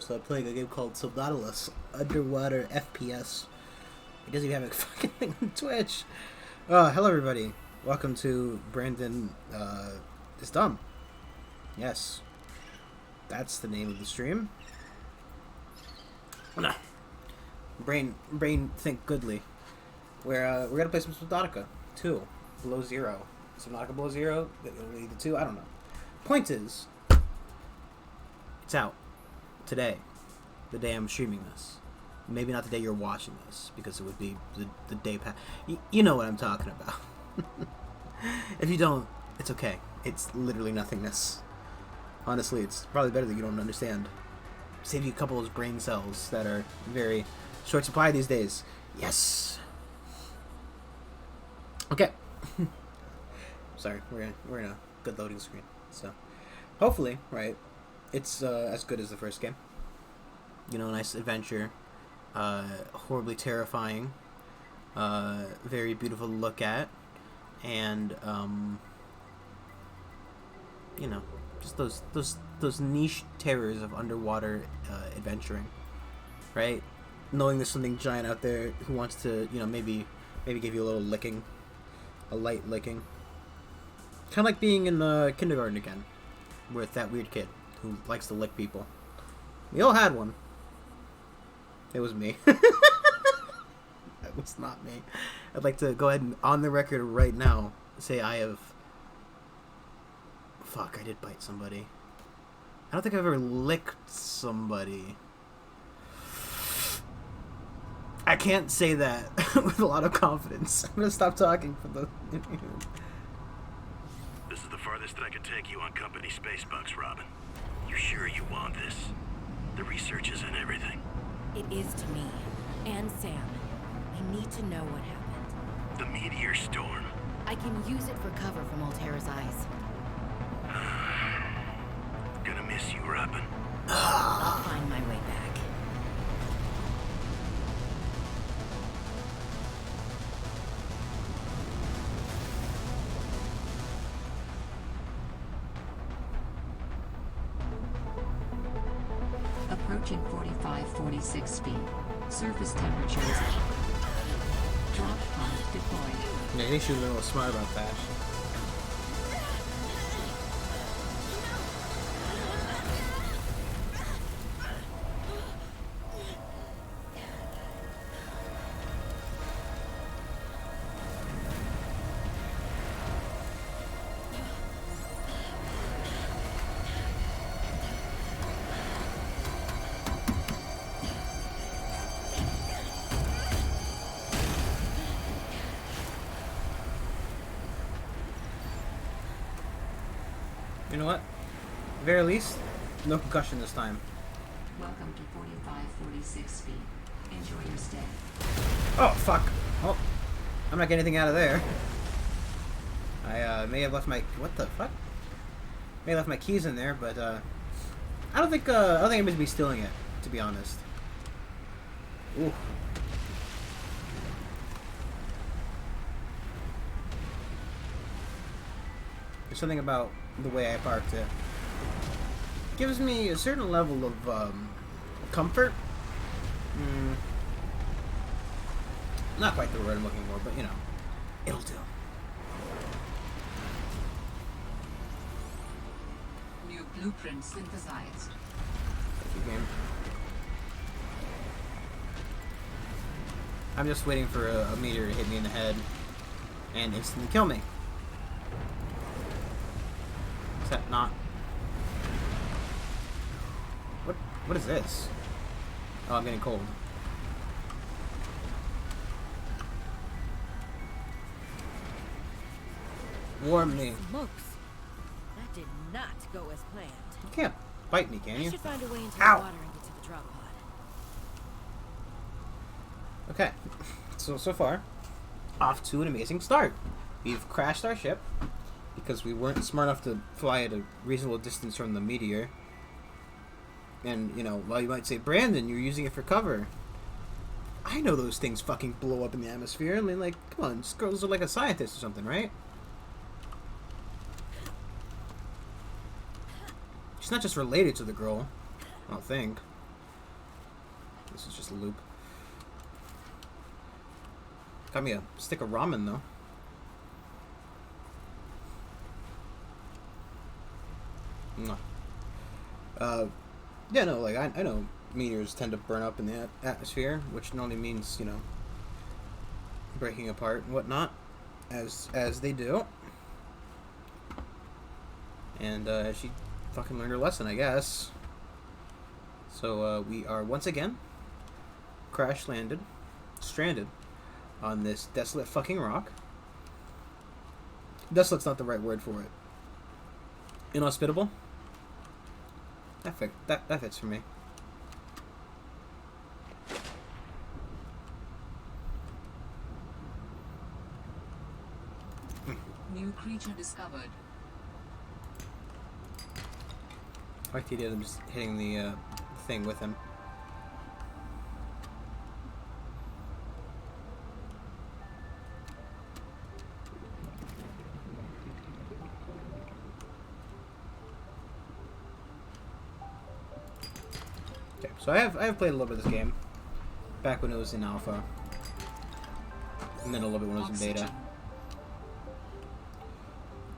So I'm playing a game called Subnautica, underwater FPS. It doesn't even have a fucking thing on Twitch. Hello everybody. Welcome to Brandon is Dumb. Yes. That's the name of the stream. Brain think goodly. We're gonna play some Subnautica 2 Below Zero. Subnautica Below Zero, the 2, I don't know. Point is, it's out today, the day I'm streaming this. Maybe not the day you're watching this, because it would be the day past. You know what I'm talking about. If you don't, it's okay. It's literally nothingness. Honestly, it's probably better that you don't understand. Save you a couple of those brain cells that are very short supply these days. Yes. Okay. Sorry, we're in a good loading screen. So, hopefully, right, it's as good as the first game. You know, nice adventure, horribly terrifying, very beautiful to look at, and you know, just those niche terrors of underwater adventuring, right? Knowing there's something giant out there who wants to, you know, maybe give you a little licking, a light licking. Kind of like being in kindergarten again, with that weird kid who likes to lick people. We all had one. It was me. That was not me. I'd like to go ahead and, on the record right now, say I have... Fuck, I did bite somebody. I don't think I've ever licked somebody. I can't say that with a lot of confidence. I'm gonna stop talking for the... This is the farthest that I could take you on company space bucks, Robin. You sure you want this? The research isn't everything. It is to me. And Sam. I need to know what happened. The meteor storm. I can use it for cover from Altera's eyes. Gonna miss you, Robin. I'll find my way back. Approaching 45-46 speed. Surface temperatures. Drop pod deployed. Yeah, I think she was a little smart about that. You know what? At the very least, no concussion this time. Welcome to 45-46 speed. Enjoy your stay. Oh, fuck. Oh, I'm not getting anything out of there. I may have left my... What the fuck? May have left my keys in there, but I don't think I'm going to be stealing it, to be honest. Ooh. There's something about the way I parked it. Gives me a certain level of comfort. Not quite the word I'm looking for, but you know, it'll do. New blueprint synthesized. Thank you, game. I'm just waiting for a meteor to hit me in the head and instantly kill me. Except not. What is this? Oh, I'm getting cold. Warm me. Smokes. That did not go as planned. You can't bite me, can I you? should find a way into Ow. the water and get to the drop pod. Okay. So far, off to an amazing start. We've crashed our ship because we weren't smart enough to fly at a reasonable distance from the meteor. And, you know, while you might say, Brandon, you're using it for cover. I know those things fucking blow up in the atmosphere. I mean, like, come on, this girl's like a scientist or something, right? She's not just related to the girl, I don't think. this is just a loop. Got me a stick of ramen, though. Yeah, no, like, I know meteors tend to burn up in the atmosphere, which normally means, you know, breaking apart and whatnot, as they do. And she fucking learned her lesson, I guess. So we are once again stranded on this desolate fucking rock. Desolate's not the right word for it. Inhospitable. That fits for me. New creature discovered. I like the idea of them just hitting the thing with him. Okay, so I have played a little bit of this game back when it was in alpha, and then a little bit when it was in beta.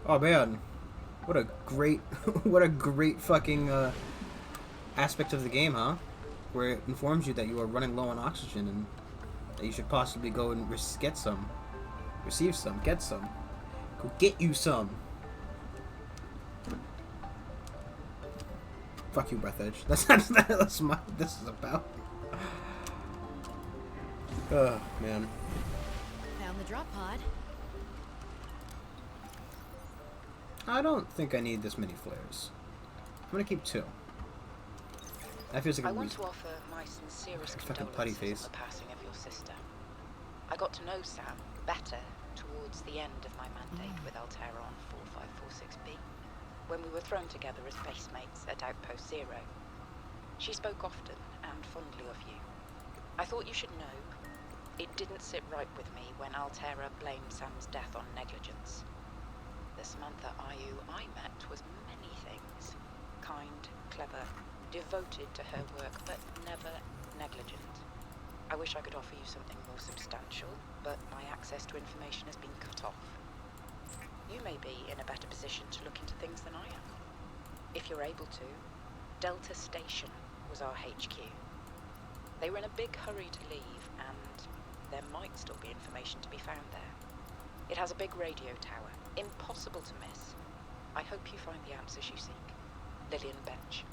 Oh man, what a great fucking aspect of the game, huh? Where it informs you that you are running low on oxygen and that you should possibly go and receive some, get some, go get you some. Fuck you, Breath Edge. That's what this is about. Oh man. Found the drop pod. I don't think I need this many flares. I'm gonna keep 2. That feels like I a want reason. to offer my sincerest Fucking putty condolences face. on the passing of your sister. I got to know Sam better towards the end of my mandate with Altera on 4546B, when we were thrown together as base mates at Outpost Zero. She spoke often and fondly of you. I thought you should know, it didn't sit right with me when Altera blamed Sam's death on negligence. The Samantha Ayu I met was many things. Kind, clever, devoted to her work, but never negligent. I wish I could offer you something more substantial, but my access to information has been cut off. You may be in a better position to look into things than I am. If you're able to, Delta Station was our HQ. They were in a big hurry to leave, and there might still be information to be found there. It has a big radio tower, impossible to miss. I hope you find the answers you seek. Lillian Bench.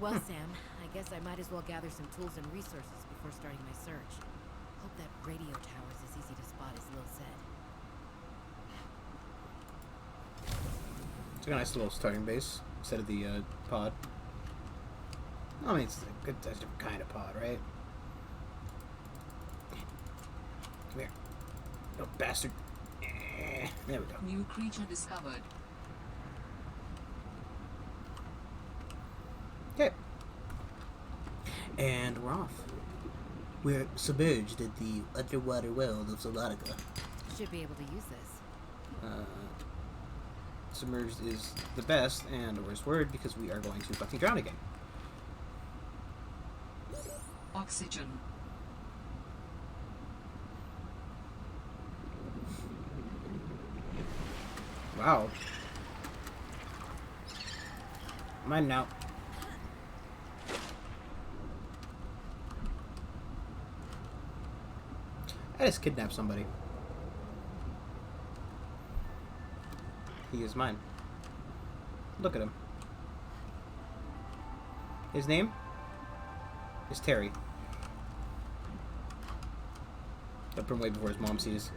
Well, Sam, I guess I might as well gather some tools and resources before starting my search. Hope that radio tower's as easy to spot as Lil said. It's a nice little starting base instead of the pod. I mean, it's a different kind of pod, right? Come here. No bastard. There we go. New creature discovered. Okay. And we're off. We're submerged in the underwater world of Subnautica. Should be able to use this. Submerged is the best and the worst word because we are going to fucking drown again. Oxygen. Wow. Mine now. I just kidnapped somebody. He is mine. Look at him. His name is Terry. I'll put him way before his mom sees.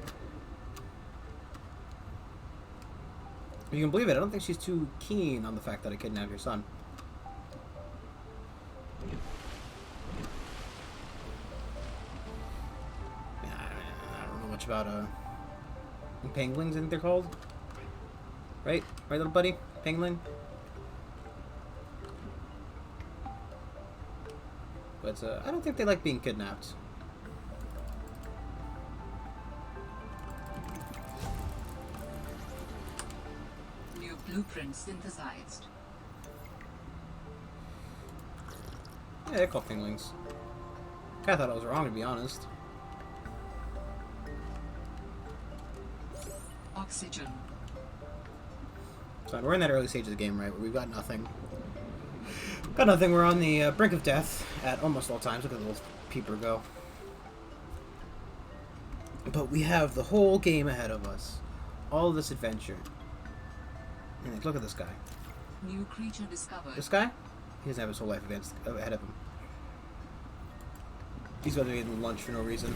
If you can believe it, I don't think she's too keen on the fact that I kidnapped your son. Yeah, I don't know much about penguins, I think they're called. Right? Right, little buddy? Penguin? But I don't think they like being kidnapped. New blueprint synthesized. Yeah, they're called fingerlings. I thought I was wrong, to be honest. Oxygen. So we're in that early stage of the game, right, where we've got nothing. Got nothing. We're on the brink of death at almost all times. Look at the little peeper go. But we have the whole game ahead of us. All of this adventure. And like, look at this guy. New creature discovered. This guy? He doesn't have his whole life ahead of him. He's about to be eating lunch for no reason.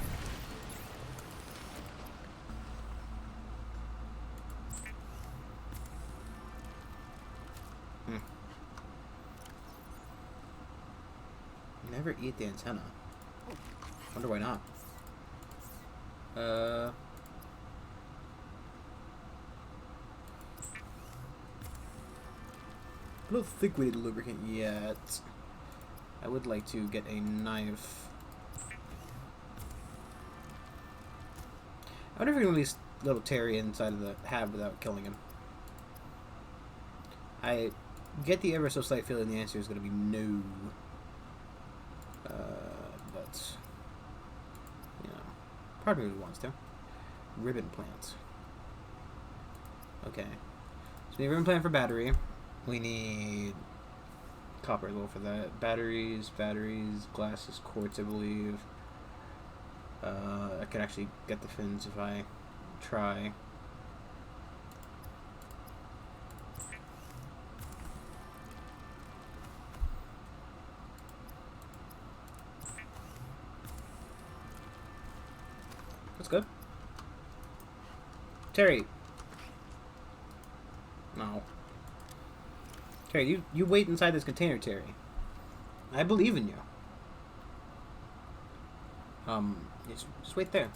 Never eat the antenna. Wonder why not. I don't think we need a lubricant yet. I would like to get a knife. I wonder if we can release little Terry inside of the hab without killing him. I get the ever so slight feeling the answer is going to be no. But, you know, part of me really wants to. Ribbon plant. Okay. So we need a ribbon plant for battery. We need copper as well for that. Batteries, glasses, quartz, I believe. I could actually get the fins if I try. That's good. Terry. No. Terry, you wait inside this container, Terry. I believe in you. Just wait there.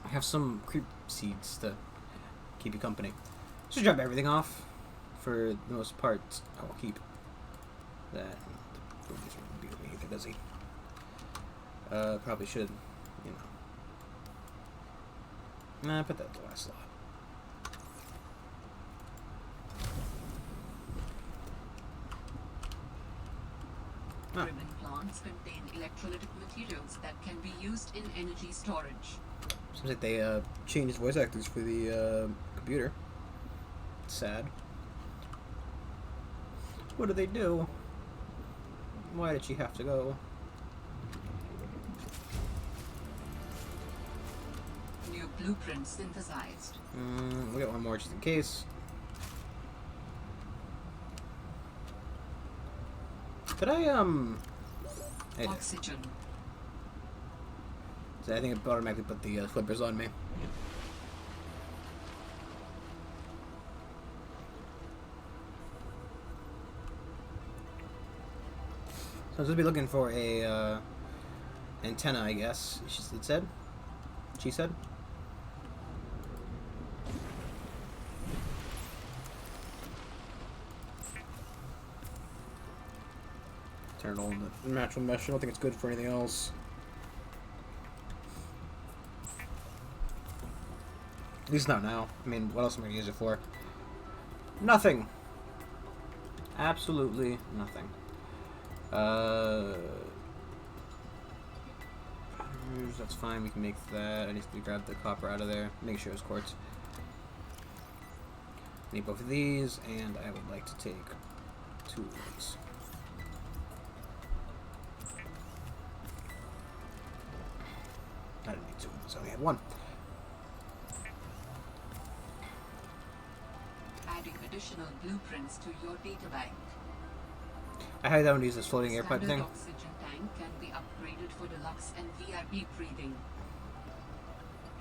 I have some creep seeds to keep you company. Just drop everything off. For the most part, I will keep that. He's really be over here, does he? Probably should, you know. Nah, put that at the last slot. Ribbon plants contain electrolytic materials that can be used in energy storage. Seems like they changed voice actors for the computer. It's sad. What do they do? Why did she have to go? New blueprint synthesized. We'll get one more just in case. Could I Oxygen. So I think it automatically put the flippers on me. So I was just be looking for a antenna, I guess. It said. She said. Turn it on the natural mesh. I don't think it's good for anything else. At least not now. I mean, what else am I going to use it for? Nothing. Absolutely nothing. That's fine. We can make that. I need to grab the copper out of there. Make sure it's quartz. Need both of these, and I would like to take 2 of these. I didn't need 2, so I only had 1. Adding additional blueprints to your data bank. I highly don't use this floating air pipe Standard thing. oxygen tank can be upgraded for deluxe and VIP breathing.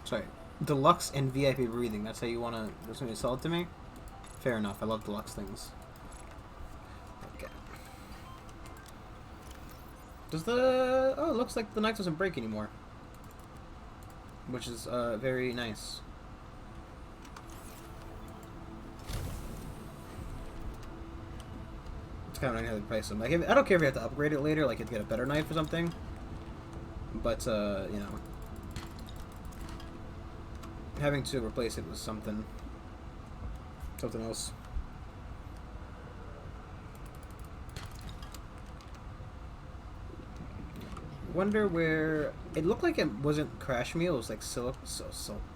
Sorry, deluxe and VIP breathing. That's how you want to. That's what you sell it to me. Fair enough. I love deluxe things. Okay. Does the it looks like the knife doesn't break anymore, which is very nice. It's kind of annoying how they price them. Like, I don't care if you have to upgrade it later, like you get a better knife or something. But you know, having to replace it with something else. Wonder where it looked like it wasn't crash meal. It was like silicon.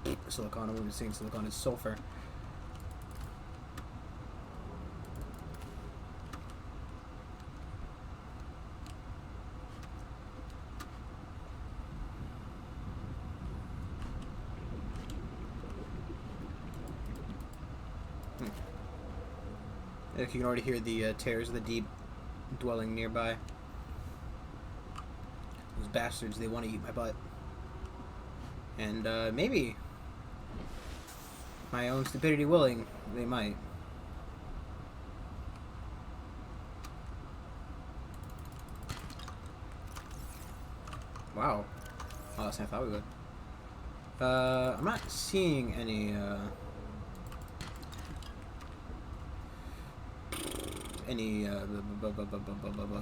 I wasn't saying silicon. It's sulfur. Like you can already hear the terrors of the deep dwelling nearby. Those bastards, they want to eat my butt. And maybe, my own stupidity willing, they might. Wow. Oh, that's what I thought we would. I'm not seeing any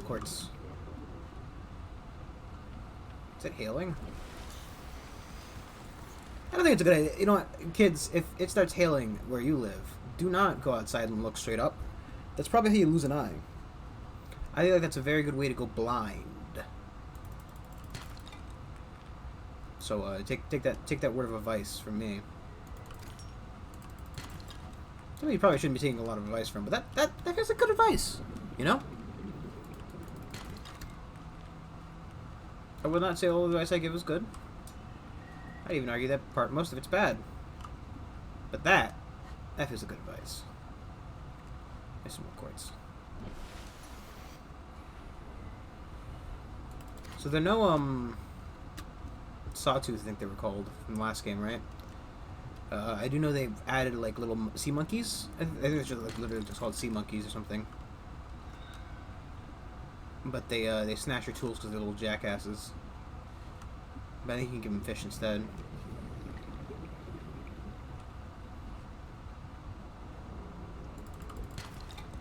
quartz. Is it hailing? I don't think it's a good idea. You know what, kids, if it starts hailing where you live, do not go outside and look straight up. That's probably how you lose an eye. I think that's a very good way to go blind. So take that word of advice from me. Somebody you probably shouldn't be taking a lot of advice from, but that is a good advice, you know? I would not say all the advice I give is good. I'd even argue that most of it's bad. But that is a good advice. There's some more quartz. So there are no, sawtooth, I think they were called, from the last game, right? I do know they've added, like, little sea monkeys. I think it's just, like, literally just called sea monkeys or something. But they snatch your tools because they're little jackasses. But I think you can give them fish instead.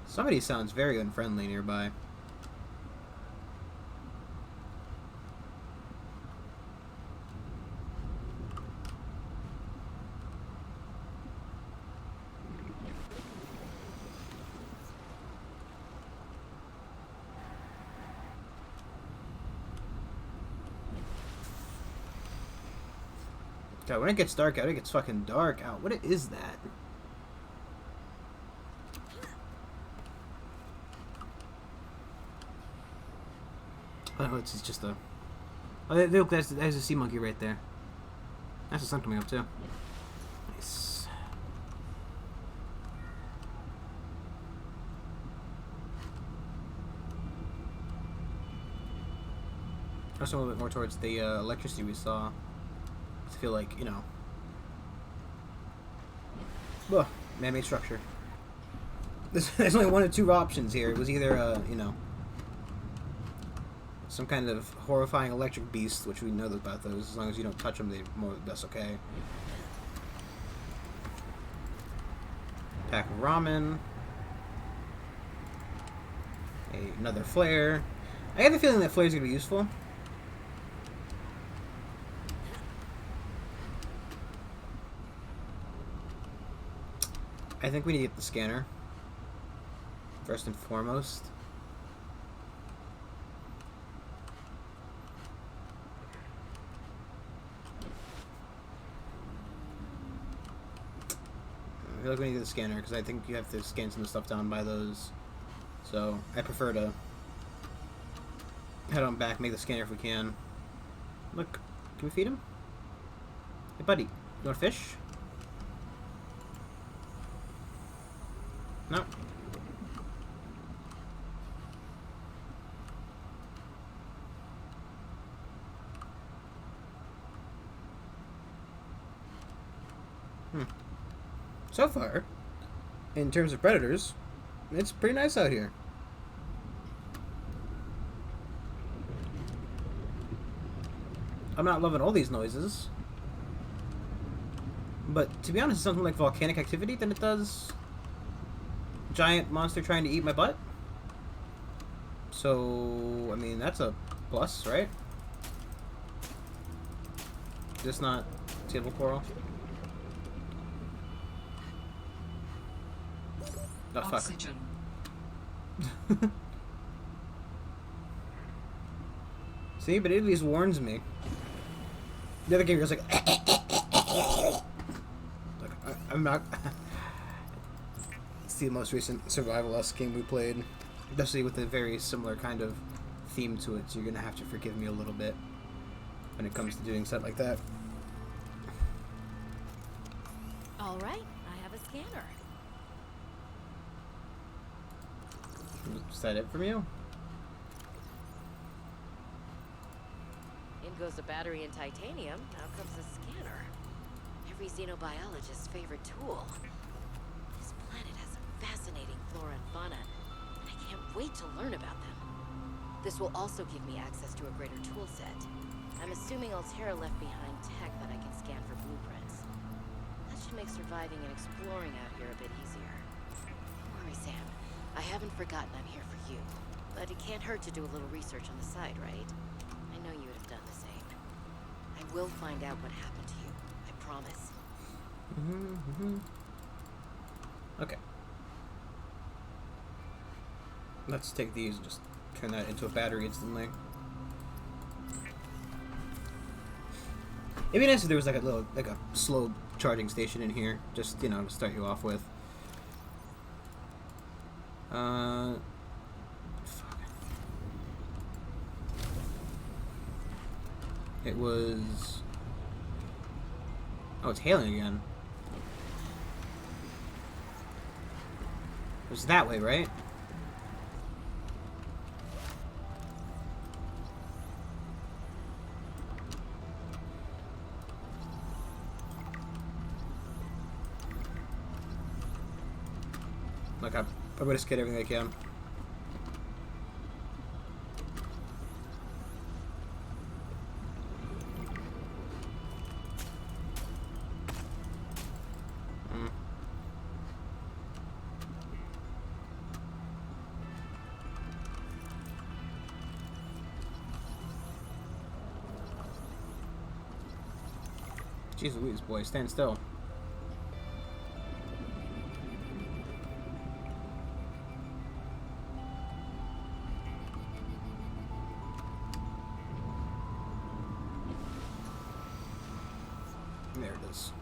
Somebody sounds very unfriendly nearby. God, when it gets dark out, it gets fucking dark out. What is that? Oh, it's just a... Oh, look, there's a sea monkey right there. That's the sun coming up, too. Nice. Also a little bit more towards the electricity we saw. I feel like, you know... Ugh, man-made structure. There's only one or two options here. It was either, you know... some kind of horrifying electric beast, which we know about those. As long as you don't touch them, that's okay. Pack of ramen. Another flare. I have a feeling that flare's gonna be useful. I think we need to get the scanner first and foremost. I feel like we need to get the scanner because I think you have to scan some of the stuff down by those. So I prefer to head on back, make the scanner if we can. Look, can we feed him? Hey buddy, you want fish? No. So far, in terms of predators, it's pretty nice out here. I'm not loving all these noises. But to be honest, it's something like volcanic activity than it does giant monster trying to eat my butt. So, I mean, that's a plus, right? Just not table coral. Oh, fuck. Oxygen. See, but it at least warns me. The other game was like, I'm not. It's the most recent survivalist game we played, especially with a very similar kind of theme to it. So you're gonna have to forgive me a little bit when it comes to doing stuff like that. All right, I have a scanner. Is that it from you? In goes a battery and titanium. Out comes a scanner. Every xenobiologist's favorite tool. This planet has some fascinating flora and fauna, and I can't wait to learn about them. This will also give me access to a greater tool set. I'm assuming Altera left behind tech that I can scan for blueprints. That should make surviving and exploring out here a bit easier. Don't worry, Sam. I haven't forgotten I'm here for you. But it can't hurt to do a little research on the side, right? I know you would have done the same. I will find out what happened to you. I promise. Okay. Let's take these and just turn that into a battery instantly. It'd be nice if there was like a little, like a slow charging station in here, just, you know, to start you off with. Fuck. It was... Oh, it's hailing again. It was that way, right? Like, I'm gonna just get everything I can. Jeez Louise, boy, stand still. There it is.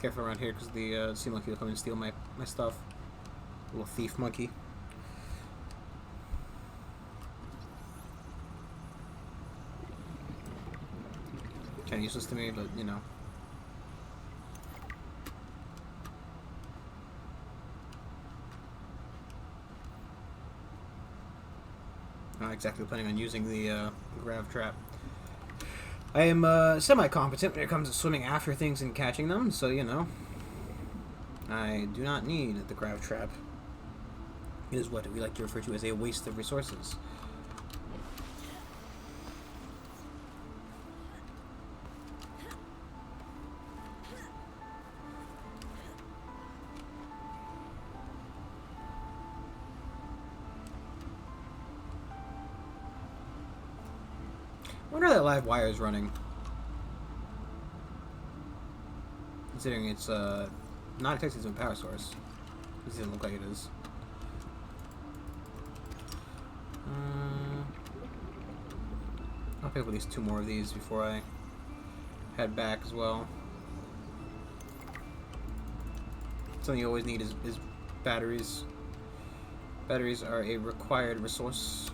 Careful around here because the sea monkey will come and steal my stuff. Little thief monkey. Kind of useless to me, but you know. Not exactly planning on using the grav trap. I am semi-competent when it comes to swimming after things and catching them, so you know. I do not need the grav trap. It is what we like to refer to as a waste of resources. I wonder how that live wire is running. Considering it's not connected to a power source. It doesn't look like it is. I'll pick up at least 2 more of these before I head back as well. Something you always need is batteries. Batteries are a required resource.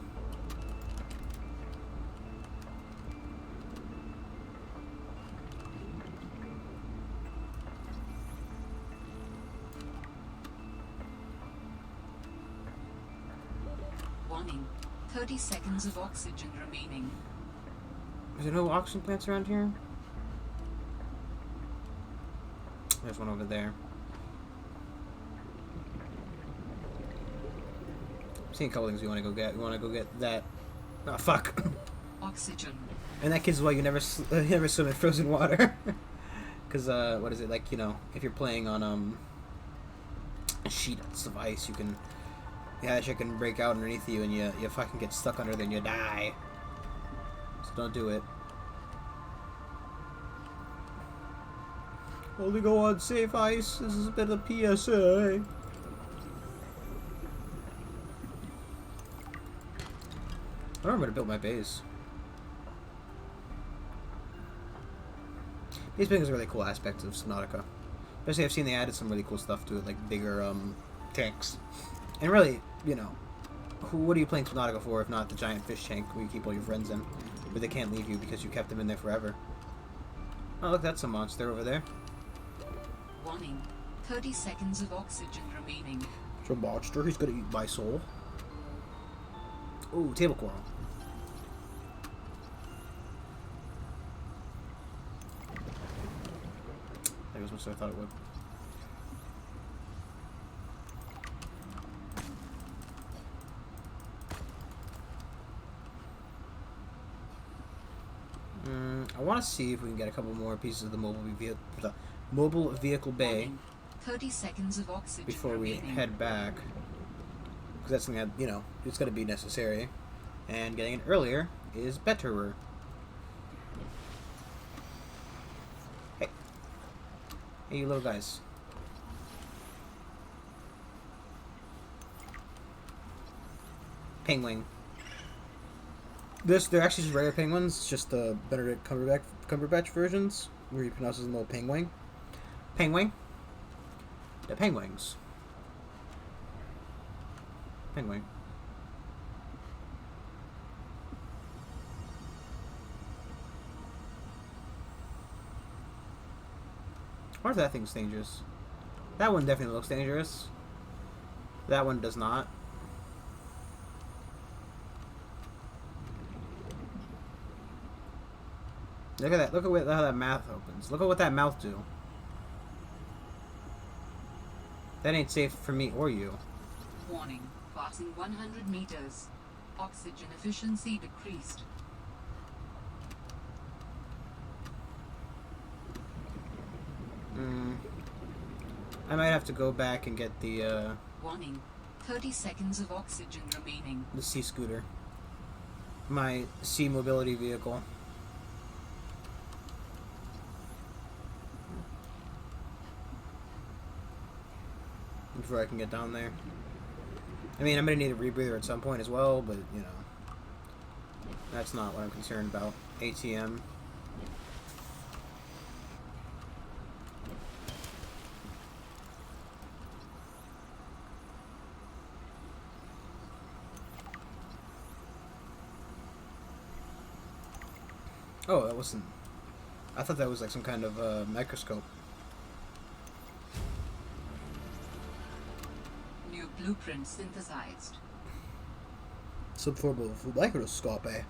Warning. 30 seconds of oxygen remaining. Is there no oxygen plants around here? There's one over there. I'm seeing a couple things we want to go get. We want to go get that. Oh, fuck. Oxygen. And that kid's why you never you never swim in frozen water. Because, what is it? Like, you know, if you're playing on, a sheet of ice, you can... Yeah, that shit can break out underneath you and you fucking get stuck under there and you die. So don't do it. Only go on safe ice. This is a bit of a PSA. I don't know where to build my base. Base building is a really cool aspect of Subnautica. Especially I've seen they added some really cool stuff to it, like bigger tanks. And really, you know, what are you playing Subnautica for if not the giant fish tank where you keep all your friends in, where they can't leave you because you kept them in there forever? Oh look, that's a monster over there. Warning. 30 seconds of oxygen remaining. It's a monster. He's gonna eat my soul. Ooh, table coral. That was what I thought it would. I want to see if we can get a couple more pieces of the mobile vehicle bay. Warning. 30 seconds of oxygen Before we remaining. head back, because that's something that, you know, it's going to be necessary, and getting it earlier is betterer. Hey, you little guys. Penguin. They're actually just regular penguins. It's just the Benedict Cumberbatch versions where he pronounces them little penguin. Penguin. The penguins. Penguin. I wonder if that thing's dangerous. That one definitely looks dangerous. That one does not. Look at that. Look at how that mouth opens. Look at what that mouth do. That ain't safe for me or you. Warning. Passing 100 meters. Oxygen efficiency decreased. I might have to go back and get the Warning. 30 seconds of oxygen remaining. the sea scooter. My sea mobility vehicle. Before I can get down there. I mean, I'm gonna need a rebreather at some point as well, but, you know, that's not what I'm concerned about. ATM. Oh, that wasn't... I thought that was like some kind of microscope. New blueprint synthesized. Subformal microscope, eh?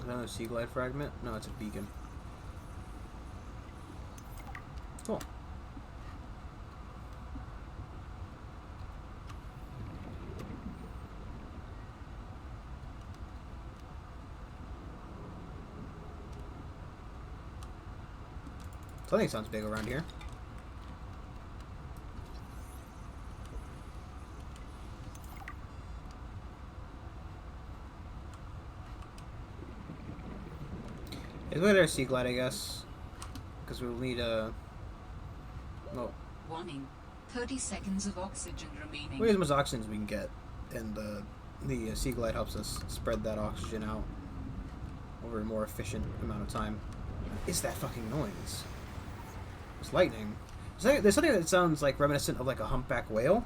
Another sea glide fragment? No, it's a beacon. Cool. Something sounds big around here. It's with our sea glide, I guess. Because we'll need a... Oh. Warning. 30 seconds of oxygen remaining. We'll use as much oxygen as we can get. And the sea glide helps us spread that oxygen out over a more efficient amount of time. What is that fucking noise? It's lightning. There's something that sounds like reminiscent of like a humpback whale.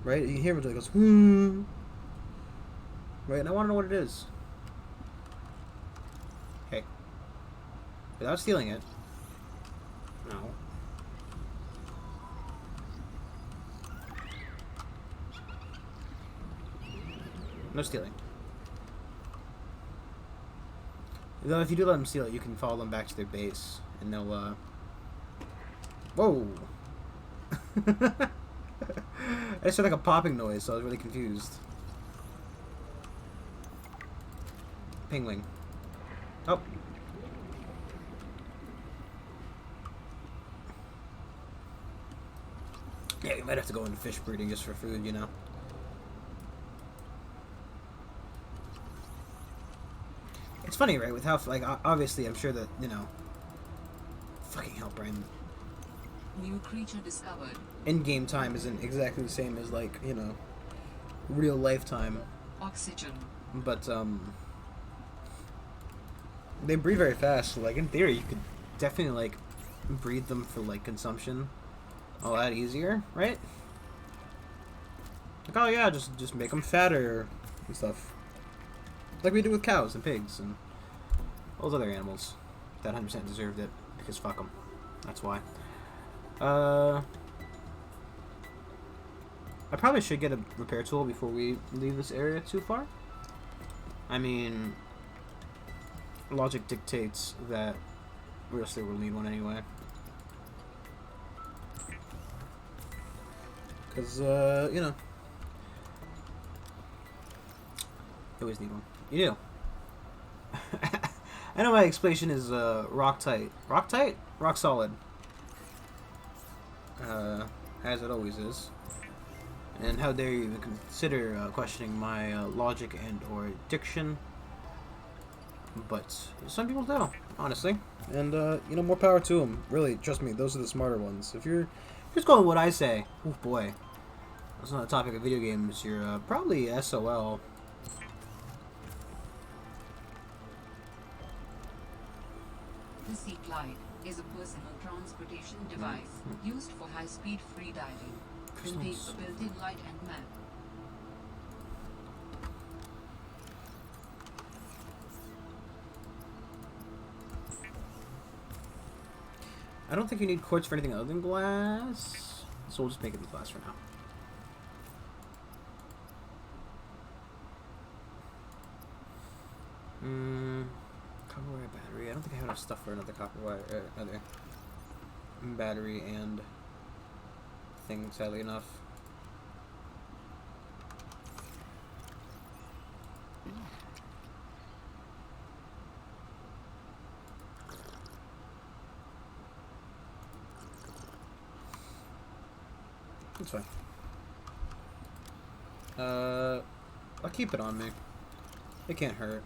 Right? You hear it, it goes, hmm. Right, and I want to know what it is. Hey. Without stealing it. No. No stealing. Though if you do let them steal it, you can follow them back to their base. And they'll, Whoa! I just heard like a popping noise, so I was really confused. Penguin. Oh. Yeah, you might have to go into fish breeding just for food, you know. It's funny, right? With how like obviously, I'm sure that fucking hell, Brain. New creature discovered. In-game time isn't exactly the same as like real life time, Oxygen. but they breed very fast. So like in theory, you could definitely like breed them for like consumption a lot easier, right? Like, oh yeah, just make them fatter and stuff, like we do with cows and pigs and all those other animals that 100% deserved it because fuck them. That's why. I probably should get a repair tool before we leave this area too far. I mean, logic dictates that we'll still will need one anyway. Because, you always need one. You do. I know my explanation is rock tight. Rock tight? Rock solid. As it always is. And how dare you even consider questioning my logic and or diction. But some people do, honestly. And, more power to them. Really, trust me, those are the smarter ones. If you're just going with what I say, oh boy. That's not the topic of video games. You're probably SOL. The Sea Glide is a personal transportation device used for high-speed freediving. Contains a built-in light and map. I don't think you need quartz for anything other than glass, so we'll just make it in glass for now. Copper wire battery. I don't think I have enough stuff for another copper wire, other battery and thing, sadly enough. That's fine. I'll keep it on me. It can't hurt.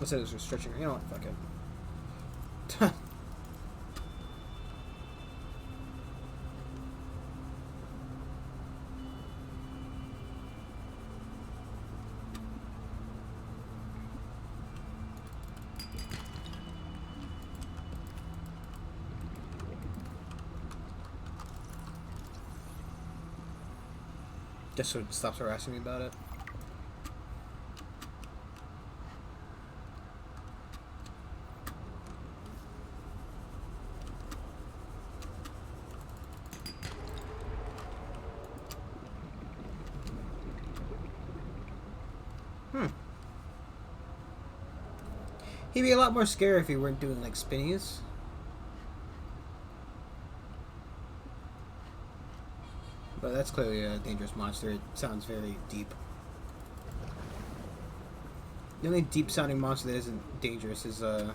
I said it was stretching. You know what? Fuck it. Just so it stops harassing me about it. He'd be a lot more scary if he weren't doing like spinnies. But that's clearly a dangerous monster. It sounds very deep. The only deep sounding monster that isn't dangerous is the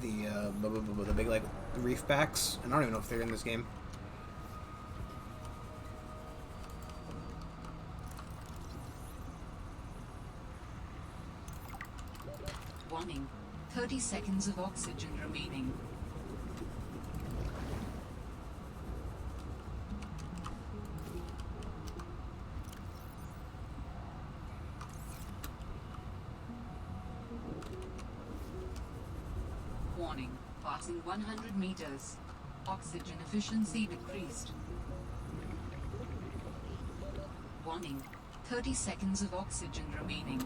big like reef backs. And I don't even know if they're in this game. Warning. 30 seconds of oxygen remaining. Warning. Passing 100 meters. Oxygen efficiency decreased. Warning. 30 seconds of oxygen remaining.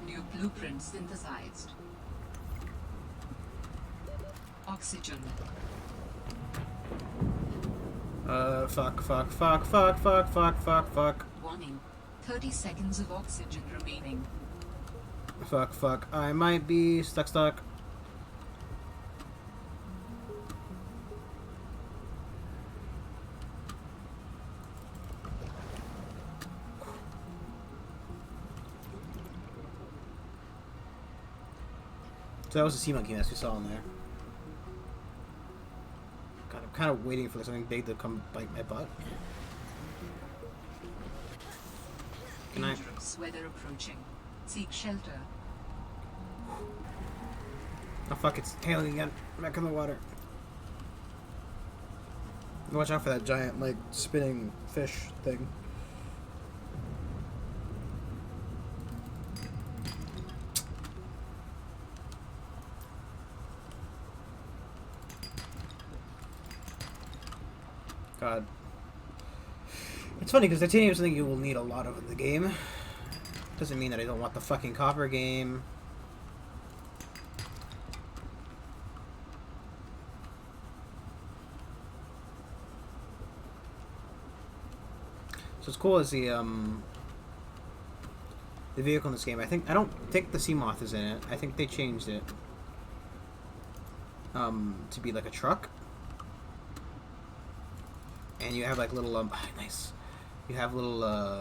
New blueprint synthesized. Oxygen. Fuck. Warning. 30 seconds of oxygen remaining. Fuck. I might be stuck. So that was the sea monkey nest we saw in there. God, I'm kind of waiting for something big to come bite my butt. Can I? Dangerous weather approaching. Seek shelter. Oh fuck, it's hailing again. I'm back in the water. Watch out for that giant, like, spinning fish thing. God. It's funny because titanium is something you will need a lot of in the game. Doesn't mean that I don't want the fucking copper game. So it's cool as the vehicle in this game. I don't think the Seamoth is in it. I think they changed it to be like a truck. And you have like little nice. You have little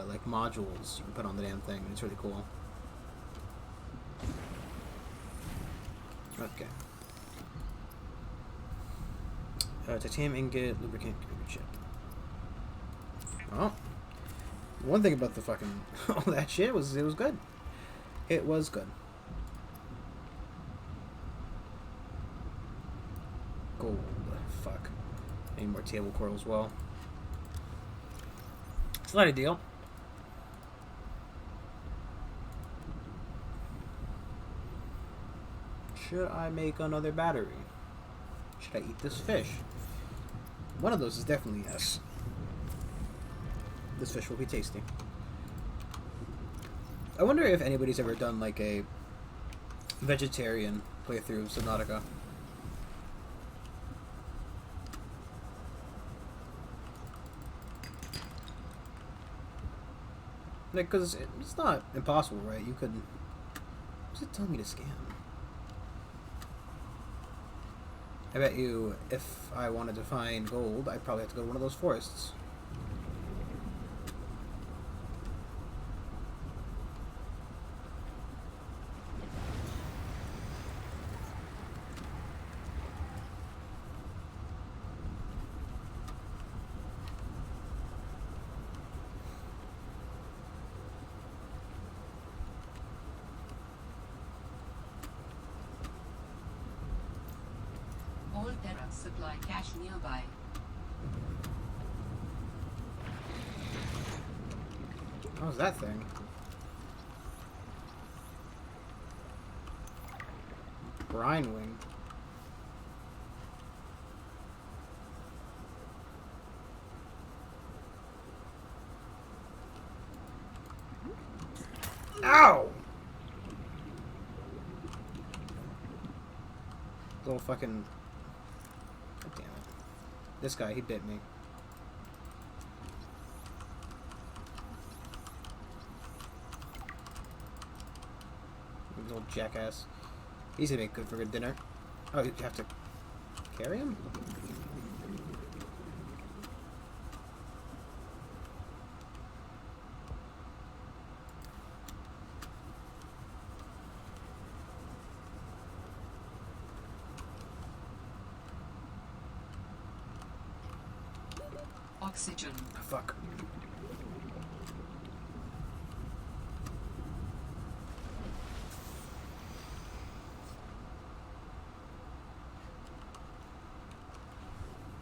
like modules you can put on the damn thing. It's really cool. Okay. Titanium ingot, lubricant, chip. Oh. One thing about the fucking all that shit was it was good. It was good. Gold. Fuck. Any more table coral as well. It's not ideal. Should I make another battery? Should I eat this fish? One of those is definitely yes. This fish will be tasty. I wonder if anybody's ever done like a vegetarian playthrough of Subnautica. Like, because it's not impossible, right? You could... What's it telling me to scan? I bet you, if I wanted to find gold, I'd probably have to go to one of those forests. All Terra supply cache nearby. How's that thing? Brine wing. Ow! Little fucking... God damn it. This guy, he bit me. Little jackass. He's gonna make good for good dinner. Oh, you have to carry him? Oxygen. Oh, fuck.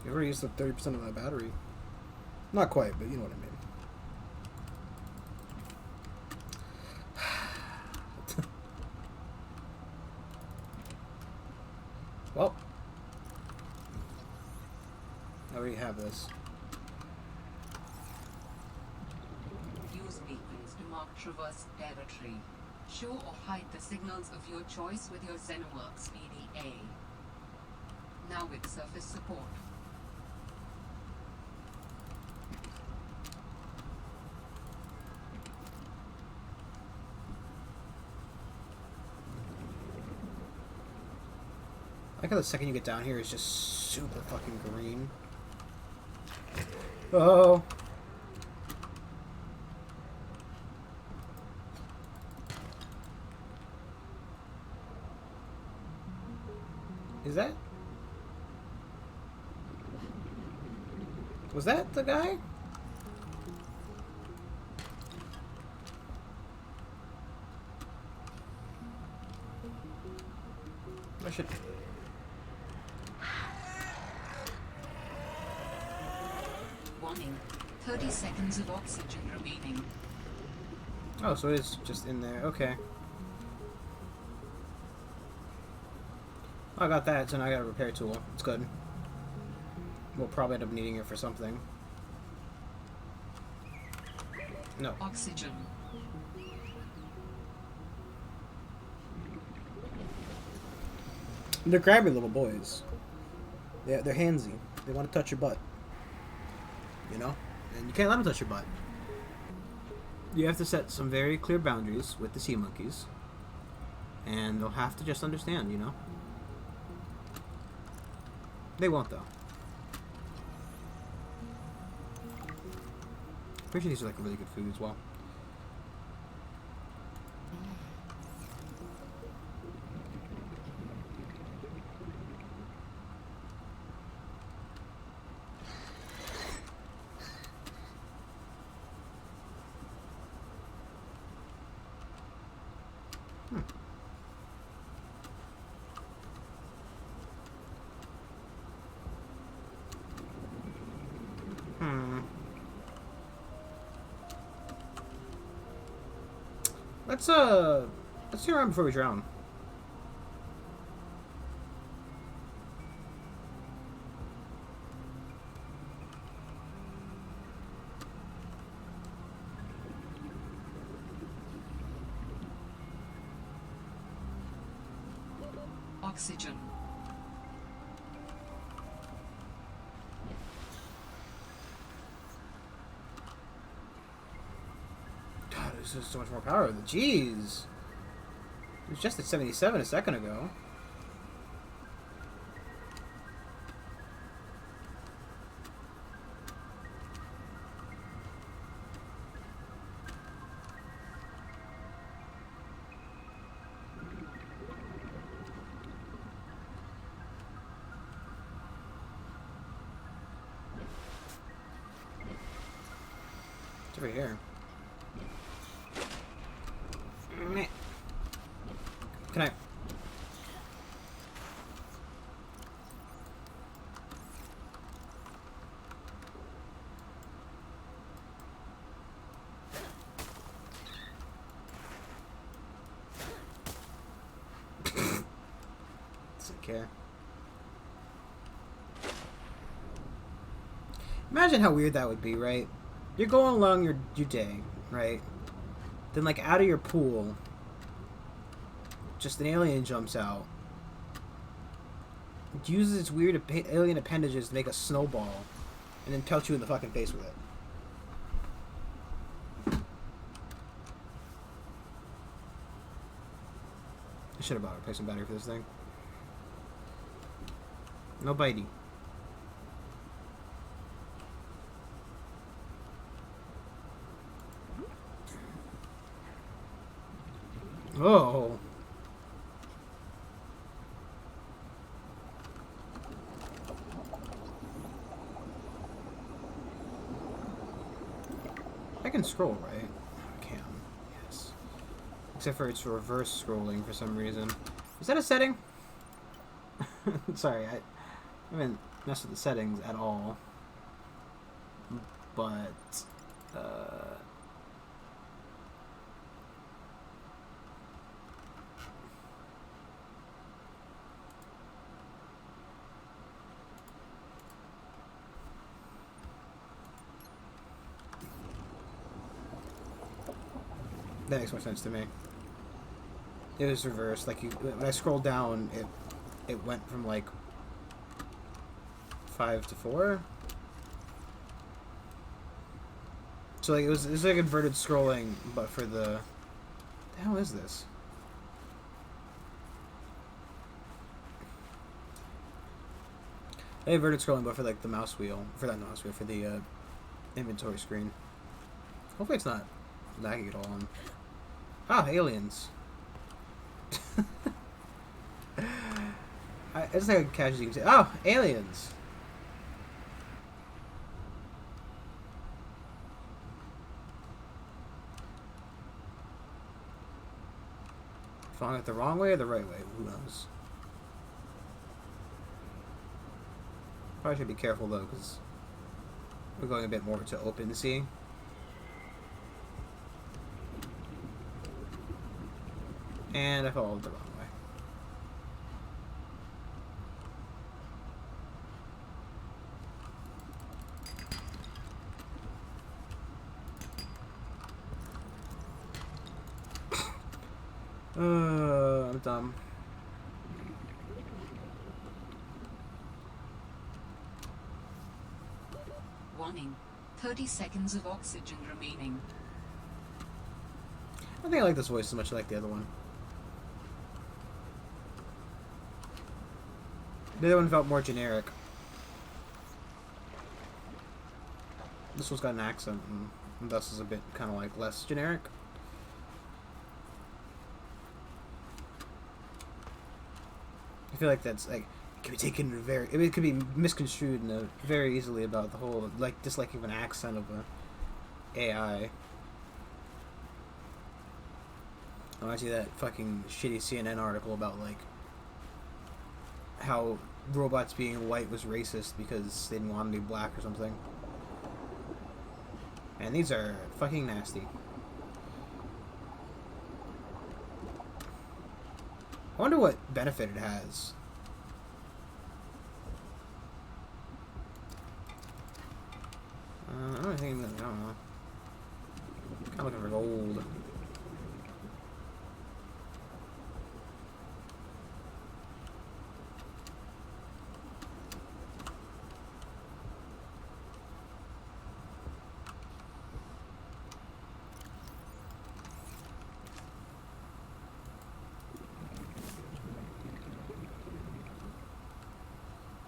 You already used up 30% of my battery. Not quite, but you know what I mean. Well, I already have this. Use beacons to mark traversed territory. Show or hide the signals of your choice with your Xenoworks PDA. Now with surface support. I like how the second you get down here is just super fucking green. Oh. Is that? Was that the guy? I should... Warning. 30 seconds of oxygen remaining. Oh, so it is just in there. Okay. I got that, so now I got a repair tool. It's good. We'll probably end up needing it for something. No. Oxygen. They're crabby little boys. They're handsy. They want to touch your butt. You know? And you can't let them touch your butt. You have to set some very clear boundaries with the sea monkeys. And they'll have to just understand, you know? They won't, though. Pretty sure these are like really good food as well. Let's see around before we drown. Oxygen. God, this is so much more power. Jeez. It was just at 77 a second ago. It's over here. Meh. Can I? It's okay. Imagine how weird that would be, right? You're going along your day, right? Then, like, out of your pool, just an alien jumps out. It uses its weird alien appendages to make a snowball, and then pelt you in the fucking face with it. I should have bought a replacement battery for this thing. No bitey. Oh. I can scroll, right? I can. Yes. Except for it's reverse scrolling for some reason. Is that a setting? Sorry, I haven't messed with the settings at all. But, that makes more sense to me. It was reversed. Like, when I scrolled down, it went from like 5 to 4. So like it was like inverted scrolling, but for the hell is this? I inverted scrolling, but for like the mouse wheel, for that mouse wheel, for the inventory screen. Hopefully it's not lagging at all. Aliens. It's like a casual you can say. Oh, aliens. Falling it the wrong way or the right way? Who knows? Probably should be careful though, because we're going a bit more to open sea. And I followed the wrong way. I'm dumb. Warning. 30 seconds of oxygen remaining. I don't think I like this voice as much as I like the other one. The other one felt more generic. This one's got an accent, and thus is a bit kind of like less generic. I feel like that's like it could be taken it could be misconstrued very easily about the whole like disliking of an accent of a AI. Reminds you of that fucking shitty CNN article about like how robots being white was racist because they didn't want them to be black or something. And these are fucking nasty. I wonder what benefit it has. I don't know. Kind of looking for gold.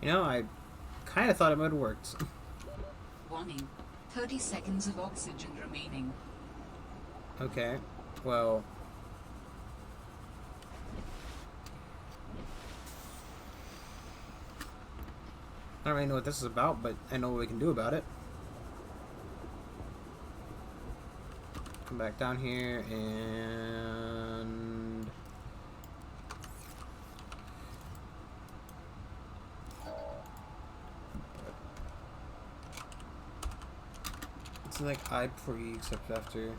You know, I kind of thought it might have worked. Warning. 30 seconds of oxygen remaining. Okay, well... I don't really know what this is about, but I know what we can do about it. Come back down here and... It's like I pre, except after...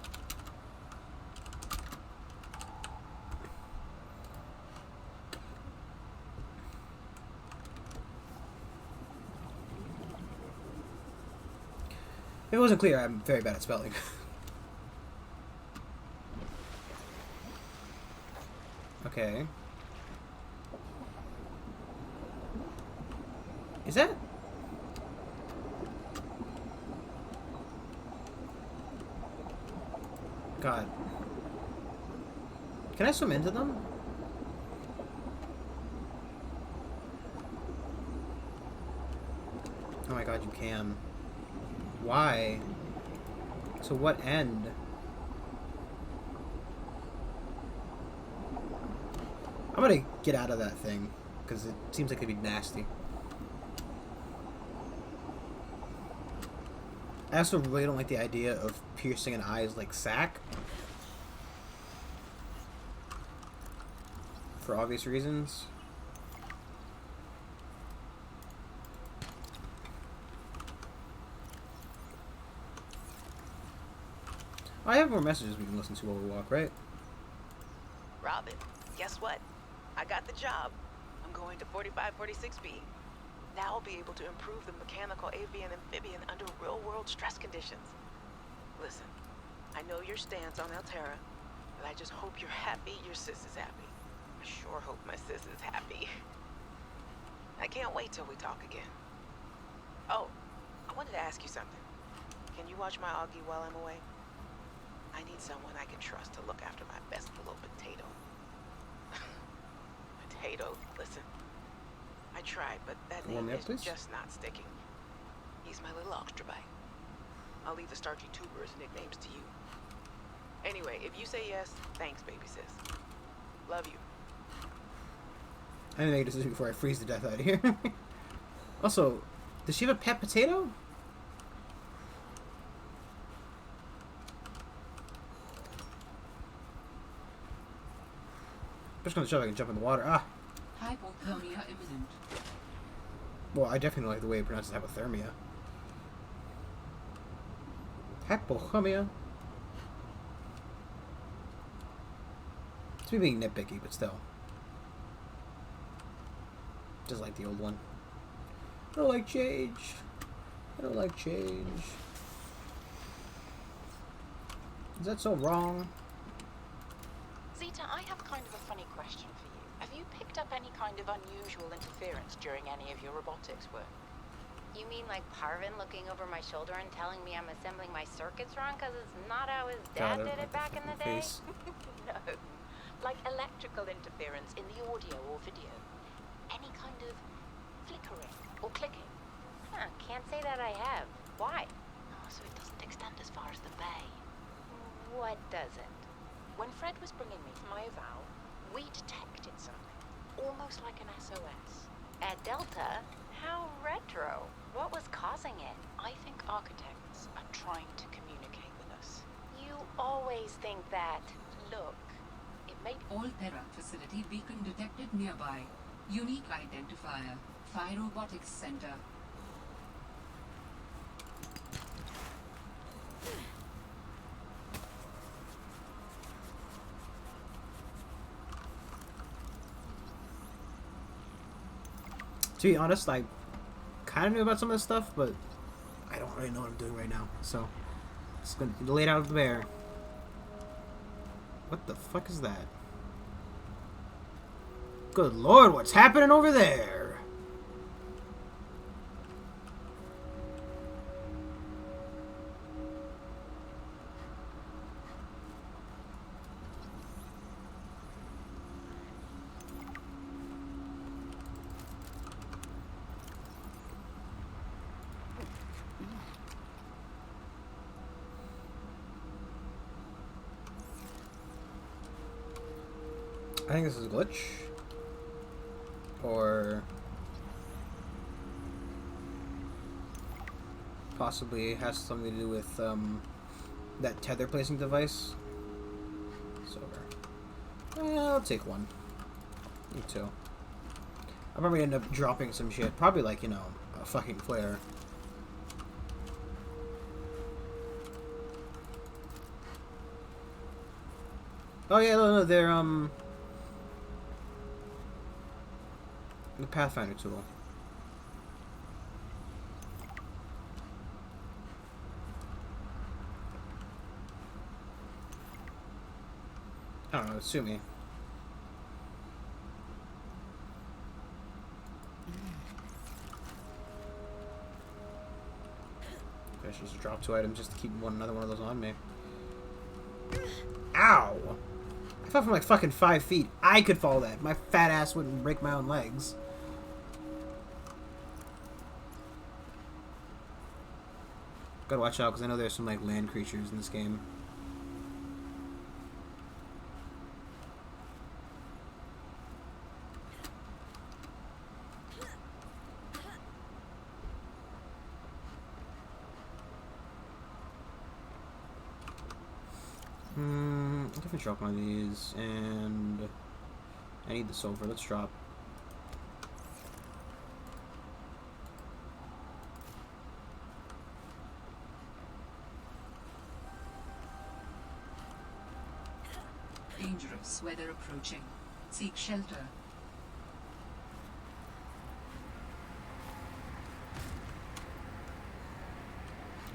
If it wasn't clear, I'm very bad at spelling. Okay. Is that... God. Can I swim into them? Oh my god, you can. Why? To what end? I'm gonna get out of that thing, because it seems like it'd be nasty. I also really don't like the idea of piercing an eye's like sack. For obvious reasons. I have more messages we can listen to while we walk, right? Robin, guess what? I got the job. I'm going to 4546B. Now I'll be able to improve the mechanical avian amphibian under real-world stress conditions. Listen, I know your stance on Altera, but I just hope you're happy your sis is happy. I sure hope my sis is happy. I can't wait till we talk again. Oh, I wanted to ask you something. Can you watch my Augie while I'm away? I need someone I can trust to look after my best little potato. Potato, listen. I tried, but that Warm name me up, is please. just not sticking. He's my little extravite. I'll leave the starchy tubers nicknames to you. Anyway, if you say yes, thanks, baby sis. Love you. I need to make a decision before I freeze to death out of here. Also, does she have a pet potato? Just gonna show if I can jump in the water. Ah! Hypothermia imminent. Well, I definitely don't like the way he pronounces hypothermia. Hypothermia. It's me being nitpicky, but still. Just like the old one. I don't like change. I don't like change. Is that so wrong? Zeta, I have kind of a funny question for you. Have you picked up any kind of unusual interference during any of your robotics work? You mean like Parvin looking over my shoulder and telling me I'm assembling my circuits wrong because it's not how his dad did it back in the day? No. Like electrical interference in the audio or video. Any kind of flickering or clicking. Huh, can't say that I have. Why? Oh, so it doesn't extend as far as the bay. What doesn't? When Fred was bringing me to my eval, we detected something. Almost like an SOS. At Delta? How retro. What was causing it? I think architects are trying to communicate with us. You always think that. Look, it may be... All Terra facility beacon detected nearby. Unique identifier. Phi Robotics Center. To be honest, I kind of knew about some of this stuff, but I don't really know what I'm doing right now. So, just gonna lay it out of the bear. What the fuck is that? Good lord, what's happening over there? I think this is a glitch. Or possibly has something to do with that tether placing device. So, I'll take one. Me too. I'll probably end up dropping some shit. Probably like, you know, a fucking flare. Oh yeah, no, they're the Pathfinder tool. I don't know, sue me. I should just drop 2 items just to keep another one of those on me. Ow! I fell from like fucking 5 feet. I could fall that. My fat ass wouldn't break my own legs. Gotta watch out because I know there's some like land creatures in this game. I'll definitely drop one of these, and I need the silver. Let's drop. Dangerous weather approaching. Seek shelter.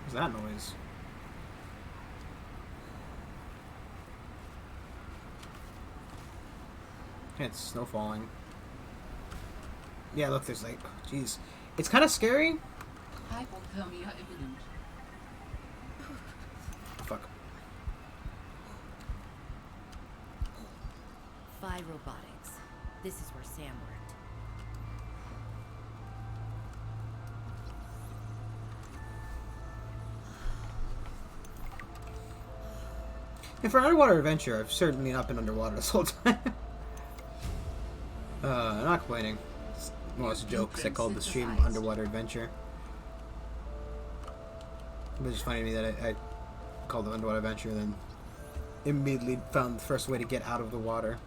What's that noise? It's snow falling. Yeah, look, there's like, jeez. It's kind of scary. Hypothermia imminent. Fuck. Phi Robotics. This is where Sam worked. And for an underwater adventure, I've certainly not been underwater this whole time. I'm not complaining. Well, it's a joke because I called the stream Underwater Adventure. But it's just funny to me that I called it Underwater Adventure and then immediately found the first way to get out of the water.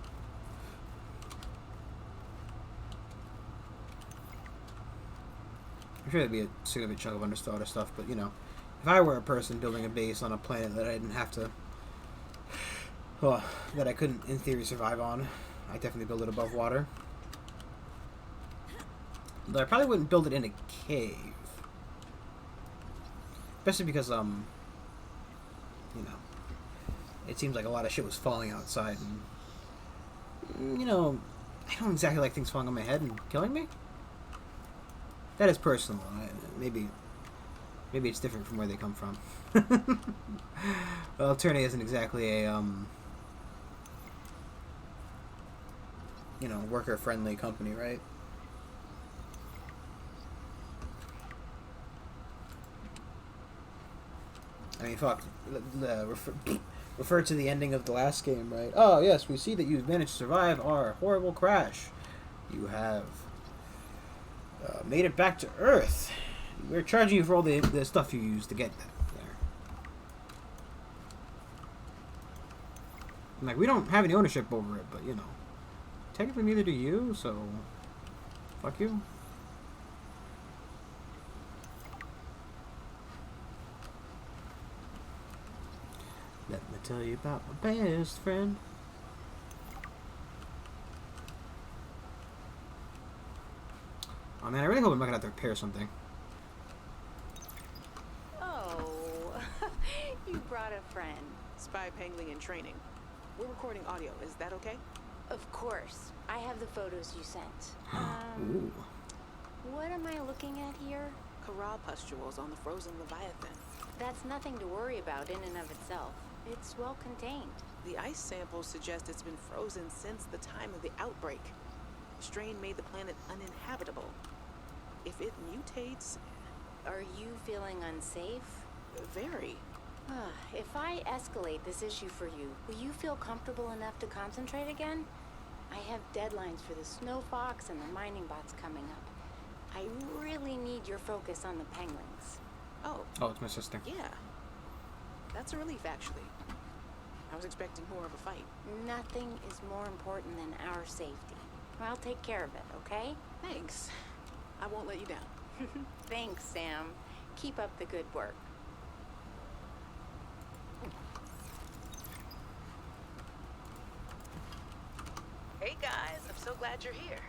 I'm sure there'd be a significant chunk of underwater stuff, but you know, if I were a person building a base on a planet that I didn't have to, well, that I couldn't in theory survive on, I'd definitely build it above water. Though I probably wouldn't build it in a cave. Especially because, you know, it seems like a lot of shit was falling outside, and, you know, I don't exactly like things falling on my head and killing me. That is personal. Maybe it's different from where they come from. Well, Alternate isn't exactly a, you know, worker-friendly company, right? I mean, fuck. Refer to the ending of the last game, right? Oh, yes, we see that you've managed to survive our horrible crash. You have made it back to Earth. We're charging you for all the stuff you used to get there. I'm like, we don't have any ownership over it, but, you know, technically neither do you, so fuck you. Let me tell you about my best friend. Oh man, I really hope I'm not gonna have to repair something. Oh, you brought a friend. Spy Pangling in training. We're recording audio. Is that okay? Of course. I have the photos you sent. Ooh. What am I looking at here? Corral pustules on the frozen Leviathan. That's nothing to worry about in and of itself. It's well contained. The ice samples suggest it's been frozen since the time of the outbreak. The strain made the planet uninhabitable. If it mutates... Are you feeling unsafe? Very. If I escalate this issue for you, will you feel comfortable enough to concentrate again? I have deadlines for the snow fox and the mining bots coming up. I really need your focus on the penguins. Oh, It's my sister. yeah. That's a relief, actually. I was expecting more of a fight. Nothing is more important than our safety. I'll take care of it, okay? Thanks. I won't let you down. Thanks, Sam. Keep up the good work. Hey guys, I'm so glad you're here.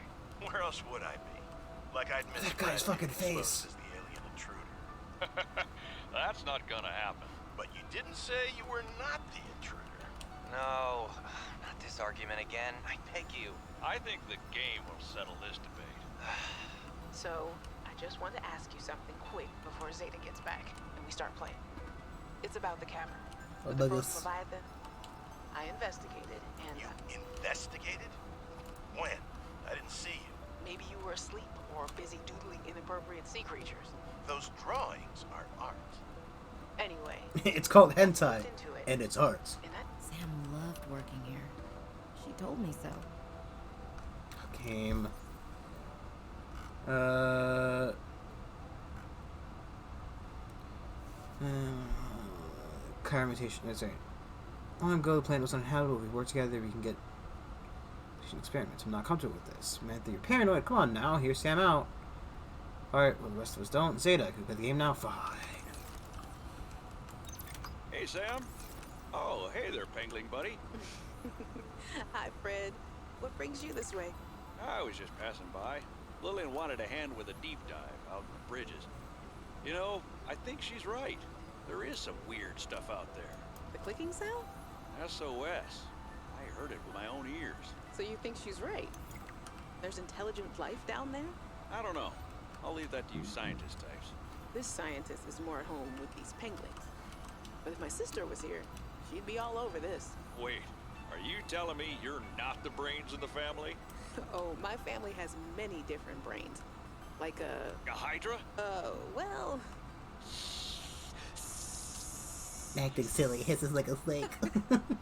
Where else would I be? Like I'd miss That guy's fucking face. as the alien intruder. That's not gonna happen. But you didn't say you were not the intruder. No, not this argument again. I beg you. I think the game will settle this debate. So, I just want to ask you something quick before Zeta gets back and we start playing. It's about the cavern. With the frozen Leviathan. I investigated and... You investigated? When? I didn't see you. Maybe you were asleep or busy doodling inappropriate sea creatures. Those drawings are art. Anyway. It's called hentai, looked into it, and it's art. and Sam loved working here. She told me so. Game. Car mutation. Sorry. Long ago, the planet was uninhabitable. We work together. We can get experiments. I'm not comfortable with this. Man, you're paranoid. Come on now. Hear Sam out. Alright, well, the rest of us don't. Zeta, can we play the game now? Fine. Hey, Sam. Oh, hey there, Pangling buddy. Hi, Fred. What brings you this way? I was just passing by. Lillian wanted a hand with a deep dive out in the bridges. You know, I think she's right. There is some weird stuff out there. The clicking sound? SOS. I heard it with my own ears. So you think she's right? There's intelligent life down there? I don't know. I'll leave that to you scientist types. This scientist is more at home with these penguins. But if my sister was here, she'd be all over this. Wait, are you telling me you're not the brains of the family? Oh, my family has many different brains. Like A Hydra? well... Acting silly, hisses like a snake.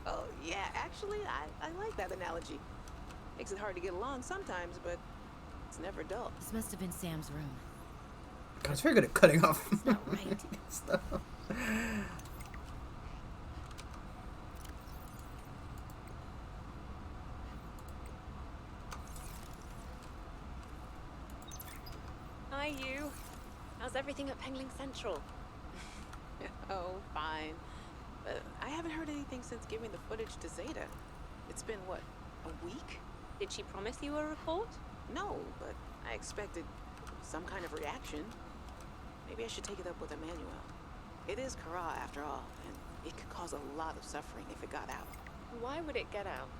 Oh, yeah, actually, I like that analogy. Makes it hard to get along sometimes, but it's never dull. This must have been Sam's room. God, it's very good at cutting off It's not right. stuff. Hi, you. How's everything at Pengling Central? Oh, fine. But I haven't heard anything since giving the footage to Zeta. It's been, what, a week? Did she promise you a report? No, but I expected some kind of reaction. Maybe I should take it up with Emmanuel. It is Kara, after all, and it could cause a lot of suffering if it got out. Why would it get out?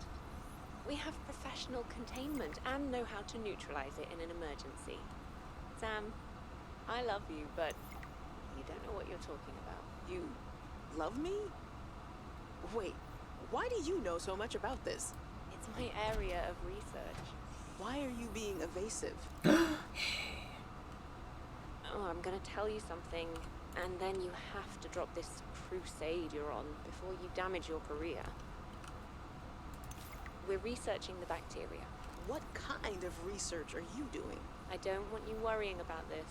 We have professional containment and know how to neutralize it in an emergency. Sam, I love you, but you don't know what you're talking about. You love me? Wait, why do you know so much about this? It's my area of research. Why are you being evasive? Oh, I'm gonna tell you something, and then you have to drop this crusade you're on before you damage your career. We're researching the bacteria. What kind of research are you doing? I don't want you worrying about this.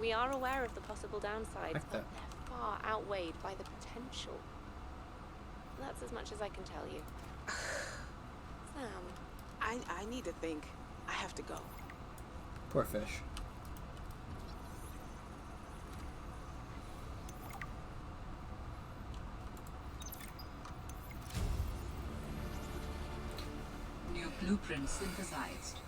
We are aware of the possible downsides, Like but that. they're far outweighed by the potential. That's as much as I can tell you. Sam. I need to think. I have to go. Poor fish. New blueprint synthesized.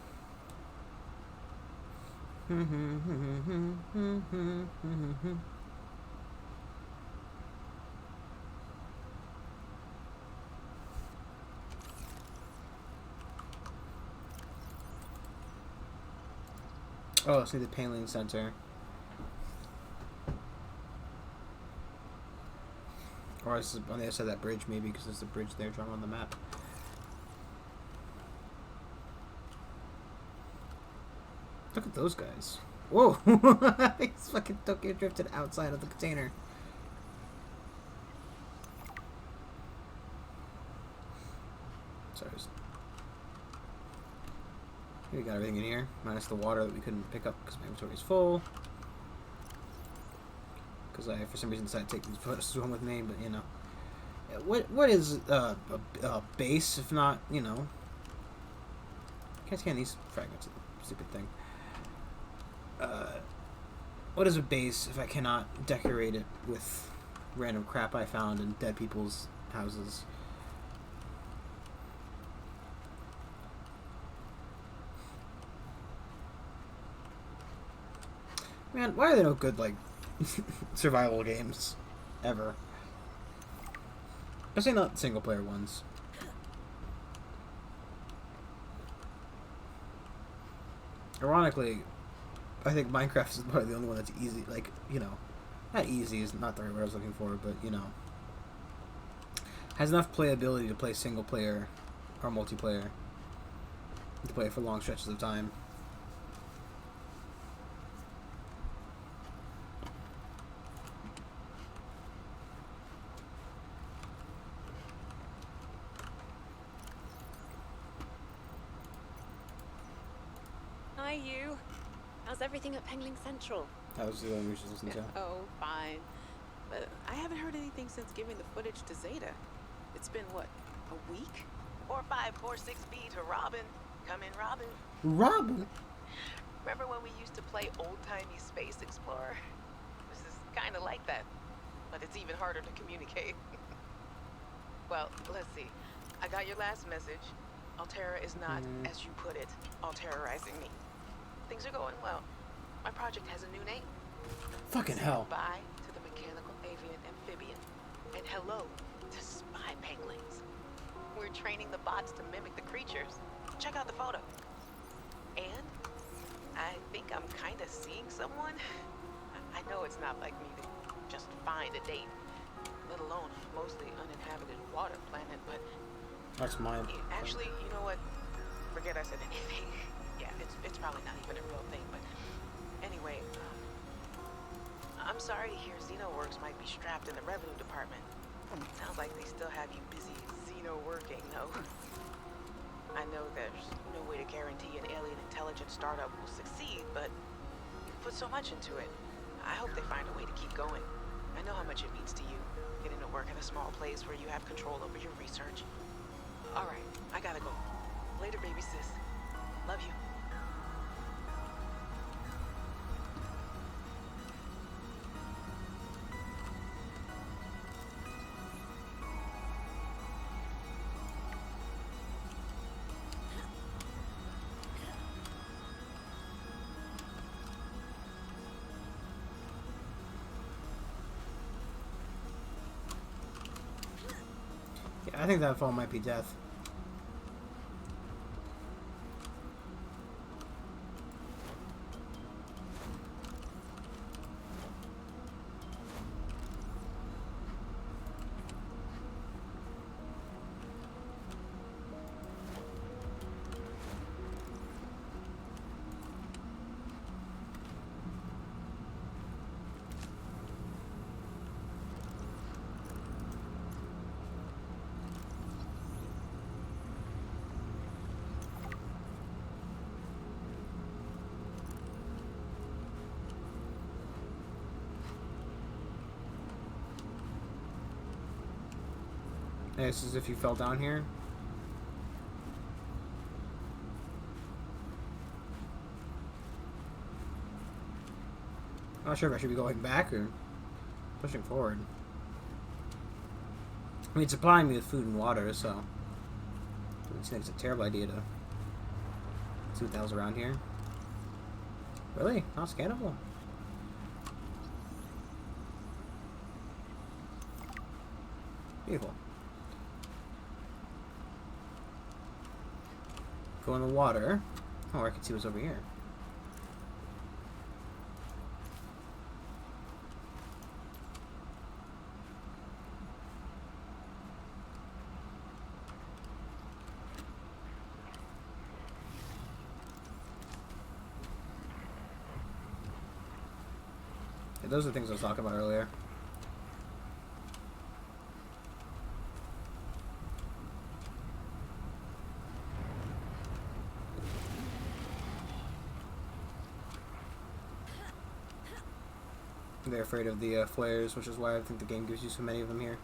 Oh, see the Paneling Center. Or it's on the other side of that bridge, maybe, because there's a bridge there drawn on the map. Look at those guys. Whoa! He's fucking Tokyo drifted outside of the container. Sorry. We got everything in here, minus the water that we couldn't pick up because my inventory is full. Because I, for some reason, decided to take these photos home with me, but you know. What is a base if not, you know? Can't scan these fragments of the stupid thing. What is a base if I cannot decorate it with random crap I found in dead people's houses? Man, why are there no good, like, survival games ever? Especially not single-player ones. Ironically, I think Minecraft is probably the only one that's easy, like, you know, not easy is not the right word I was looking for, but, you know, has enough playability to play single-player or multiplayer, to play for long stretches of time. Hi, you. How's everything at Pengling Central? That was the only we should listen to. Oh, fine. But I haven't heard anything since giving the footage to Zeta. It's been, what, a week? 4546B to Robin. Come in, Robin. Robin? Remember when we used to play old-timey Space Explorer? This is kind of like that, but it's even harder to communicate. Well, let's see. I got your last message. Altera is not, as you put it, all-terrorizing me. Things are going well. My project has a new name. Fucking Say hell. Goodbye to the mechanical avian amphibian, and hello to spy penguins. We're training the bots to mimic the creatures. Check out the photo. And I think I'm kind of seeing someone. I know it's not like me to just find a date, let alone a mostly uninhabited water planet, but That's mine. actually, you know what? Forget I said anything. Yeah, it's probably not even a real thing, but anyway, I'm sorry to hear Xenoworks might be strapped in the revenue department. Sounds like they still have you busy Xeno working, though. I know there's no way to guarantee an alien intelligence startup will succeed, but you've put so much into it. I hope they find a way to keep going. I know how much it means to you, getting to work in a small place where you have control over your research. Alright, I gotta go. Later, baby sis. Love you. Yeah, I think that fall might be death. This is if you fell down here. I'm not sure if I should be going back or pushing forward. I mean, it's supplying me with food and water, so it doesn't seem like it's a terrible idea to see what the hell's around here. Really? Not scannable? Beautiful. Go in the water. Oh, I can see what's over here. Yeah, those are the things I was talking about earlier. They're afraid of the flares, which is why I think the game gives you so many of them here.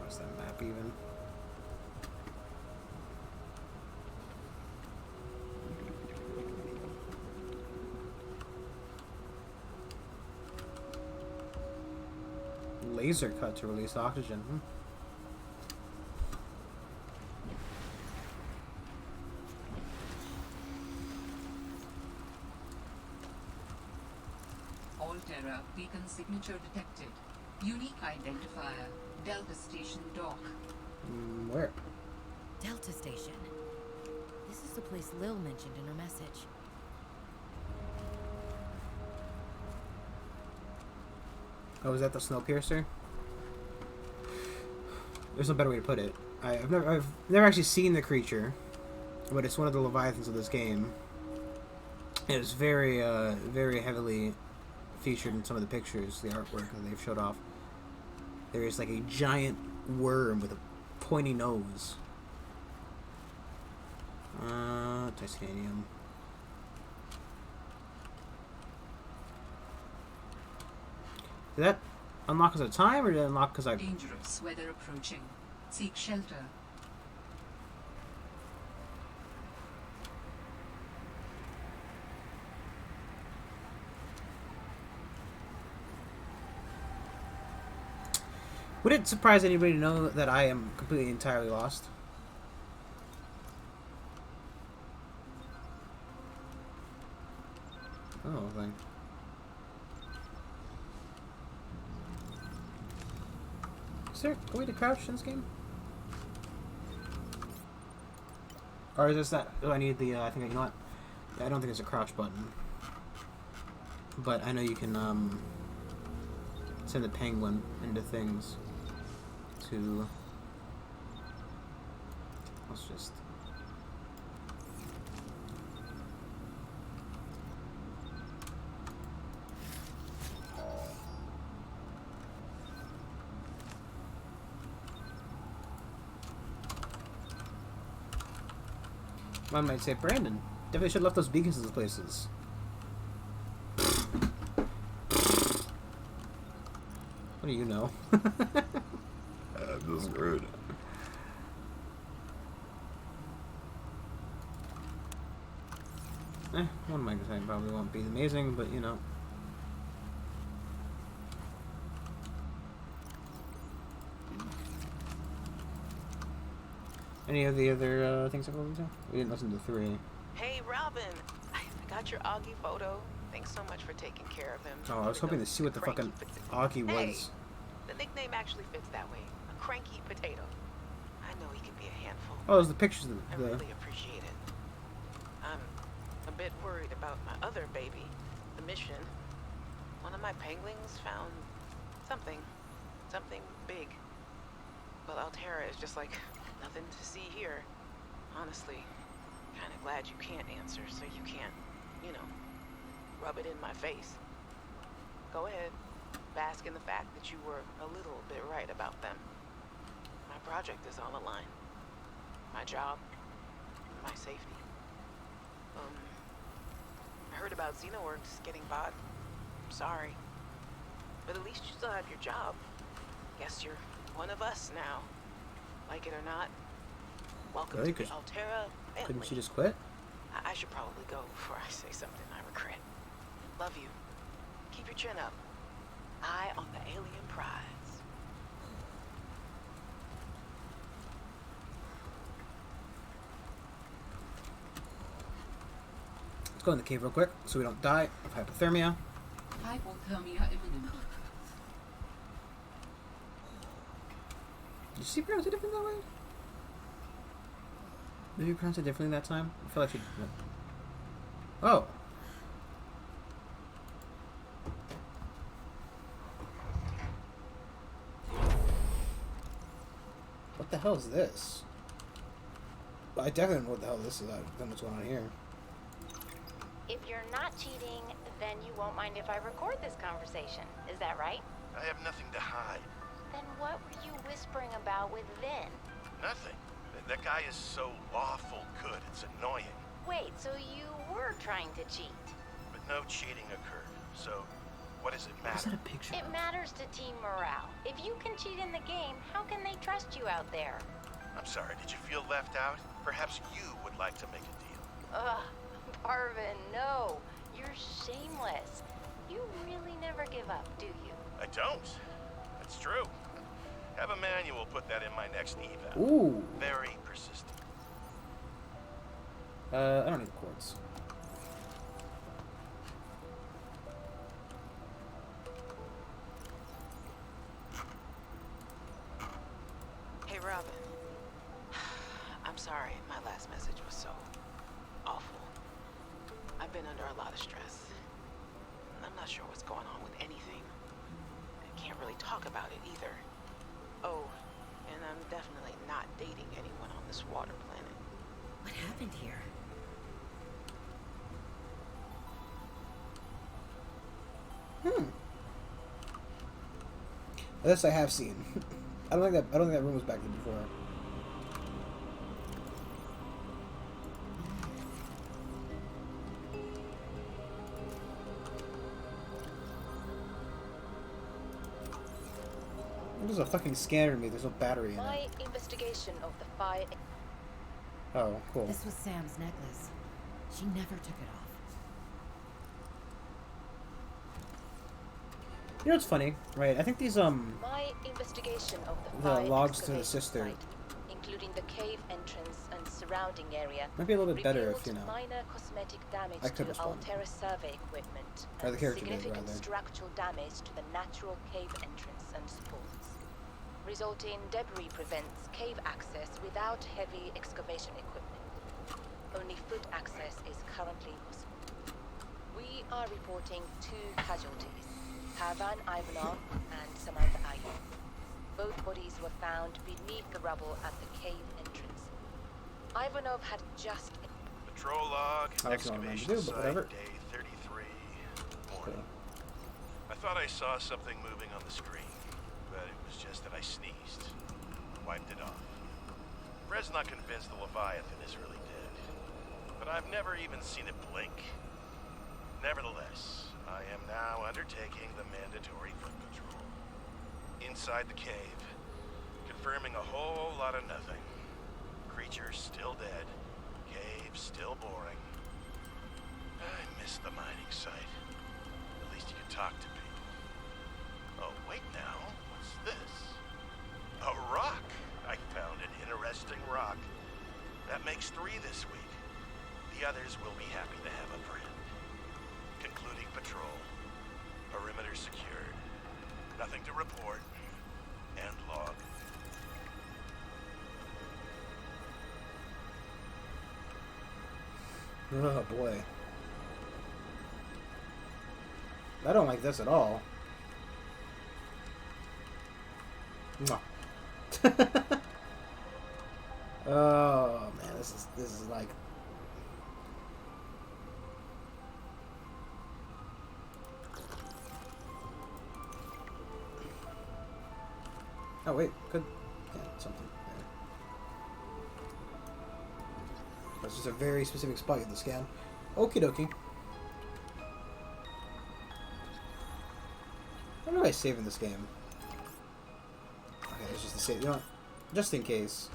Where's that map even? Laser cut to release oxygen. Alterra beacon signature detected. Unique identifier. Delta Station dock. Where? Delta Station. This is the place Lil mentioned in her message. Oh, is that the Snowpiercer? There's no better way to put it. I've never actually seen the creature, but it's one of the Leviathans of this game. It was very very heavily featured in some of the pictures, the artwork that they've showed off. There is like a giant worm with a pointy nose. Titanium. Did that unlock us at a time, or did it unlock because I... Dangerous weather approaching. Seek shelter. Would it surprise anybody to know that I am completely entirely lost? Oh, thing. Is there a way to crouch in this game? Or is this that? Oh, I need the. I think you know what? Yeah, I don't think it's a crouch button. But I know you can send the penguin into things. To. Let's just. One might say, Brandon, definitely should have left those beacons in those places. What do you know? This is rude. One might say probably won't be amazing, but you know. Any of the other things I've listened to? We didn't listen to 3. Hey, Robin. I got your Augie photo. Thanks so much for taking care of him. Oh, I was hoping to see what the fucking Augie was. Hey, the nickname actually fits that way. A cranky potato. I know he can be a handful. Oh, there's the pictures of I really appreciate it. I'm a bit worried about my other baby, the mission. One of my penguins found something big. But Altera is just like nothing to see here. Honestly, kind of glad you can't answer, so you can't, you know, rub it in my face. Go ahead, bask in the fact that you were a little bit right about them. My project is on the line. My job, my safety. I heard about Xenoworks getting bought. Sorry. But at least you still have your job. Guess you're one of us now. Like it or not. Welcome to the Altera family. Couldn't she just quit? I should probably go before I say something I regret. Love you. Keep your chin up. Eye on the alien prize. Let's go in the cave real quick so we don't die of hypothermia. Hypothermia imminent. Did you see pronounce it different that way? Did you pronounce it differently that time? I feel like she did. Oh. What the hell is this? I definitely know what the hell this is. I don't know what's going on here. If you're not cheating, then you won't mind if I record this conversation. Is that right? I have nothing to hide. Then what were you whispering about with Vin? Nothing. That guy is so awful good, it's annoying. Wait, so you were trying to cheat? But no cheating occurred. So, what does it matter? Is that a picture? It matters to team morale. If you can cheat in the game, how can they trust you out there? I'm sorry, did you feel left out? Perhaps you would like to make a deal. Ugh, Parvin, no. You're shameless. You really never give up, do you? I don't. That's true. Have a manual put that in my next eval. Ooh. Very persistent. I don't need the quartz. Hey, Robin. I'm sorry my last message was so awful. I've been under a lot of stress. I'm not sure what's going on with anything. I can't really talk about it either. Oh, and I'm definitely not dating anyone on this water planet. What happened here? This I have seen. I don't think that room was back there before. There's a fucking scanner to me. There's no battery in My it. investigation of the fire. Oh, cool. This was Sam's necklace. She never took it off. You know what's funny, right? I think these My investigation of the the fire logs to the excavation sister site, including the cave entrance and surrounding area, might be a little bit better if revealed minor cosmetic damage I could to respond. Altera survey equipment Or the and character did, significant rather. structural damage to the natural cave entrance and supports. Resulting debris prevents cave access without heavy excavation equipment. Only foot access is currently possible. We are reporting 2 casualties, Pavan Ivanov and Samantha Ayu. Both bodies were found beneath the rubble at the cave entrance. Ivanov had just... Patrol log, That's not what I meant to excavation do, but whatever. site, day 33, Okay. morning. I thought I saw something moving on the screen, but it was just that I sneezed. Wiped it off. Fred's not convinced the Leviathan is really dead, but I've never even seen it blink. Nevertheless, I am now undertaking the mandatory foot patrol. Inside the cave, confirming a whole lot of nothing. Creatures still dead, cave still boring. I miss the mining site. At least you can talk to people. Oh, wait now, what's this? A rock! I found an interesting rock. That makes 3 this week. The others will be happy to have a friend. Concluding patrol. Perimeter secured. Nothing to report. End log. Oh boy. I don't like this at all. Mwah. Oh man, this is like... Oh wait, could something there. That's just a very specific spot you have to scan. Okie dokie. When am I saving this game? Okay, it's just a save. You know what? Just in case.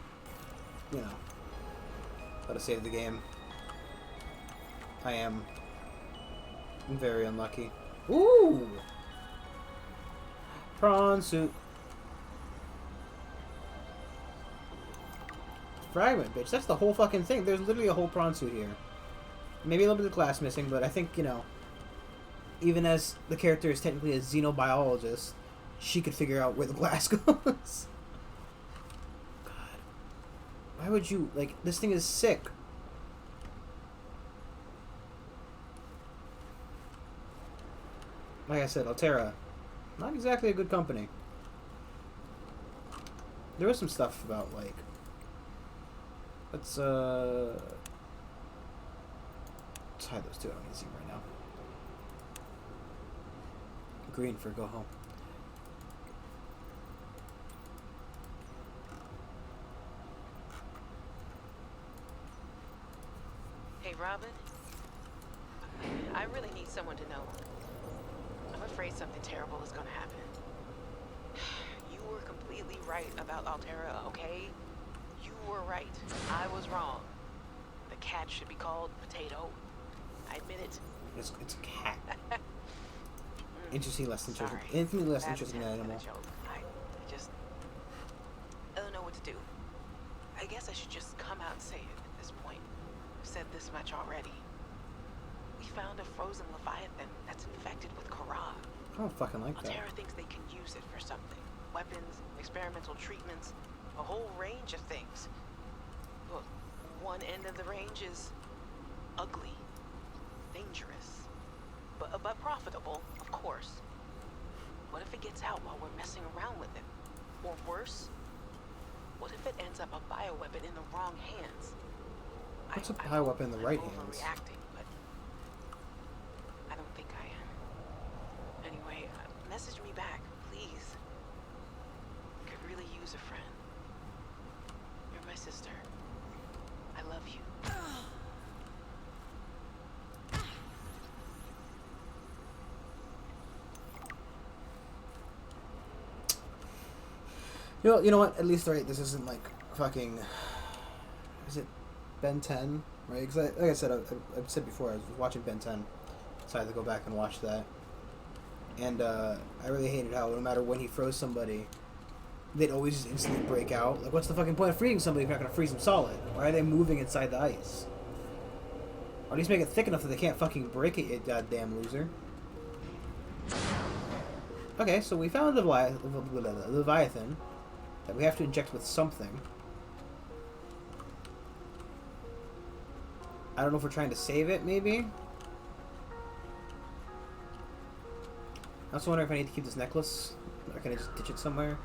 You know. Gotta save the game. I am very unlucky. Ooh! Prawn suit. Fragment, bitch. That's the whole fucking thing. There's literally a whole prawn suit here. Maybe a little bit of glass missing, but I think, you know, even as the character is technically a xenobiologist, she could figure out where the glass goes. God. Why would you... Like, this thing is sick. Like I said, Altera, not exactly a good company. There was some stuff about, like... Let's hide those two. I don't need to see them right now. Green for go home. Hey, Robin. I really need someone to know. I'm afraid something terrible is gonna happen. You were completely right about Altera, okay? You were right. I was wrong. The cat should be called Potato. I admit it. It's a cat. Infinitely less interesting. Infinitely less interesting than an animal. I don't know what to do. I guess I should just come out and say it at this point. I've said this much already. We found a frozen Leviathan that's infected with Kara. I don't fucking like that. Altera thinks they can use it for something. Weapons, experimental treatments, a whole range of things. Look, one end of the range is ugly, dangerous, but profitable, of course. What if it gets out while we're messing around with it? Or worse, what if it ends up a bioweapon in the wrong hands? What's a bioweapon in the right hands? Overreacting, but I don't think I am. Anyway, message me back, please. Could really use a friend. You're my sister. I love you. You know what? At least, right, this isn't like fucking... Is it Ben 10? Right? Because like I said, I've said before, I was watching Ben 10. So I had to go back and watch that. And I really hated how no matter when he froze somebody, they'd always just instantly break out. Like, what's the fucking point of freezing somebody if you're not going to freeze them solid? Why are they moving inside the ice? Or at least make it thick enough that they can't fucking break it, you goddamn loser. Okay, so we found the Leviathan that we have to inject with something. I don't know if we're trying to save it, maybe? I also wonder if I need to keep this necklace, or can I just ditch it somewhere?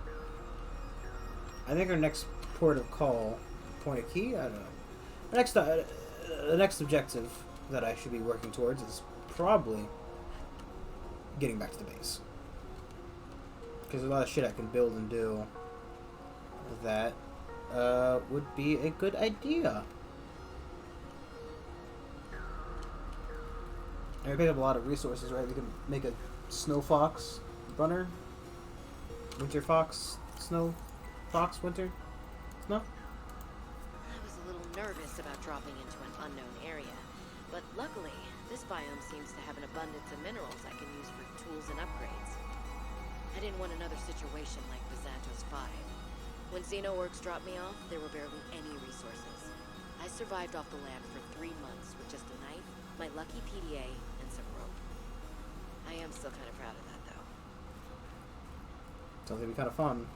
I think our next port of call, point of key? I don't know. The next objective that I should be working towards is probably getting back to the base. Because there's a lot of shit I can build and do that would be a good idea. And we picked up a lot of resources, right? We can make a snow fox runner, winter fox, snow fox, winter, snow. I was a little nervous about dropping into an unknown area, but luckily, this biome seems to have an abundance of minerals I can use for tools and upgrades. I didn't want another situation like Byzantos 5. When Xenoworks dropped me off, there were barely any resources. I survived off the land for 3 months with just a knife, my lucky PDA, and some rope. I am still kind of proud of that, though. Sounds like it'd be kind of fun.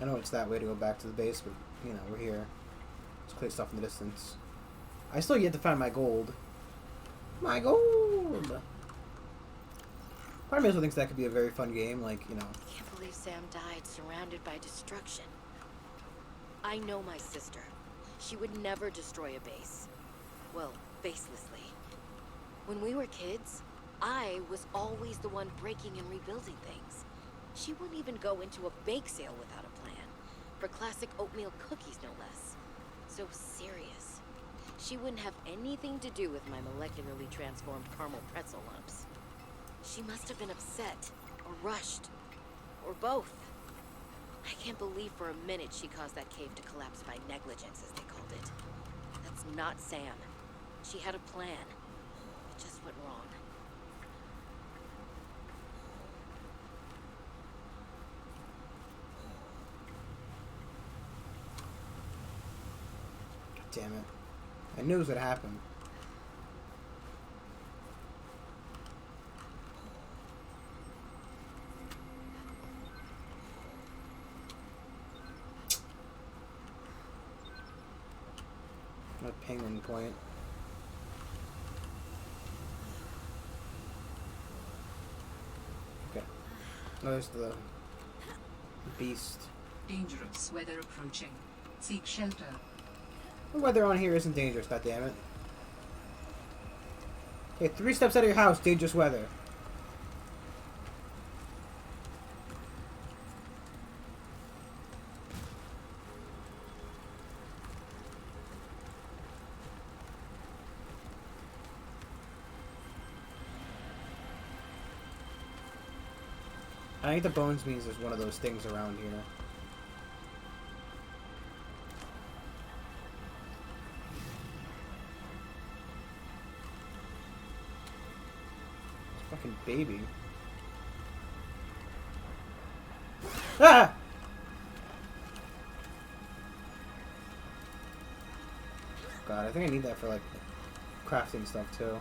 I know it's that way to go back to the base, but, you know, we're here. Just clear stuff in the distance. I still yet to find my gold. My gold! Part of me also thinks that could be a very fun game, like, you know. I can't believe Sam died surrounded by destruction. I know my sister. She would never destroy a base. Well, baselessly. When we were kids, I was always the one breaking and rebuilding things. She wouldn't even go into a bake sale without a plan. For classic oatmeal cookies, no less. So serious. She wouldn't have anything to do with my molecularly transformed caramel pretzel lumps. She must have been upset, or rushed, or both. I can't believe for a minute she caused that cave to collapse by negligence, as they called it. That's not Sam. She had a plan. It just went wrong. Damn it. I knew it was gonna happen. Not penguin point. Okay. Oh, there's the beast. Dangerous weather approaching. Seek shelter. The weather on here isn't dangerous, goddammit. Okay, 3 steps out of your house, dangerous weather. I think the bones means there's one of those things around here. Fucking baby. Ah! God, I think I need that for like crafting stuff too.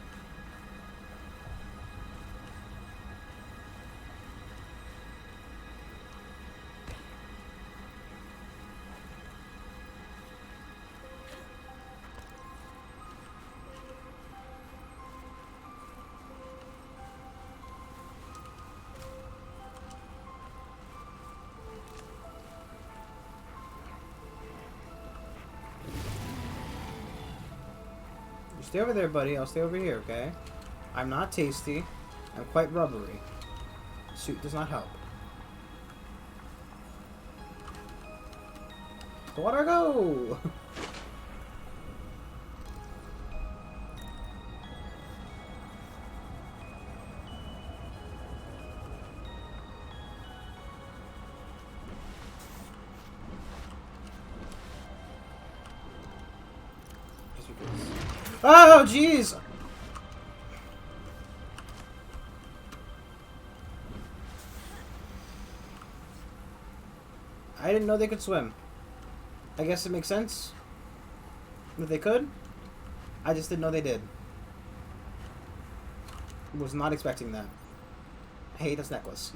Stay over there, buddy. I'll stay over here, okay? I'm not tasty. I'm quite rubbery. Suit does not help. The water go! Oh, jeez! I didn't know they could swim. I guess it makes sense that they could. I just didn't know they did. Was not expecting that. I hate this necklace.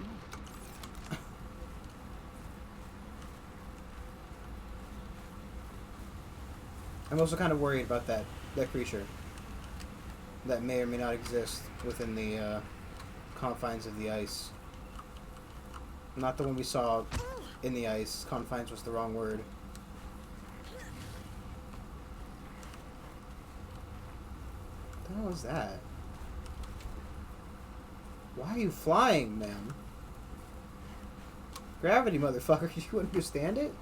I'm also kind of worried about that creature that may or may not exist within the confines of the ice. Not the one we saw in the ice. Confines was the wrong word. What the hell is that? Why are you flying, ma'am? Gravity, motherfucker. You understand it?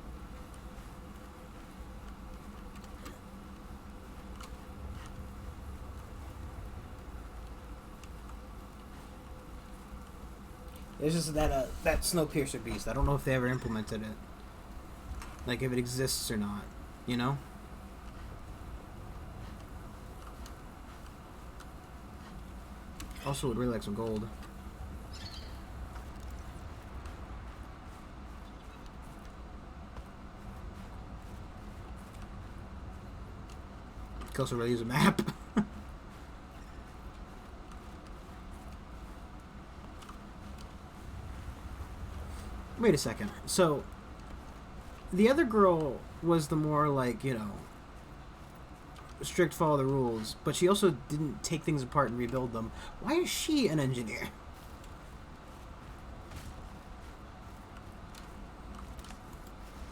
It's just that Snowpiercer beast. I don't know if they ever implemented it. Like, if it exists or not. You know? Also, would really like some gold. Could also really use a map. Wait a second. So, the other girl was the more, like, you know, strict follow the rules, but she also didn't take things apart and rebuild them. Why is she an engineer?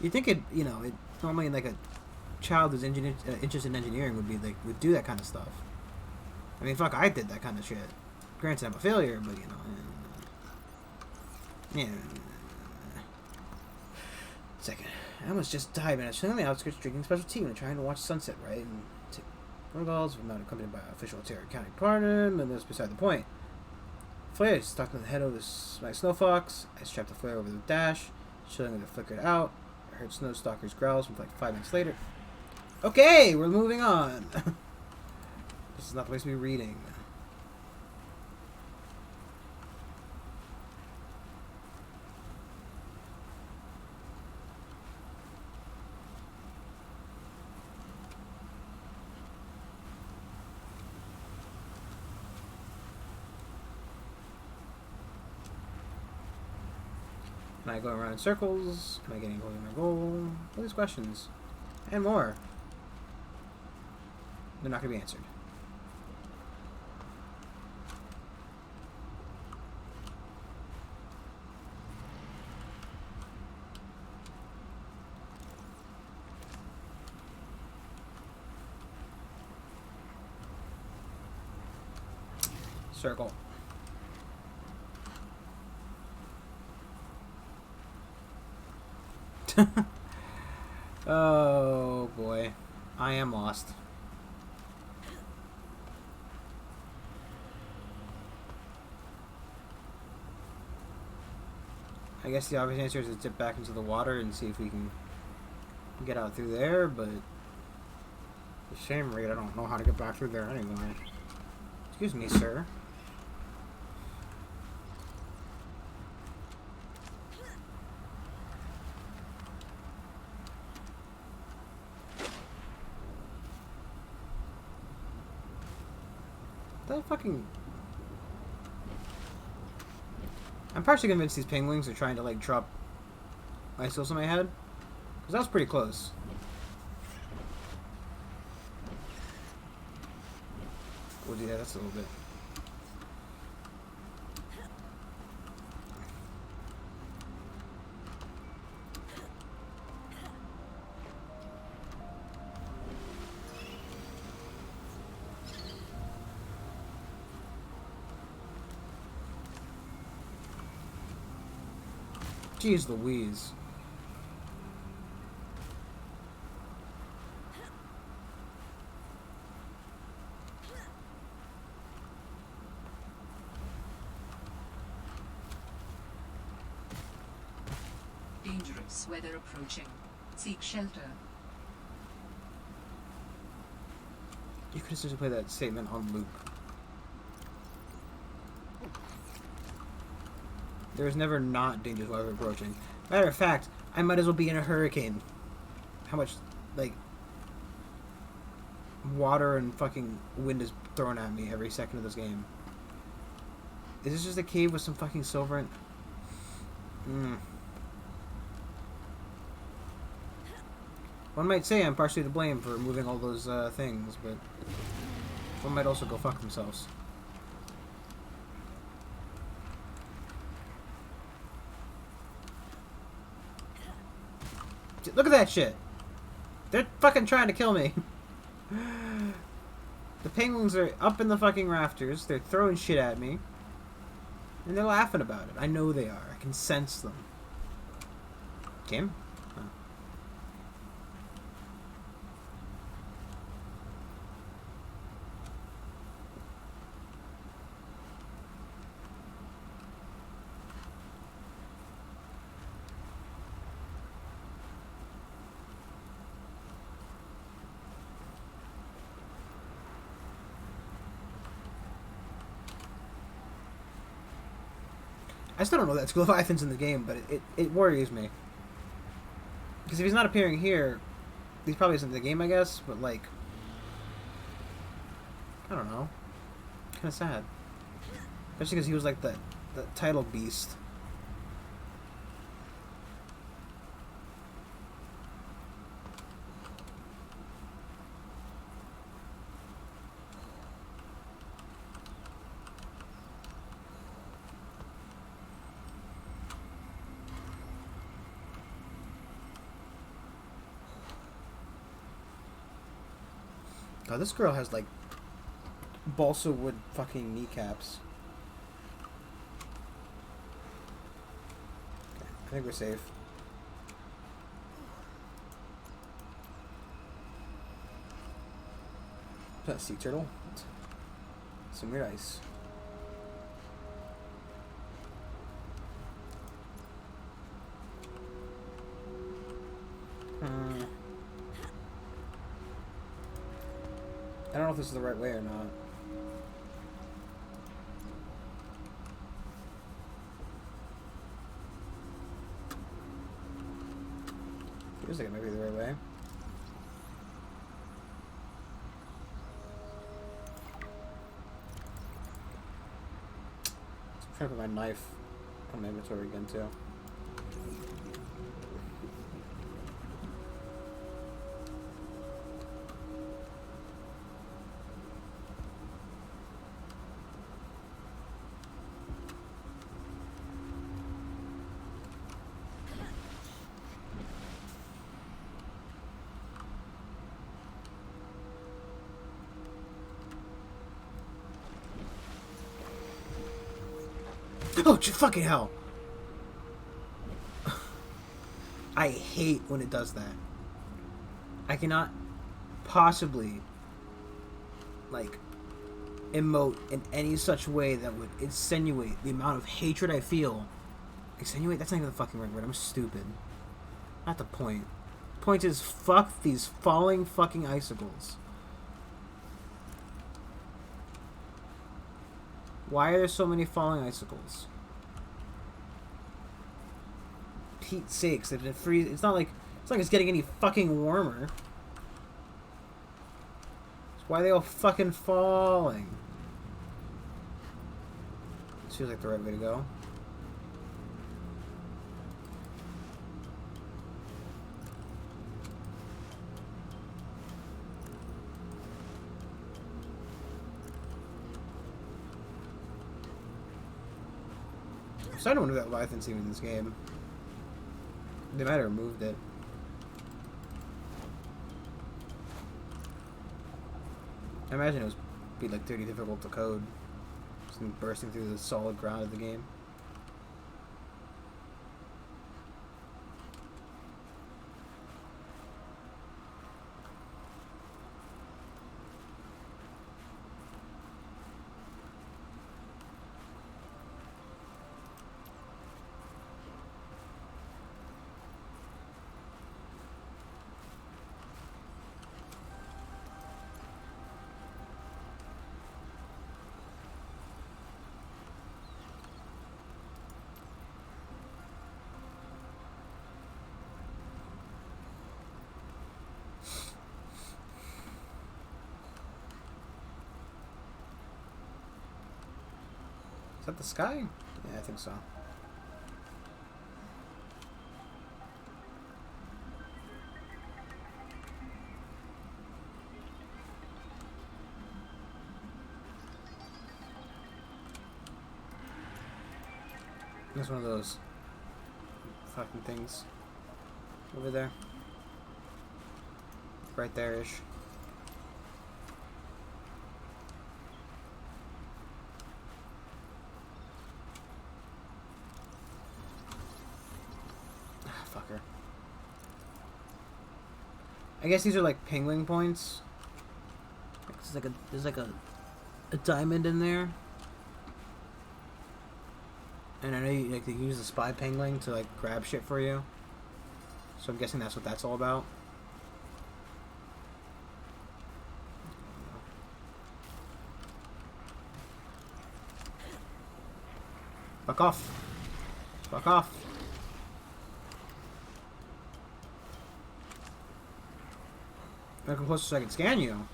You think it, you know, it normally like a child who's interested in engineering would do that kind of stuff. I mean, fuck, I did that kind of shit. Granted, I'm a failure, but you know, yeah. Second, I almost just died when I was on the outskirts drinking special tea and trying to watch sunset, right? And protocols, we're not accompanied by an official Terra County partner, and that's beside the point. Flare is stuck on the head of this my snow fox. I strapped the flare over the dash, showing it flickered out. I heard Snow Stalker's growls from like 5 minutes later. Okay, we're moving on. This is not the place to be reading. Am I going around in circles? Am I getting closer to my goal? All these questions. And more. They're not going to be answered. Circle. Oh boy, I am lost. I guess the obvious answer is to dip back into the water and see if we can get out through there, but the shame rate, I don't know how to get back through there anyway. Excuse me, sir. That fucking... I'm partially convinced these penguins are trying to, like, drop icicles in my head. Because that was pretty close. We'll do that, that's a little bit. Jeez Louise. Dangerous weather approaching. Seek shelter. You could have just played that statement on loop. There is never not dangerous weather approaching. Matter of fact, I might as well be in a hurricane. How much, like, water and fucking wind is thrown at me every second of this game. Is this just a cave with some fucking silver in... One might say I'm partially to blame for removing all those things, but one might also go fuck themselves. Look at that shit! They're fucking trying to kill me! The penguins are up in the fucking rafters, they're throwing shit at me, and they're laughing about it. I know they are. I can sense them. Kim? Oh. I still don't know that Leviathan's in the game, but it worries me. Because if he's not appearing here, he probably isn't in the game, I guess, but like, I don't know. Kind of sad. Especially because he was like the title beast. God, this girl has like balsa wood fucking kneecaps. Okay, I think we're safe. Is that a sea turtle? Some weird ice. I don't know if this is the right way or not. Feels like it might be the right way. I'm trying to put my knife on my inventory again too. Oh, fucking hell! I hate when it does that. I cannot possibly, like, emote in any such way that would insinuate the amount of hatred I feel. Insinuate? That's not even the fucking right word. I'm stupid. Not the point. Point is, fuck these falling fucking icicles. Why are there so many falling icicles? Pete's sakes, they've been freezing. It's not like it's getting any fucking warmer. Why are they all fucking falling? This feels like the right way to go. I'm starting to wonder if that Leviathan's even in this game. They might have removed it. I imagine it would be like pretty difficult to code. Just bursting through the solid ground of the game. Is that the sky? Yeah, I think so. There's one of those fucking things over there. Right there-ish. Ah, fucker. I guess these are like penguin points. There's like a diamond in there. And I know you like, they use the spy penguin to like grab shit for you. So I'm guessing that's what that's all about. Fuck off. Fuck off. Come closer so I can scan you.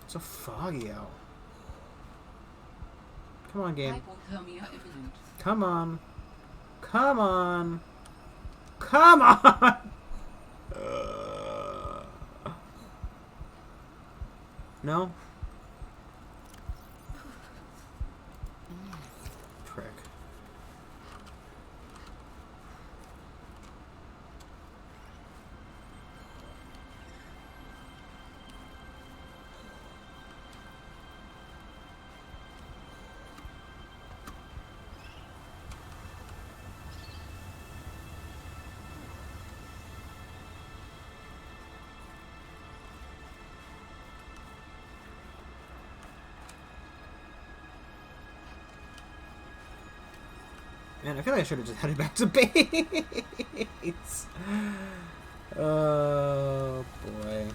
It's so foggy out. Come on, game. Hypothermia imminent. Come on. Come on. Come on! No? Prick. Man, I feel like I should have just headed back to base. Oh, boy.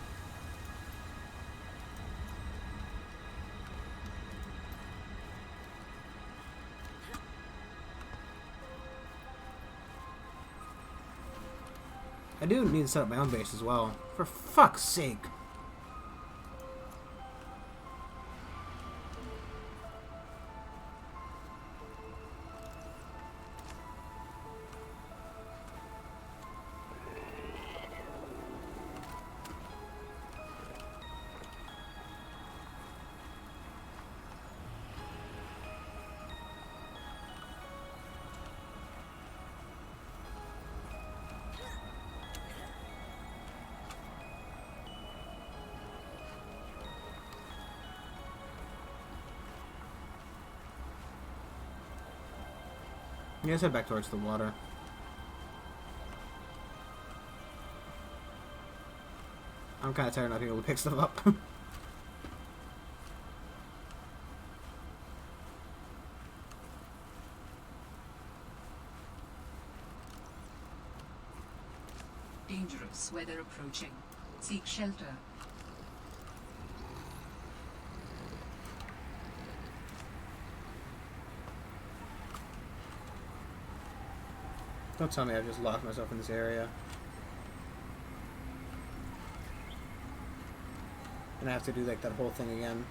I do need to set up my own base as well. For fuck's sake. Yeah, let's head back towards the water. I'm kind of tired of not being able to pick stuff up. Dangerous weather approaching. Seek shelter. Don't tell me I've just locked myself in this area. And I have to do like that whole thing again.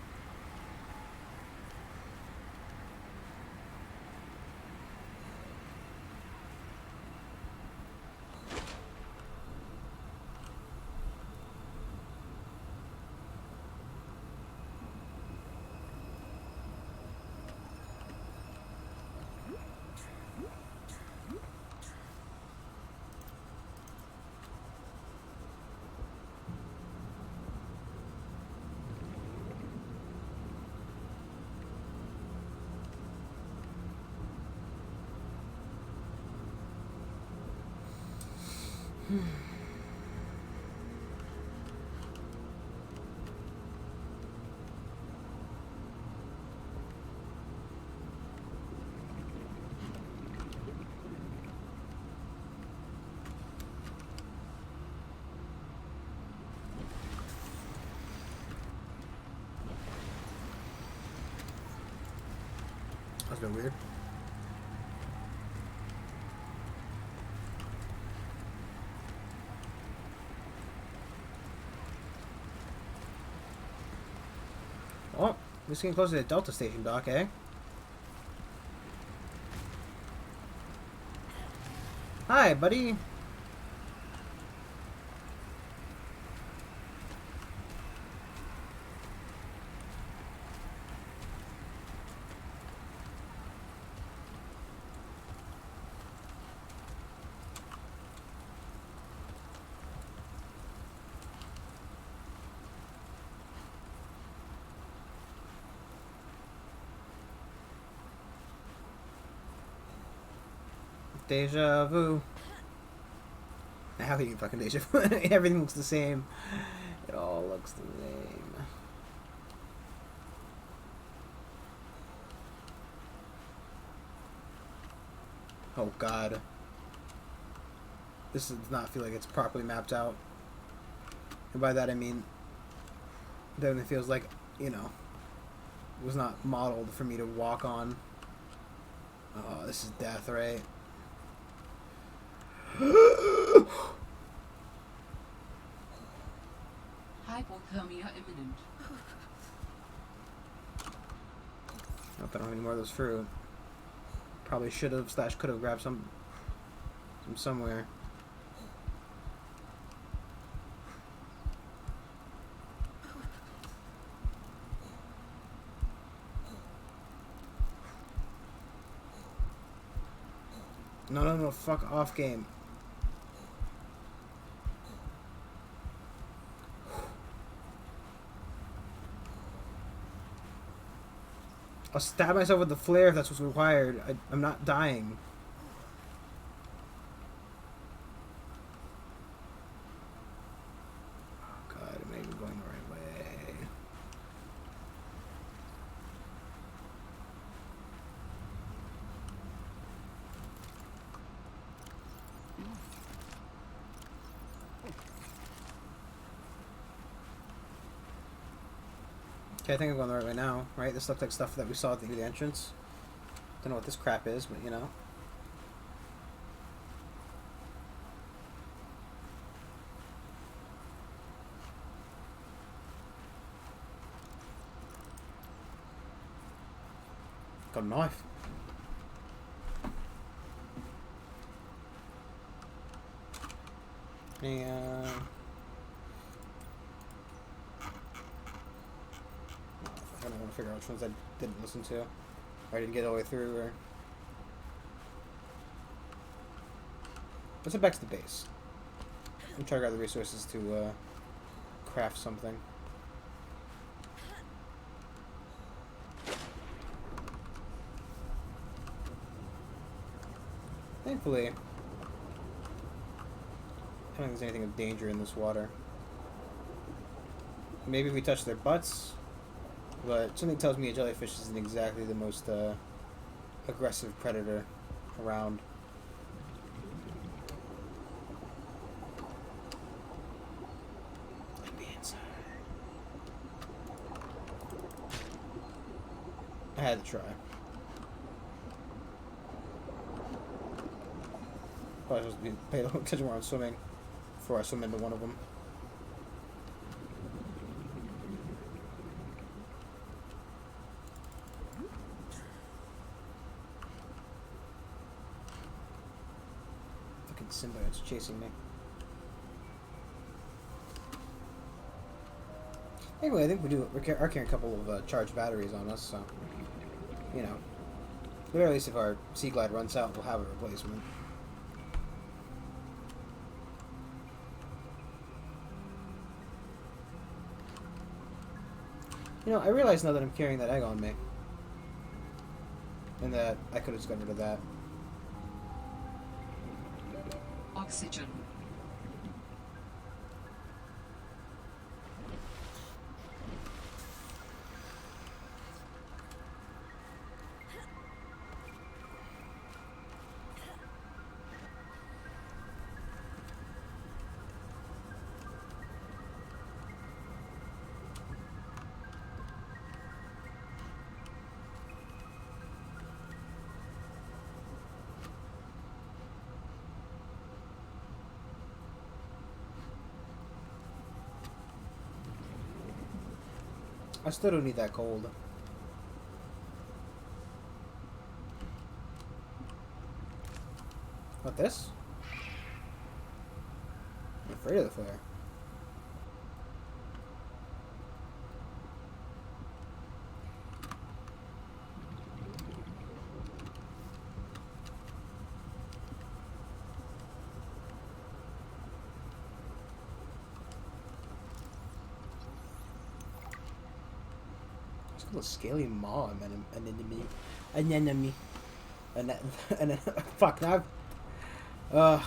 That's a bit weird. Oh, we're getting closer to the Delta Station, Doc, eh? Hi, buddy. Deja vu. How can you fucking deja vu? Everything looks the same. It all looks the same. Oh god. This does not feel like it's properly mapped out. And by that I mean, it definitely feels like, you know, it was not modeled for me to walk on. Oh, this is death, right? Hypothermia imminent. Not that I don't have any more of those fruit. Probably should have / could have grabbed some from somewhere. No, fuck off, game. I'll stab myself with the flare if that's what's required. I'm not dying. Oh god, am I even going the right way? Okay, I think I'm going the right way now, right? This looks like stuff that we saw at the entrance. Don't know what this crap is, but you know. Got a knife. And I don't want to figure out which ones I didn't listen to. Or I didn't get all the way through, or... Let's head back to the base. And try to grab the resources to craft something. Thankfully, I don't think there's anything of danger in this water. Maybe if we touch their butts, but something tells me a jellyfish isn't exactly the most aggressive predator around. Let me inside. I had to try. Probably supposed to be paying a little attention while I'm swimming before I swim into one of them. Fucking symbiotes chasing me. Anyway, I think we're carrying a couple of charged batteries on us, so you know, at the very least, if our Sea Glide runs out, we'll have a replacement. You know, I realize now that I'm carrying that egg on me. And that I could have just gotten rid of that. Oxygen. I still don't need that gold. What, this? I'm afraid of the flare. It's called a scaly maw, an enemy. An enemy. Fuck, now Ugh,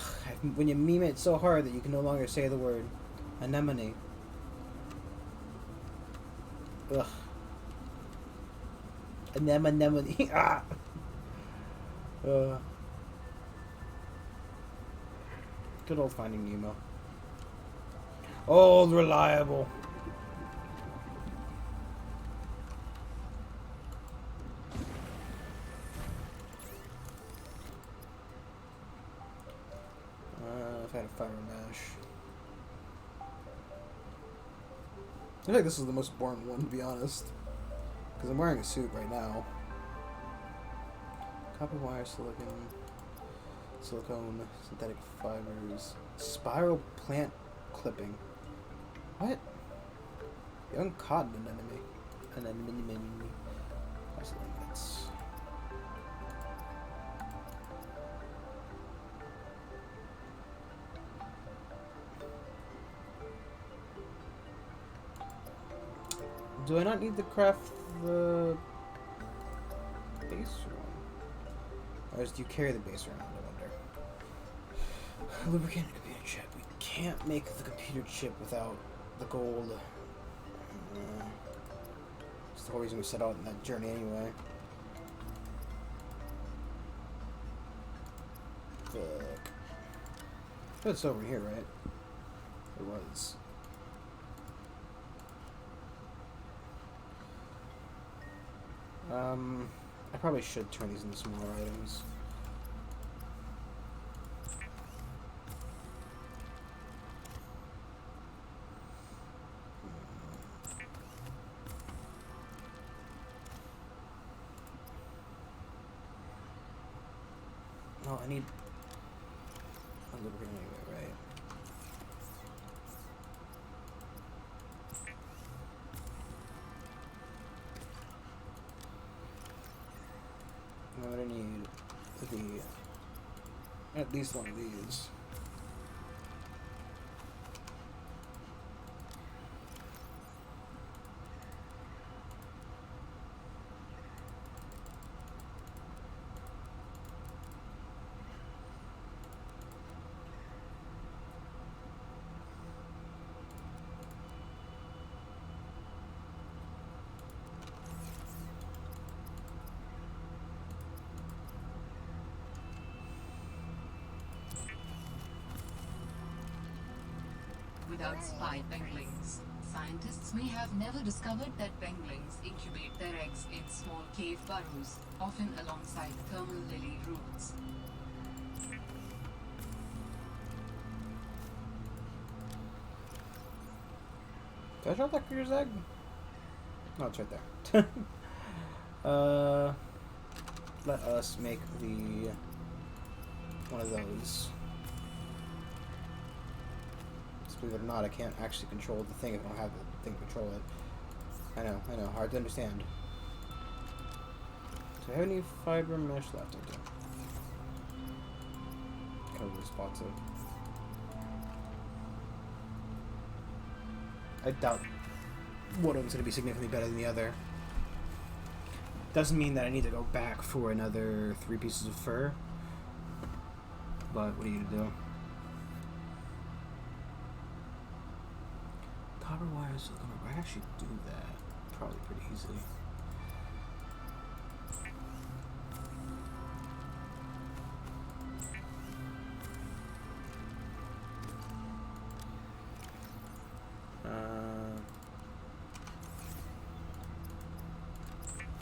when you meme it so hard that you can no longer say the word anemone. Ugh. Anemone. Ah! Good old Finding Nemo. Old reliable. I've had a fire mash. I feel like this is the most boring one, to be honest. Because I'm wearing a suit right now. Copper wire, silicone, synthetic fibers, spiral plant clipping. What? Young cotton anemone. Anemone. That's Do I not need to craft the base one? Or do you carry the base around, I wonder? Lubricated computer chip. We can't make the computer chip without the gold. It's the whole reason we set out on that journey anyway. Fuck. It's over here, right? It was. I probably should turn these into smaller items. No, I need a lubricant anyway, right? I'm gonna need at least one of these. Without spy penguins, scientists may have never discovered that penguins incubate their eggs in small cave burrows, often alongside thermal lily roots. Did I drop that creature's egg? No, it's right there. Let us make the one of those. Believe it or not, I can't actually control the thing if I don't have the thing to control it. I know, hard to understand. Do I have any fiber mesh left? I do. Cover the spots of. I doubt one of them's going to be significantly better than the other. Doesn't mean that I need to go back for another 3 pieces of fur. But what are you going to do? Copper wire, silicone. I can actually do that probably pretty easily.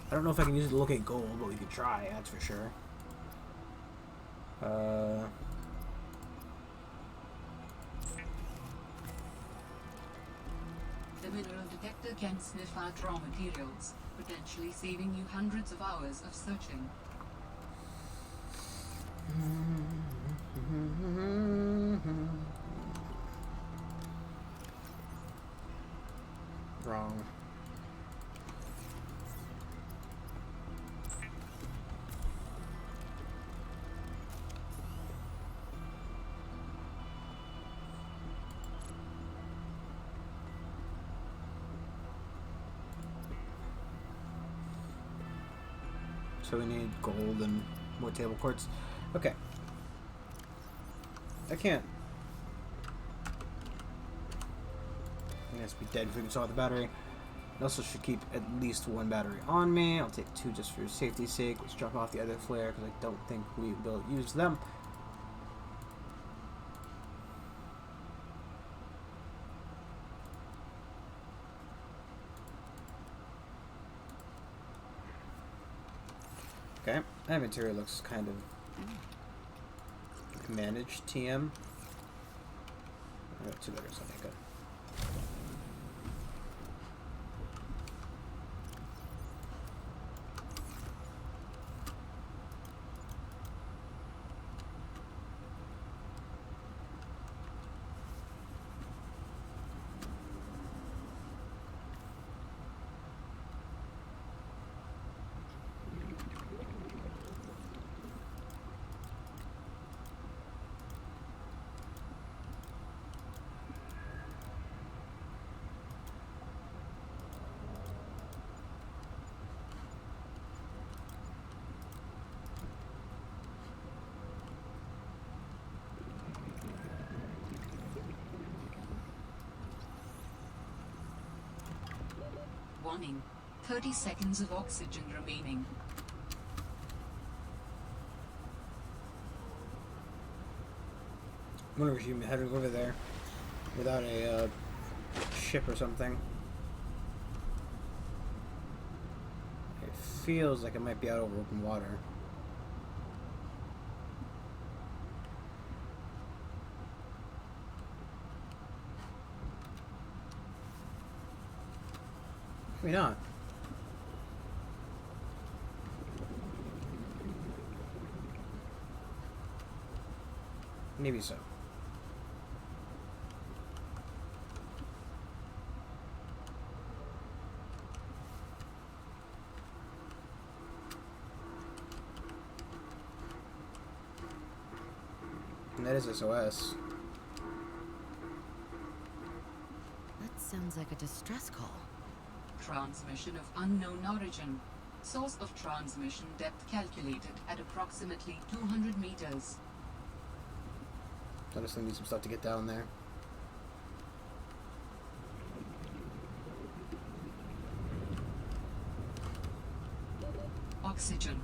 I don't know if I can use it to locate gold, but we could try, that's for sure. The mineral detector can sniff out raw materials, potentially saving you hundreds of hours of searching. Wrong. So we need gold and more table quartz. Okay. I can't. It has to be dead if we can solve the battery. I also should keep at least one battery on me. I'll take two just for safety's sake. Let's drop off the other flare because I don't think we will use them. Okay, that inventory looks kind of managed TM. I got two letters, okay, good. Warning, 30 seconds of oxygen remaining. I wonder if you heading over there without a ship or something. It feels like it might be out over open water. Maybe not. Maybe so. And that is SOS. That sounds like a distress call. Transmission of unknown origin. Source of transmission depth calculated at approximately 200 meters. I just need some stuff to get down there. Oxygen.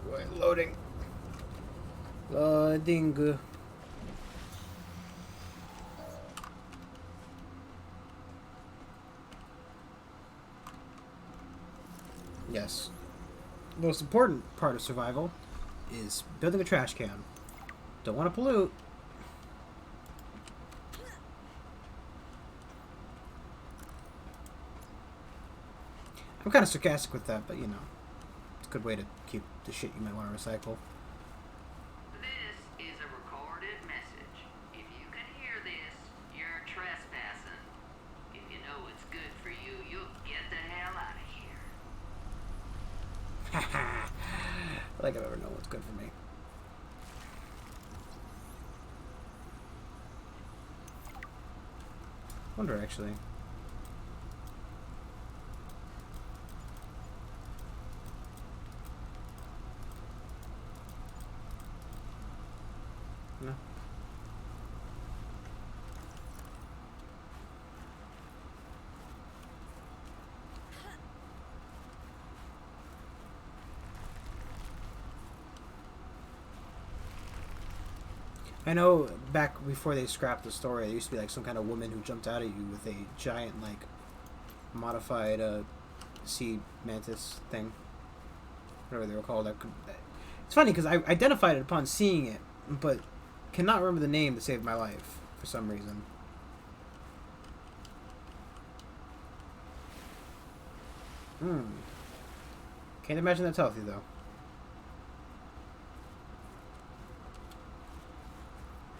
Right, loading. Loading. Yes. The most important part of survival is building a trash can. Don't want to pollute. I'm kind of sarcastic with that, but you know, it's a good way to keep the shit you might want to recycle. This is a recorded message. If you can hear this, you're trespassing. If you know it's good for you, you'll get the hell out of here. Haha. Like I've ever known what's good for me. Wonder actually. No. I know back before they scrapped the story, there used to be like some kind of woman who jumped out at you with a giant, like, modified sea mantis thing. Whatever they were called. It's funny because I identified it upon seeing it, but cannot remember the name that saved my life for some reason. Can't imagine that's healthy though.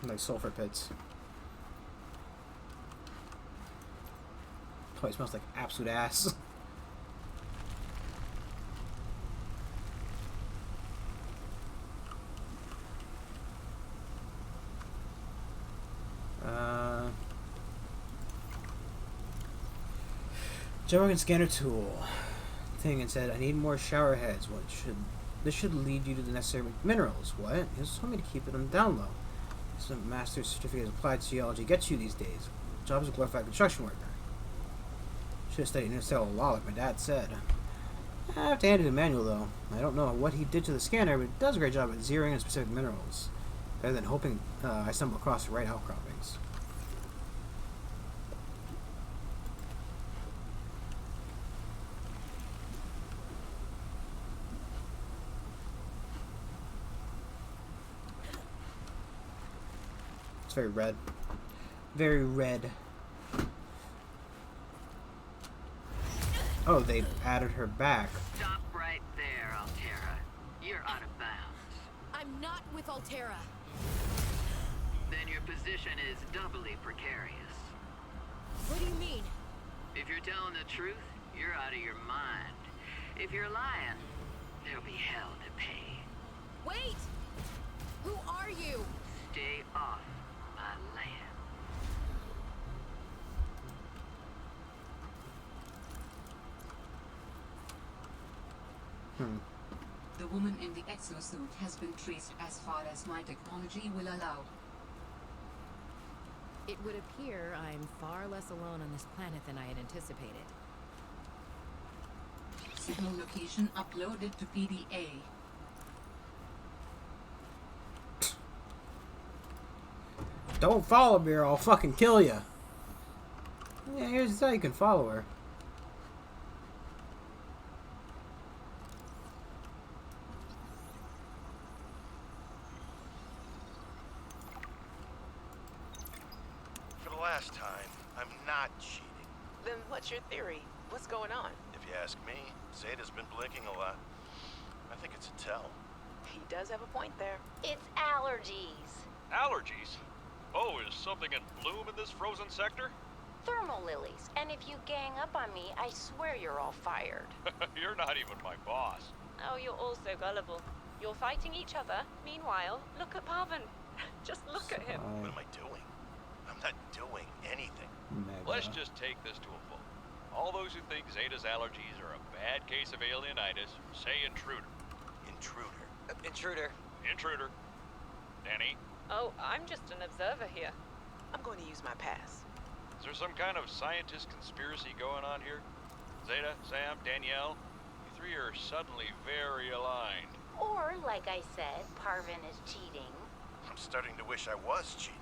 Like sulfur pits. Oh, it smells like absolute ass. Joe Rogan scanner tool thing and said, I need more shower heads. This should lead you to the necessary minerals. What? He just told me to keep it on the down low. Some master's certificate of applied geology gets you these days. Job as a glorified construction worker. Should have studied interstellar law like my dad said. I have to hand it to Manuel though. I don't know what he did to the scanner, but it does a great job at zeroing in specific minerals. Better than hoping I stumble across the right outcroppings. It's very red. Very red. Oh, they added her back. Stop right there, Altera. You're out of bounds. I'm not with Altera. Then your position is doubly precarious. What do you mean? If you're telling the truth, you're out of your mind. If you're lying, there'll be hell to pay. Wait! Who are you? Stay off my land. The woman in the exosuit has been traced as far as my technology will allow. It would appear I'm far less alone on this planet than I had anticipated. Signal location uploaded to PDA. Don't follow me or I'll fucking kill you. Yeah, here's how you can follow her. For the last time, I'm not cheating. Then what's your theory? What's going on? If you ask me, Zeta's been blinking a lot. I think it's a tell. He does have a point there. It's allergies. Allergies? Oh, is something in bloom in this frozen sector? Thermal lilies. And if you gang up on me, I swear you're all fired. You're not even my boss. Oh, you're all so gullible. You're fighting each other. Meanwhile, look at Parvin. Just look at him. What am I doing? I'm not doing anything. Mega. Let's just take this to a vote. All those who think Zeta's allergies are a bad case of alienitis, say intruder. Intruder. Intruder. Intruder. Danny, Oh, I'm just an observer here. I'm going to use my pass. is there some kind of scientist conspiracy going on here? Zeta, Sam, Danielle, you three are suddenly very aligned. Or, like I said, Parvin is cheating. I'm starting to wish I was cheating.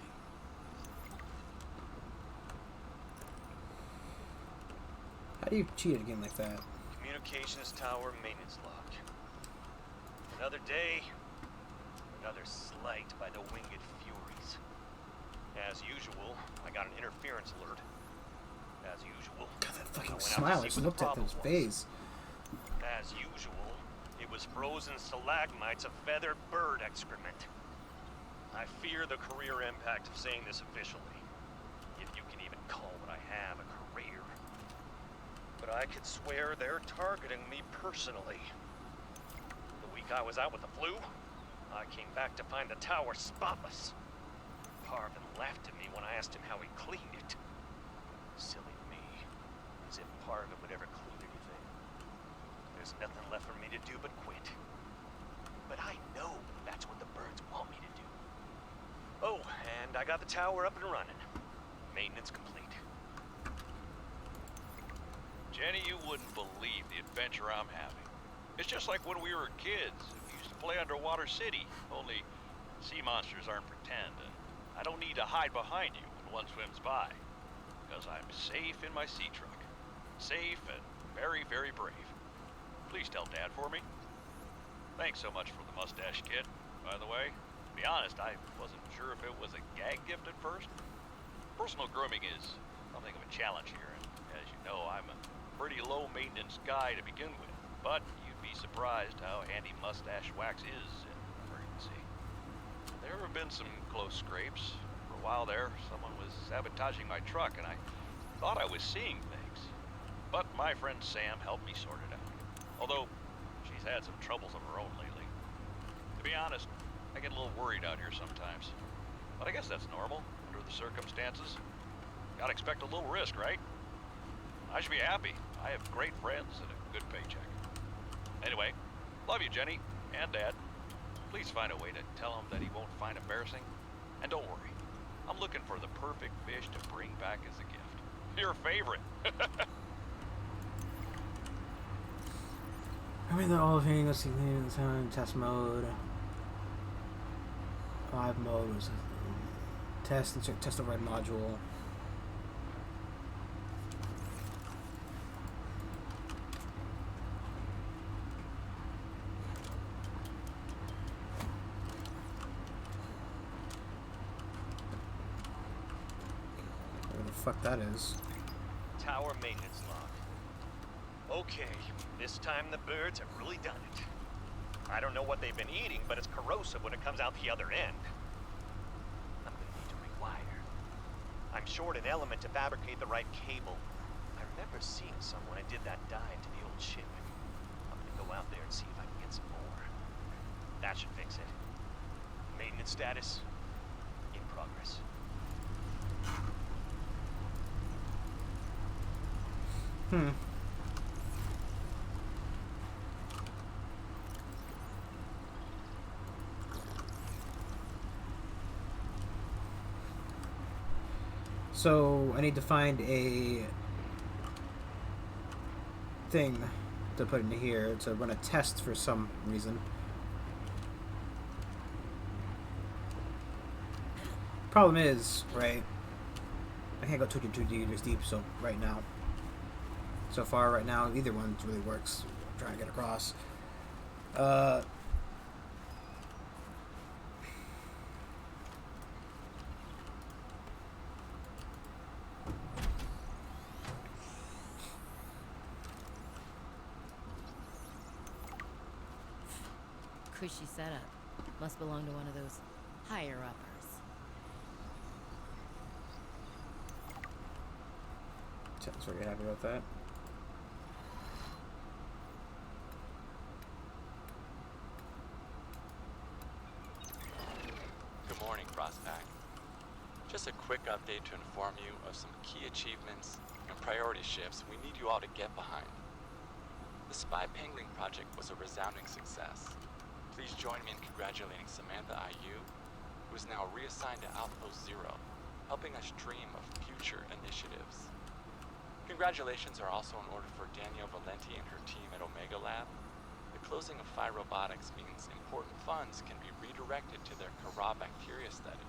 How do you cheat at a game like that? Communications tower maintenance log. Another day, another slight by the winged furies. As usual, I got an interference alert. As usual, God, that I fucking went out to smile I see just what the looked at problem his was. face. As usual, it was frozen stalagmites of feathered bird excrement. I fear the career impact of saying this officially, if you can even call what I have a career. But I could swear they're targeting me personally. The week I was out with the flu, I came back to find the tower spotless. Parvin laughed at me when I asked him how he cleaned it. Silly me, as if Parvin would ever clean anything. There's nothing left for me to do but quit. But I know that's what the birds want me to do. Oh, and I got the tower up and running. Maintenance complete. Jenny, you wouldn't believe the adventure I'm having. It's just like when we were kids. We used to play Underwater City, only sea monsters aren't pretend, and I don't need to hide behind you when one swims by, because I'm safe in my sea truck. Safe and very, very brave. Please tell Dad for me. Thanks so much for the mustache kit, by the way. To be honest, I wasn't sure if it was a gag gift at first. Personal grooming is something of a challenge here, and as you know, I'm a pretty low-maintenance guy to begin with. But you'd be surprised how handy mustache wax is in an emergency. There have been some close scrapes. For a while there, someone was sabotaging my truck, and I thought I was seeing things. But my friend Sam helped me sort it out. Although, she's had some troubles of her own lately. To be honest, I get a little worried out here sometimes. But I guess that's normal, under the circumstances. Gotta expect a little risk, right? I should be happy. I have great friends and a good paycheck. Anyway, love you, Jenny, and Dad. Please find a way to tell him that he won't find embarrassing. And don't worry, I'm looking for the perfect fish to bring back as a gift. Your favorite. I mean, they're all things. Let's see, test mode. Live mode was test and test override module. Where the fuck that is? Tower maintenance log. Okay, this time the birds have really done it. I don't know what they've been eating, but it's corrosive when it comes out the other end. I'm gonna need to rewire. I'm short an element to fabricate the right cable. I remember seeing some when I did that dive to the old ship. I'm gonna go out there and see if I can get some more. That should fix it. Maintenance status in progress. So I need to find a thing to put into here to run a test for some reason. Problem is, right, I can't go 2 meters deep, so right now, either one really works. I'm trying to get across. Cushy setup. Must belong to one of those higher-uppers. Sounds very happy about that. Good morning, Frostpack. Just a quick update to inform you of some key achievements and priority shifts we need you all to get behind. The Spy Pangling project was a resounding success. Please join me in congratulating Samantha IU, who is now reassigned to Outpost Zero, helping us dream of future initiatives. Congratulations are also in order for Danielle Valenti and her team at Omega Lab. The closing of Phi Robotics means important funds can be redirected to their Kara bacteria study,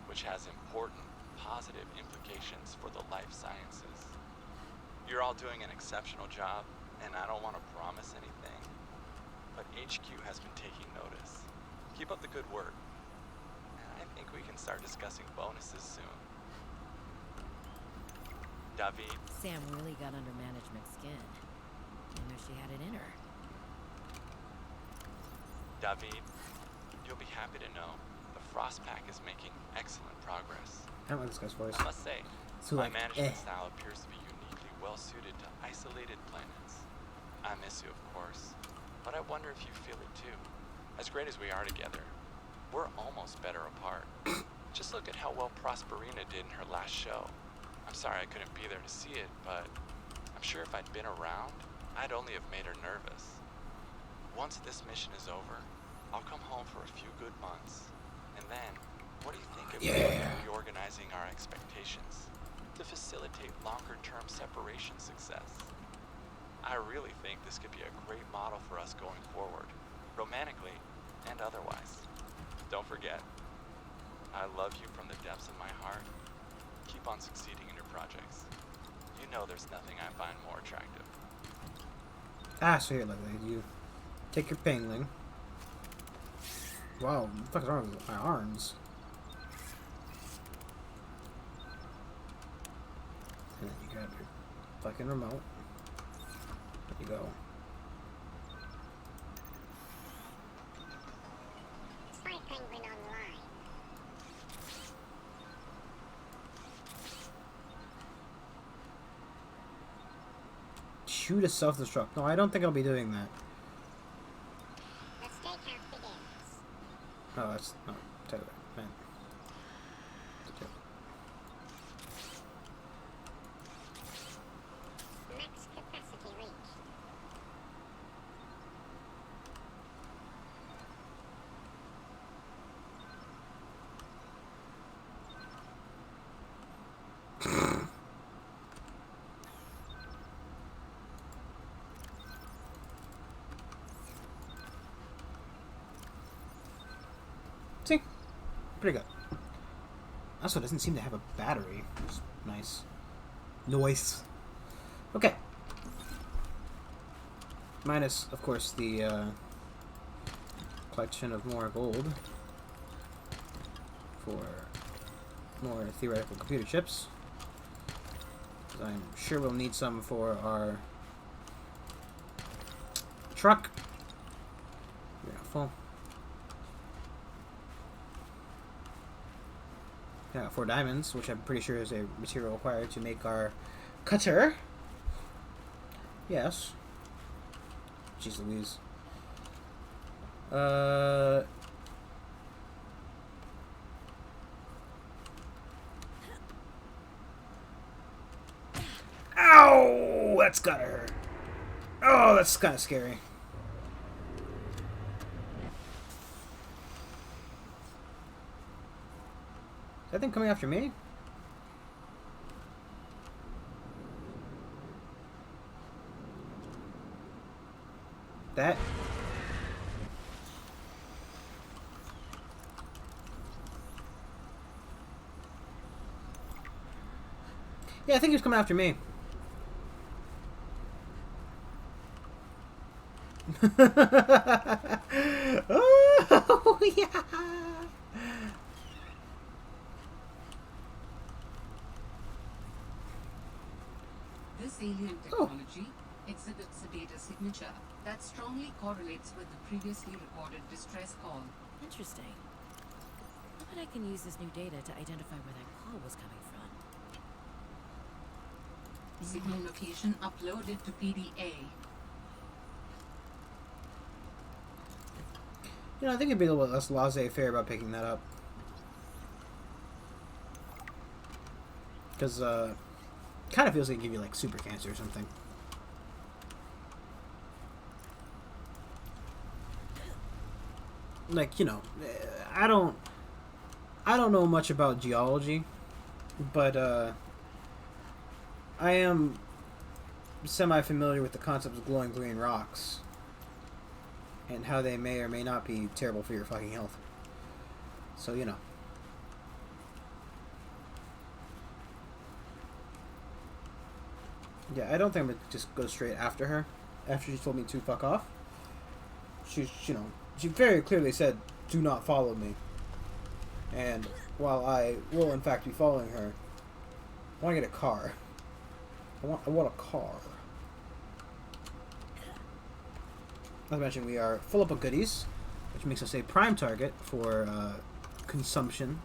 which has important positive implications for the life sciences. You're all doing an exceptional job, and I don't want to promise anything, but HQ has been taking notice. Keep up the good work. And I think we can start discussing bonuses soon. David? Sam really got under management's skin. I knew she had it in her. David, you'll be happy to know the Frostpack is making excellent progress. I don't like this guy's voice. I must say, So my like, management style appears to be uniquely well suited to isolated planets. I miss you, of course, but I wonder if you feel it too. As great as we are together, we're almost better apart. Just look at how well Prosperina did in her last show. I'm sorry I couldn't be there to see it, but I'm sure if I'd been around, I'd only have made her nervous. Once this mission is over, I'll come home for a few good months, and then, what do you think of reorganizing our expectations to facilitate longer-term separation success? I really think this could be a great model for us going forward, romantically and otherwise. Don't forget, I love you from the depths of my heart. Keep on succeeding in your projects. You know there's nothing I find more attractive. So here, like, you take your pangling, Wow, what the fuck is wrong with my arms? And then you grab your fucking remote. There you go. Spy Penguin online. Shoot a self-destruct. No, I don't think I'll be doing that. The stakeout begins. Oh, that's not totally man. Max capacity reached. See? Pretty good. Also, it doesn't seem to have a battery. It's nice. Noise. Okay. Minus, of course, the collection of more gold for more theoretical computer chips. 'Cause I'm sure we'll need some for our truck. We're not full. Yeah, 4 diamonds, which I'm pretty sure is a material required to make our cutter. Yes. Jeez Louise. Ow! That's gotta hurt. Oh, that's kind of scary. Is that thing coming after me? That? Yeah, I think he was coming after me. Oh, yeah! This alien technology exhibits a data signature that strongly correlates with the previously recorded distress call. Interesting. I bet I can use this new data to identify where that call was coming from. Signal location uploaded to PDA. You know, I think it'd be a little less laissez-faire about picking that up. Because, kind of feels like it give you, like, super cancer or something. Like, you know, I don't know much about geology, but, I am semi-familiar with the concept of glowing green rocks and how they may or may not be terrible for your fucking health. So, you know. Yeah, I don't think I'm gonna just go straight after her after she told me to fuck off. She's, you know, she very clearly said, do not follow me. And while I will in fact be following her, I want to get a car. I want a car. As mentioned, we are full up of goodies, which makes us a prime target for consumption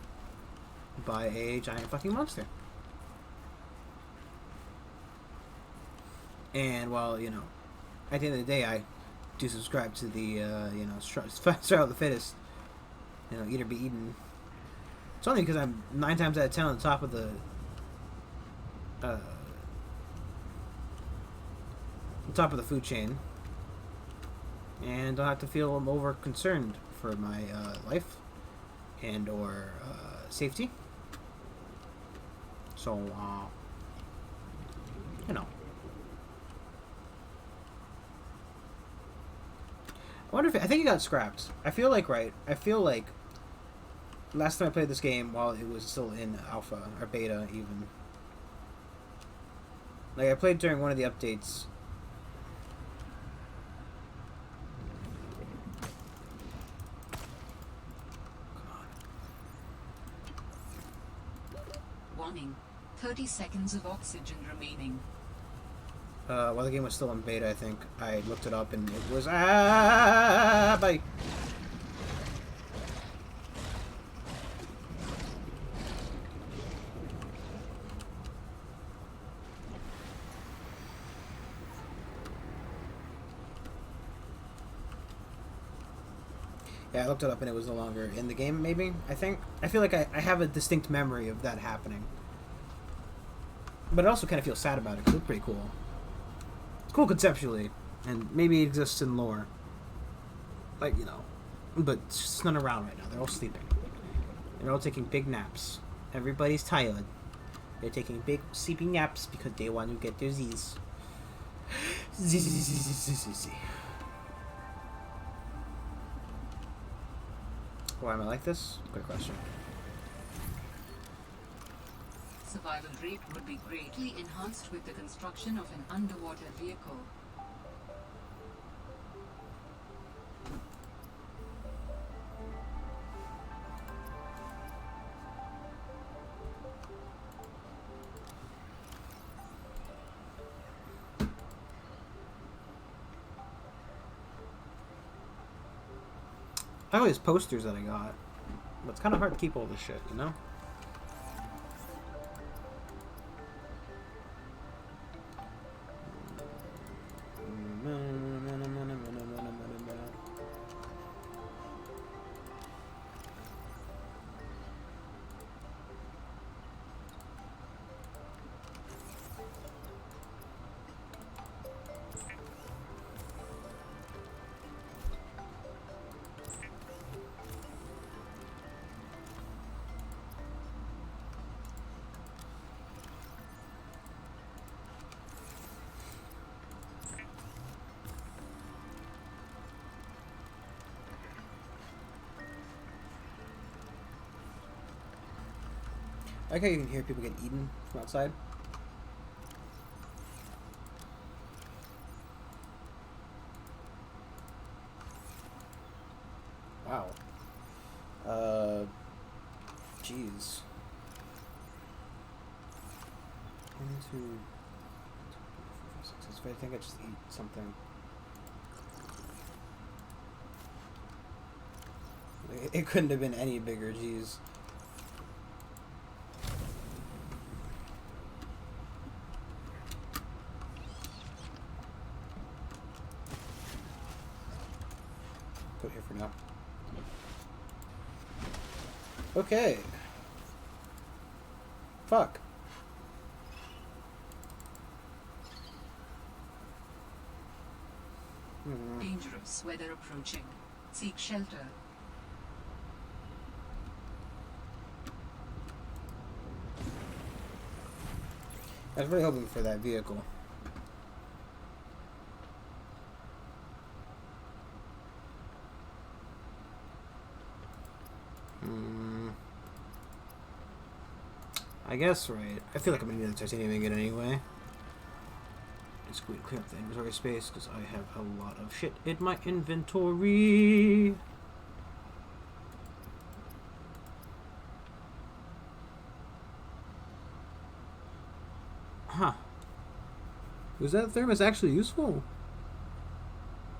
by a giant fucking monster. And while, you know, at the end of the day, I do subscribe to the, you know, survival of the fittest, you know, eat or be eaten. It's only because I'm 9 times out of 10 on the top of the, food chain, and don't have to feel I'm over concerned for my life and or safety. So, you know. I wonder if I think it got scrapped. I feel like last time I played this game while it was still in alpha or beta even. Like I played during one of the updates. Warning. 30 seconds of oxygen remaining. While the game was still in beta, I think I looked it up and it was bye. Yeah, I looked it up and it was no longer in the game, maybe, I think. I feel like I have a distinct memory of that happening. But I also kind of feel sad about it because it's pretty cool. It's cool conceptually, and maybe it exists in lore. Like, you know. But it's just none around right now. They're all sleeping. They're all taking big naps. Everybody's tired. They're taking big sleeping naps because they want to get their Z's. Why am I like this? Good question. Survival rate would be greatly enhanced with the construction of an underwater vehicle. I have all these posters that I got. But it's kind of hard to keep all this shit, you know? I like how you can hear people get eaten from outside. Wow. Jeez. 1, 2, 3, 4, 5, 6. I think I just eat something. It couldn't have been any bigger, jeez. Put it here for now. Okay. Fuck. Dangerous weather approaching. Seek shelter. I was really hoping for that vehicle. I guess, right. I feel like I'm gonna need the titanium ingot anyway. Let's clean up the inventory space because I have a lot of shit in my inventory. Huh. Was that thermos actually useful?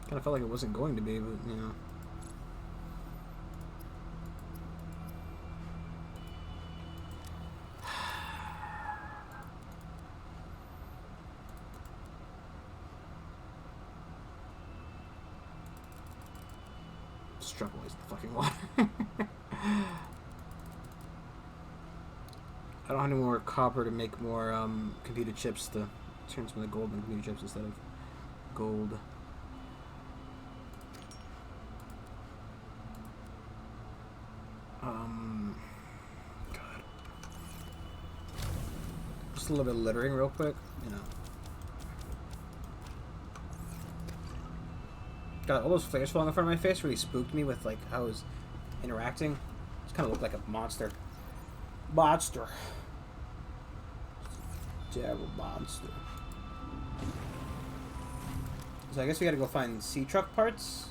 Kind of felt like it wasn't going to be, but, you know. Struggle is the fucking water. I don't have any more copper to make more computer chips to turn some of the gold into computer chips instead of gold. God. Just a little bit of littering real quick, you know. God, all those flares falling in front of my face really spooked me with, like, how I was interacting. Just kind of looked like a monster. Monster. Terrible monster. So I guess we gotta go find sea truck parts.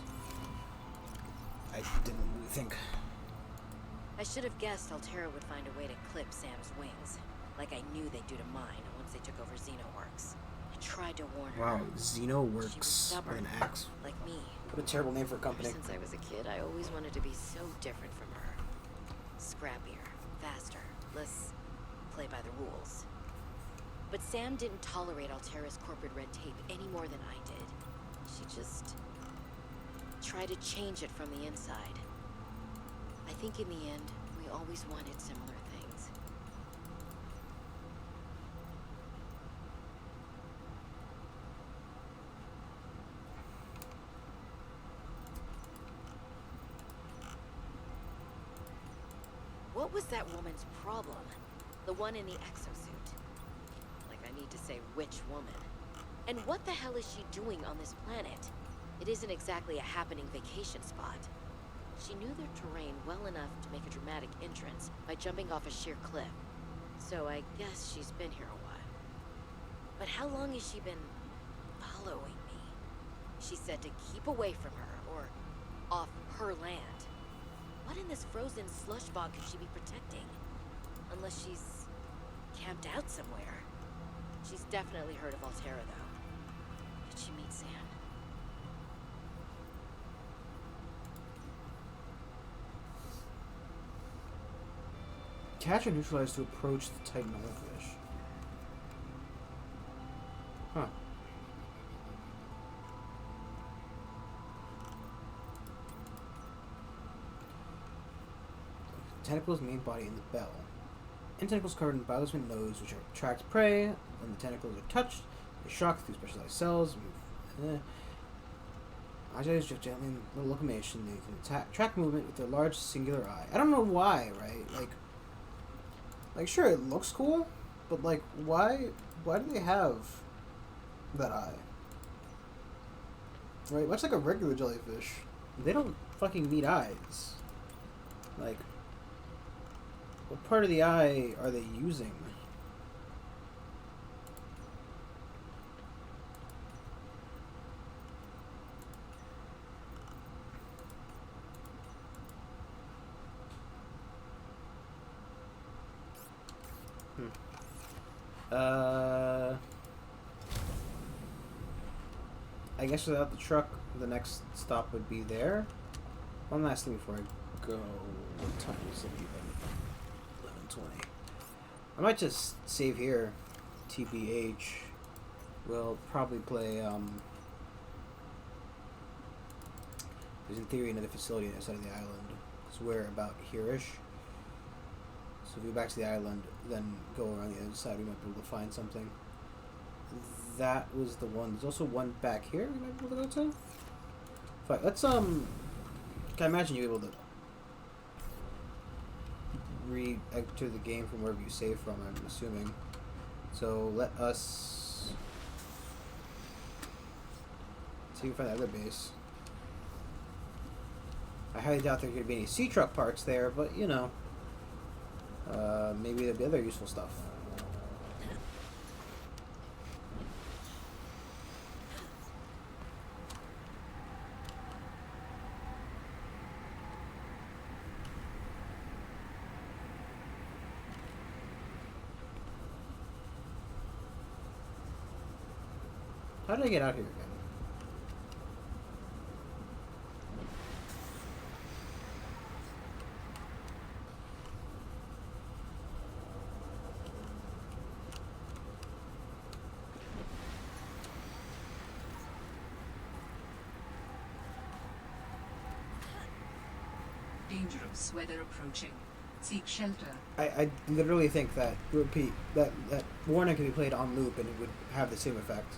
I didn't really think. I should have guessed Altera would find a way to clip Sam's wings. like I knew they'd do to mine once they took over Xenoworks. I tried to warn her. Wow, She was Xenoworks with stubborn, an axe. like me. What a terrible name for a Ever company. since I was a kid, I always wanted to be so different from her. Scrappier, faster, less play by the rules. But Sam didn't tolerate Altera's corporate red tape any more than I did. She just tried to change it from the inside. I think in the end, we always wanted similar things. What was that woman's problem? The one in the exosuit. Like I need to say which woman. And what the hell is she doing on this planet? It isn't exactly a happening vacation spot. She knew their terrain well enough to make a dramatic entrance by jumping off a sheer cliff. So I guess she's been here a while. But how long has she been following me? She said to keep away from her, or off her land. What in this frozen slush bog could she be protecting? Unless she's camped out somewhere. She's definitely heard of Altera, though. Did she meet Sam? Catch or neutralize to approach the Titan Fish. Huh. Tentacles, main body, and the bell. End tentacles covered in bioluminescent nodes, which attract prey. When the tentacles are touched, they shock through specialized cells. Agitators just gently in little locomotion. They can track movement with their large singular eye. I don't know why, right? Like sure, it looks cool, but like, why do they have that eye? Right, much like a regular jellyfish, they don't fucking need eyes. Like, what part of the eye are they using? I guess without the truck, the next stop would be there. One last thing before I go. What time is it even? 11:20. I might just save here. TBH. We'll probably play, there's in theory another facility on the other side of the island. Because we're about here-ish. So if we go back to the island, then go around the other side, we might be able to find something. That was the one. There's also one back here we might be able to go to. Fine, let's, can I imagine you able to re-enter the game from wherever you save from, I'm assuming. So let us see if we find the other base. I highly doubt there could be any sea truck parts there, but you know, maybe there'll be other useful stuff. How did I get out here again? Dangerous weather approaching. Seek shelter. I literally think that that warning could be played on loop and it would have the same effect.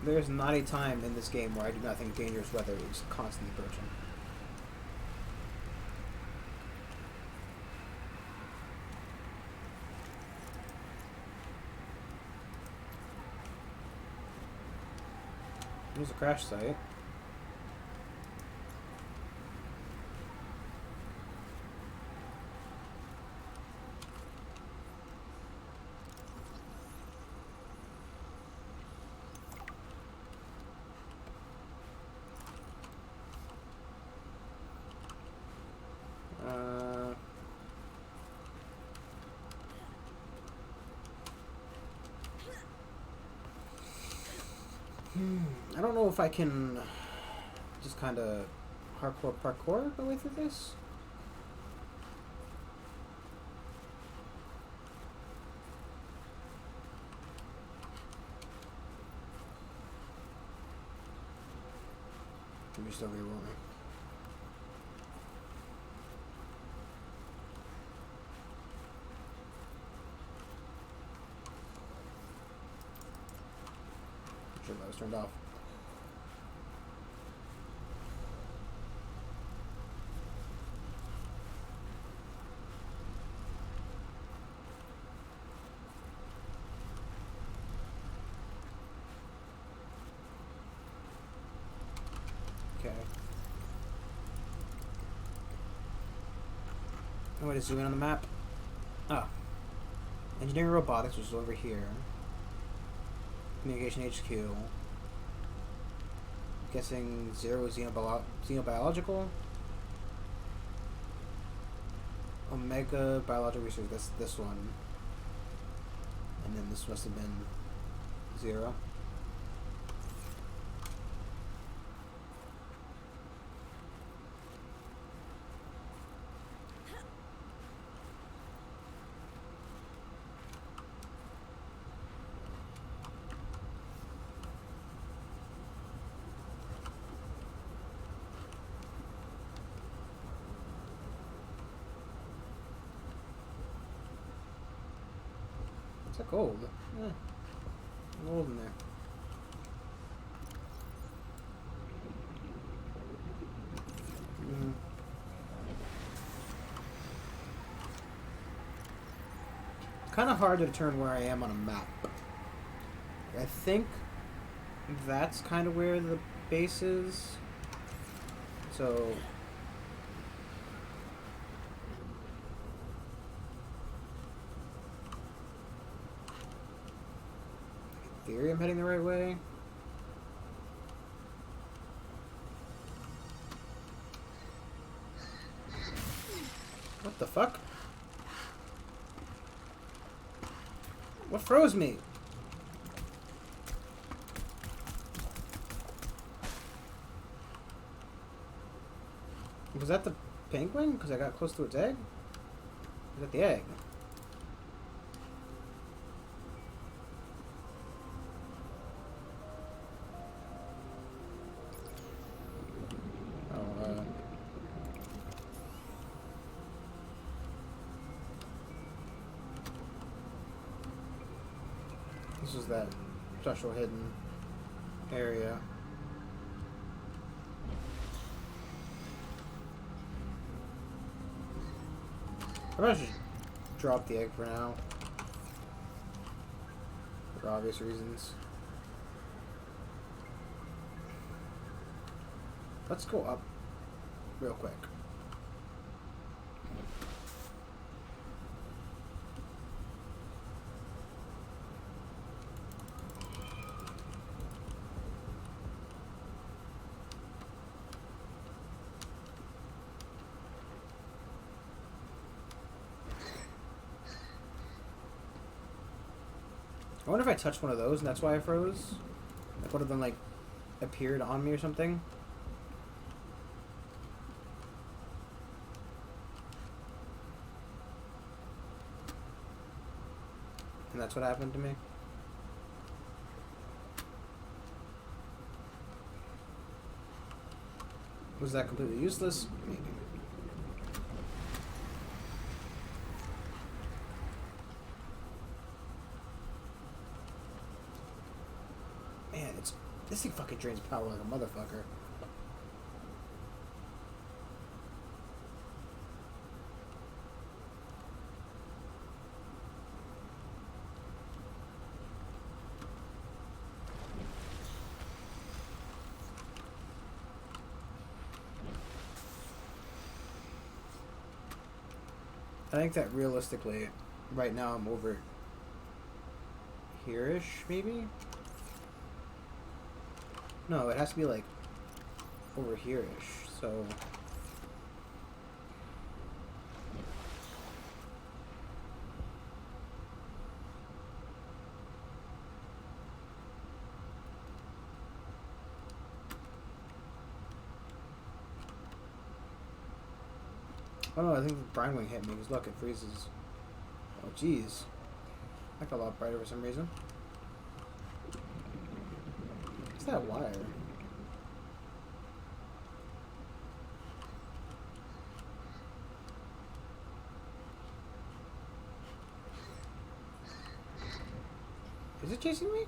There's not a time in this game where I do not think dangerous weather is constantly approaching. Here's a crash site. know if I can just kind of parkour my way through this. Let me just over here, won't I? Sure, that was turned off. Okay. Oh, wait, to zoom in on the map. Oh. Engineering robotics was over here. Communication HQ. Guessing zero is xenobiological. Omega biological research. That's this one. And then this must have been 0. It's like gold. Yeah. Gold in there. Kind of hard to determine where I am on a map. I think that's kind of where the base is. So in theory I'm heading the right way. What the fuck? What froze me? Was that the penguin? Because I got close to its egg? Was that the egg? Oh, this is that special hidden area. I probably should drop the egg for now. For obvious reasons. Let's go up real quick. I wonder if I touched one of those and that's why I froze. Like one of them like appeared on me or something. And that's what happened to me. Was that completely useless? Maybe. Man, this thing fucking drains power like a motherfucker. I think that realistically, right now I'm over here-ish, maybe? No, it has to be like over here-ish, so... Oh no, I think the brine wing hit me because look, it freezes. Oh jeez. Like a lot brighter for some reason. What's that wire? Is it chasing me?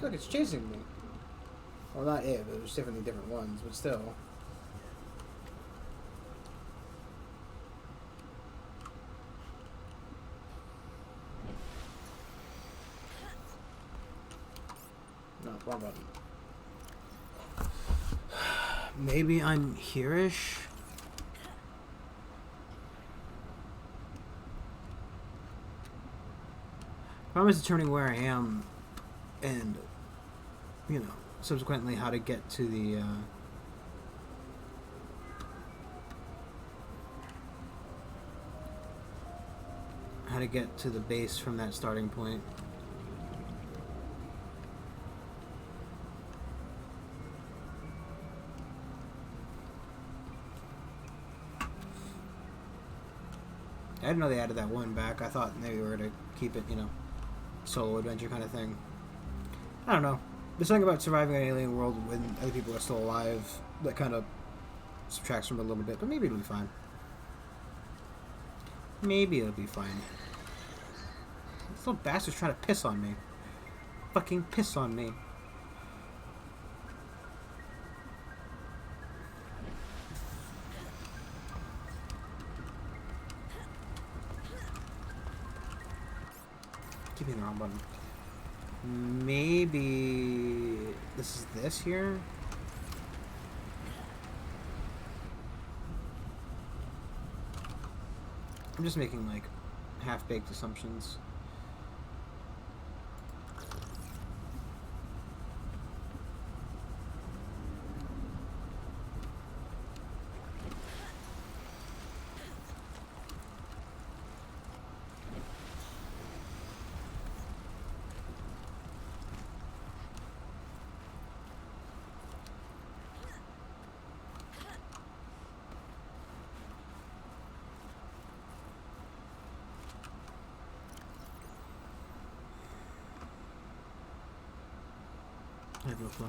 Look, it's chasing me. Well, not it, but it was definitely different ones, but still. No, wrong button. Maybe I'm here-ish? Problem is determining where I am and, you know, subsequently how to get to the, base from that starting point. I didn't know they added that one back. I thought maybe we were to keep it, you know, solo adventure kind of thing. I don't know. There's something about surviving an alien world when other people are still alive that kind of subtracts from it a little bit, but maybe it'll be fine. Maybe it'll be fine. This little bastard's trying to piss on me. Fucking piss on me. Keep hitting the wrong button. Maybe this is this here? I'm just making like half-baked assumptions. I have no clue.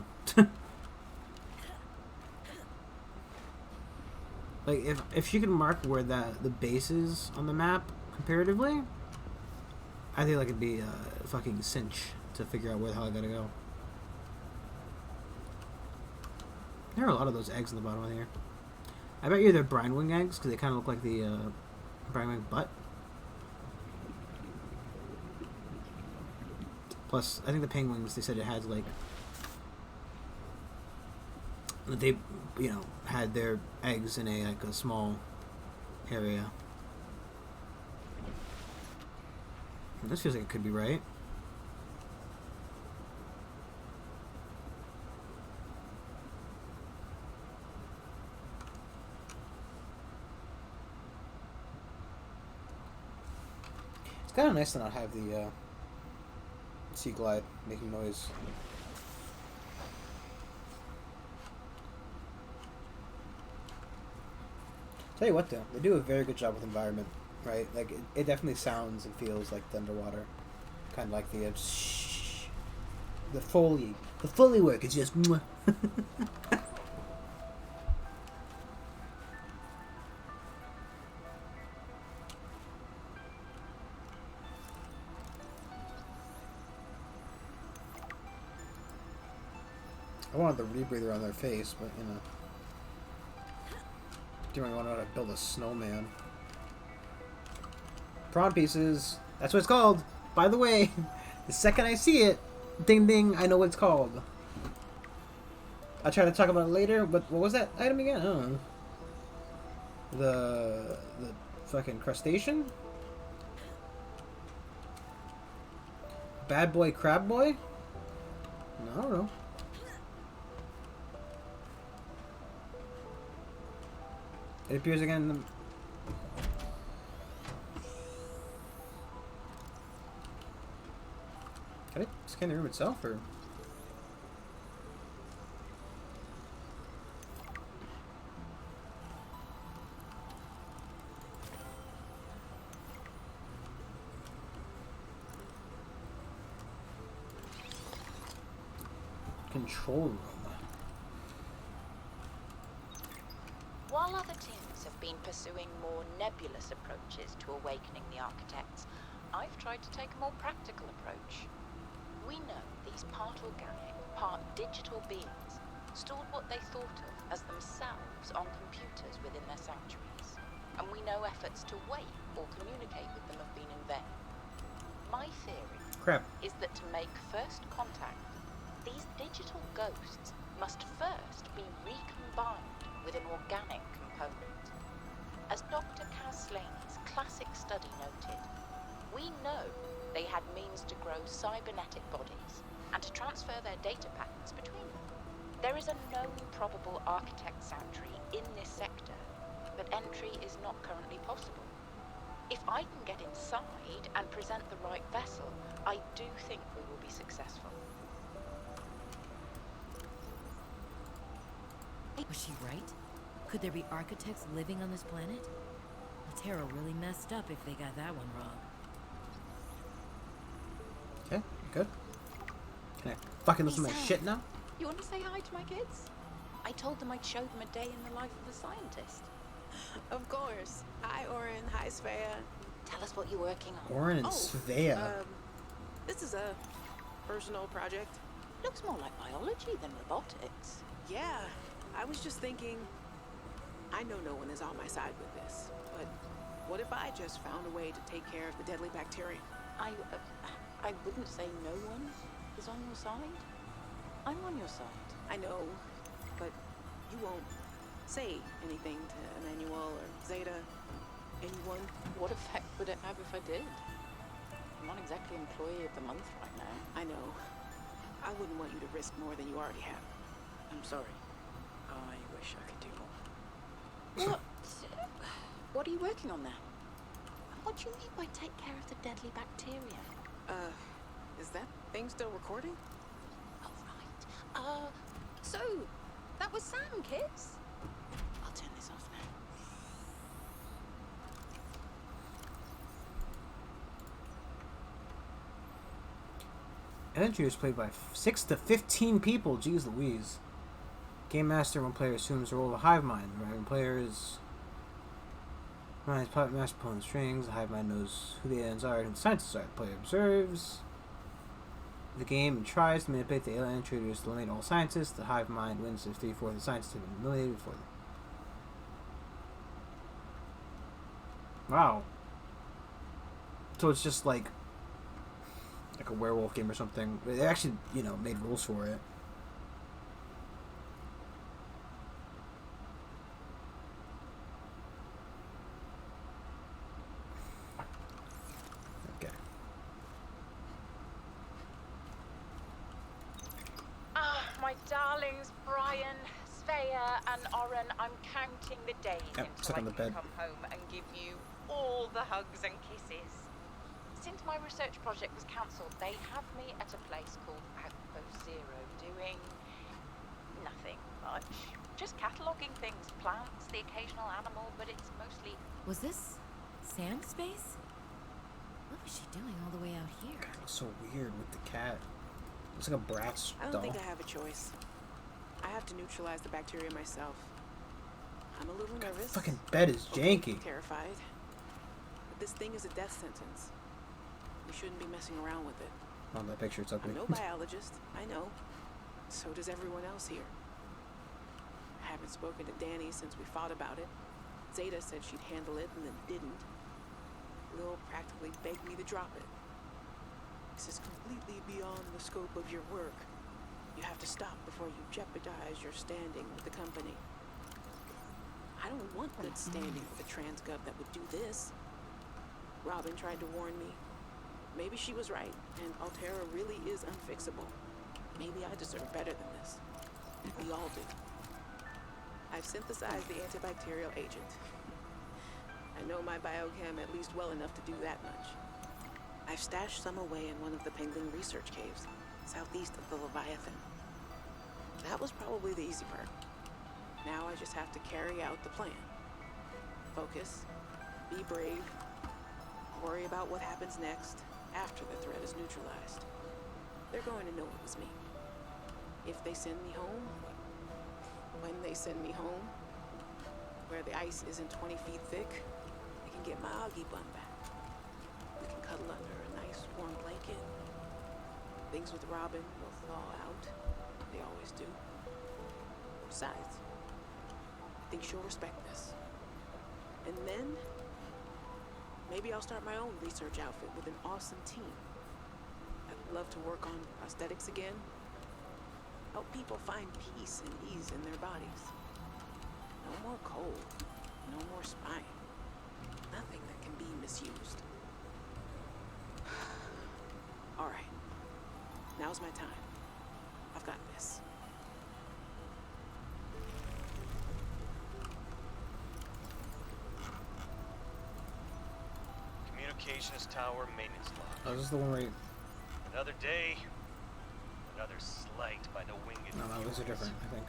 Like, if she could mark where the base is on the map, comparatively, I think that could be a fucking cinch to figure out where the hell I gotta go. There are a lot of those eggs in the bottom of here. I bet you they're brine wing eggs, because they kind of look like the brine wing butt. Plus, I think the penguins, they said it had, like, they, you know, had their eggs in a, like, a small area. And this feels like it could be right. It's kind of nice to not have the sea glide making noise. Tell you what though, they do a very good job with environment, right? Like it definitely sounds and feels like the underwater, kind of like the Foley work is just. Mwah. I wanted the rebreather on their face, but you know. Do you want to know how to build a snowman? Prawn pieces. That's what it's called. By the way, the second I see it, ding ding, I know what it's called. I'll try to talk about it later, but what was that item again? I don't know. The fucking crustacean? Bad boy crab boy? No, I don't know. It appears again in the... Can I scan the room itself, or...? Control room. While other teams have been pursuing more nebulous approaches to awakening the architects, I've tried to take a more practical approach. We know these part organic, part digital beings stored what they thought of as themselves on computers within their sanctuaries, and we know efforts to wake or communicate with them have been in vain. My theory is that to make first contact, these digital ghosts must first be recombined with an organic component. As Dr. Kaslaney's classic study noted, we know they had means to grow cybernetic bodies and to transfer their data patterns between them. There is a known probable architect sanctuary in this sector, but entry is not currently possible. If I can get inside and present the right vessel, I do think we will be successful. Was she right? Could there be architects living on this planet? Altera really messed up if they got that one wrong. Okay, good. Can I fucking listen to my shit now? You want to say hi to my kids? I told them I'd show them a day in the life of a scientist. Of course. Hi, Oren. Hi, Svea. Tell us what you're working on. Oren and Svea. This is a personal project. Looks more like biology than robotics. Yeah, I was just thinking, I know no one is on my side with this, but what if I just found a way to take care of the deadly bacterium? I wouldn't say no one is on your side. I'm on your side. I know, but you won't say anything to Emmanuel or Zeta, anyone. What effect would it have if I did? I'm not exactly employee of the month right now. I know. I wouldn't want you to risk more than you already have. I'm sorry. I wish I could do more. What are you working on there? What do you mean by take care of the deadly bacterium? Is that thing still recording? Oh, right. So, that was Sam, kids. I'll turn this off now. Energy is played by 6 to 15 people. Jeez Louise. Game Master, one player assumes the role of a hive mind. The right player is... Mind's puppet master pulling the strings. The hive mind knows who the aliens are and who the scientists are. The player observes the game and tries to manipulate the alien intruders to eliminate all scientists. The hive mind wins if 3/4 of the scientists have been eliminated before them. Wow. So it's just like a werewolf game or something. They actually, made rules for it. Okay. My darlings, Brian, Svea, and Oren, I'm counting the days until I can come home and give you all the hugs and kisses. Since my research project was cancelled, they have me at a place called Outpost Zero, doing nothing much. Just cataloguing things, plants, the occasional animal, but it's mostly... Was this Sam's space? What was she doing all the way out here? God, it looks so weird with the cat. Looks like a Bratz doll. I don't think I have a choice. I have to neutralize the bacteria myself. I'm a little nervous. Fucking bed is janky. Terrified. But this thing is a death sentence. We shouldn't be messing around with it. On that picture, it's ugly. I'm no biologist, I know. So does everyone else here. I haven't spoken to Danny since we fought about it. Zeta said she'd handle it and then didn't. Lil practically begged me to drop it. This is completely beyond the scope of your work. You have to stop before you jeopardize your standing with the company. I don't want good standing with a trans gov that would do this. Robin tried to warn me. Maybe she was right, and Altera really is unfixable. Maybe I deserve better than this. We all do. I've synthesized the antibacterial agent. I know my biochem at least well enough to do that much. I've stashed some away in one of the penguin research caves, southeast of the Leviathan. That was probably the easy part. Now I just have to carry out the plan. Focus, be brave, worry about what happens next after the threat is neutralized. They're going to know it was me. If they send me home, when they send me home, where the ice isn't 20 feet thick, I can get my Augie bun back. We can cuddle under a nice warm blanket. Things with Robin will thaw out. They always do. Besides, I think she'll respect this. And then, maybe I'll start my own research outfit with an awesome team. I'd love to work on prosthetics again. Help people find peace and ease in their bodies. No more cold. No more spine. Nothing that can be misused. All right. Now's my time. I've got this. Communications tower maintenance log. Oh, this is the one where you... Another day, another slight by the winged No, these are different, I think.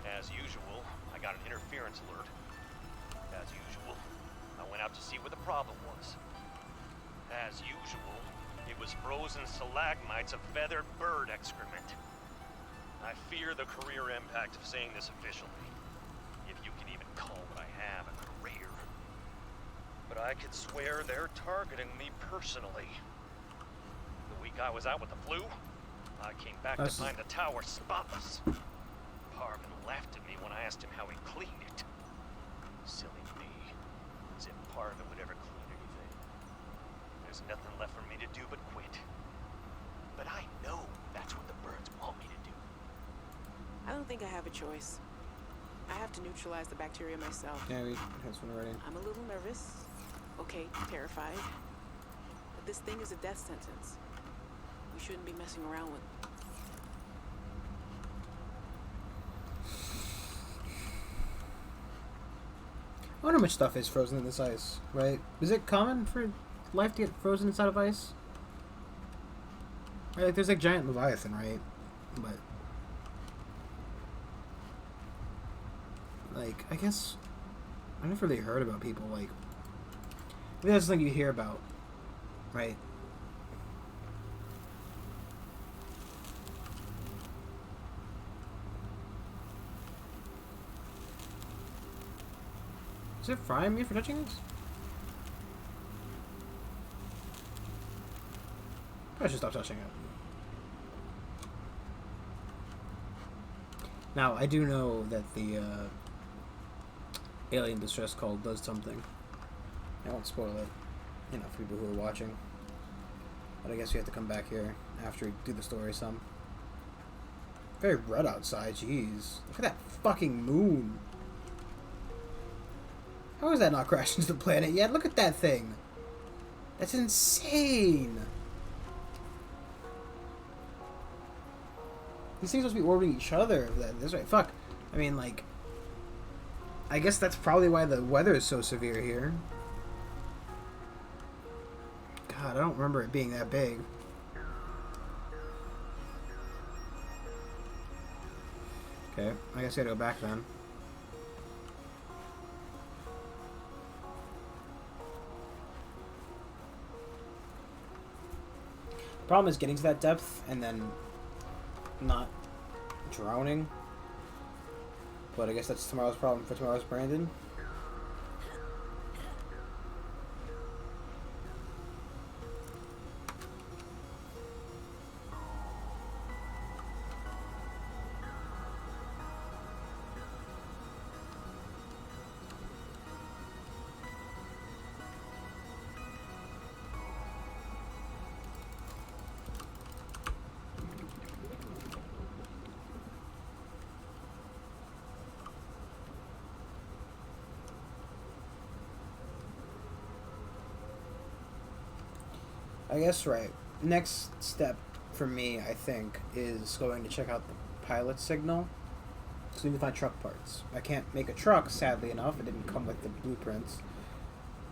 As usual, I got an interference alert. As usual, I went out to see what the problem was. As usual, it was frozen stalagmites of feathered bird excrement. I fear the career impact of saying this officially, if you can even call what I have a career. But I could swear they're targeting me personally. The week I was out with the flu, I came back to find the tower spotless. Parvin laughed at me when I asked him how he cleaned it. Silly me. As if Parvin would ever clean anything. There's nothing left for me to do but quit. But I know that's what the birds want me to do. I don't think I have a choice. I have to neutralize the bacteria myself. Yeah, we have one already. I'm a little nervous. Okay, terrified. But this thing is a death sentence. We shouldn't be messing around with it. I wonder how much stuff is frozen in this ice, right? Is it common for life to get frozen inside of ice? Right, like, there's like giant Leviathan, right? But... like, I guess... I never really heard about people, like... maybe that's something you hear about, right? Is it frying me for touching this? I should stop touching it. Now, I do know that the alien distress call does something. I won't spoil it, you know, for people who are watching. But I guess we have to come back here after we do the story some. Very red outside, jeez. Look at that fucking moon. How is that not crashed into the planet yet? Look at that thing. That's insane. These things must be orbiting each other. That's right. Fuck. I mean, like... I guess that's probably why the weather is so severe here. God, I don't remember it being that big. Okay, I guess I gotta go back then. The problem is getting to that depth and then not drowning. But I guess that's tomorrow's problem for tomorrow's Brandon. I guess right. Next step for me, I think, is going to check out the pilot signal. So we need to find truck parts. I can't make a truck, sadly enough. It didn't come with the blueprints.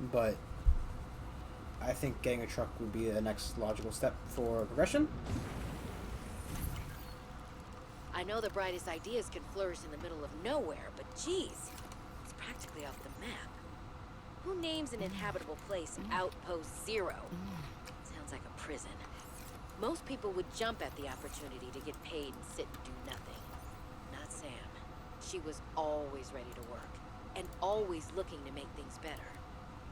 But I think getting a truck would be the next logical step for progression. I know the brightest ideas can flourish in the middle of nowhere, but geez, it's practically off the map. Who names an inhabitable place Outpost Zero? Sounds like a prison. Most people would jump at the opportunity to get paid and sit and do nothing. Not Sam. She was always ready to work, and always looking to make things better.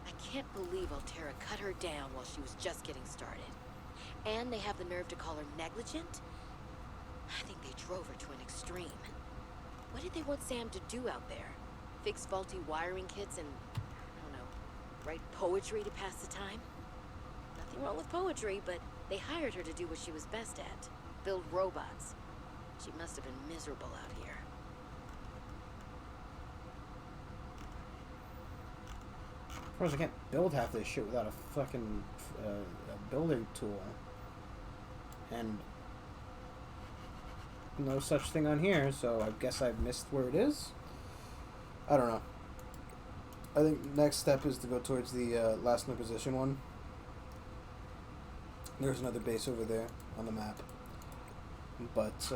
I can't believe Altera cut her down while she was just getting started. And they have the nerve to call her negligent? I think they drove her to an extreme. What did they want Sam to do out there? Fix faulty wiring kits and, I don't know, write poetry to pass the time? Nothing wrong with poetry, but they hired her to do what she was best at. Build robots. She must have been miserable out here. Of course, I can't build half this shit without a fucking a building tool. And no such thing on here, so I guess I've missed where it is. I don't know. I think next step is to go towards the last known position one. There's another base over there on the map. But,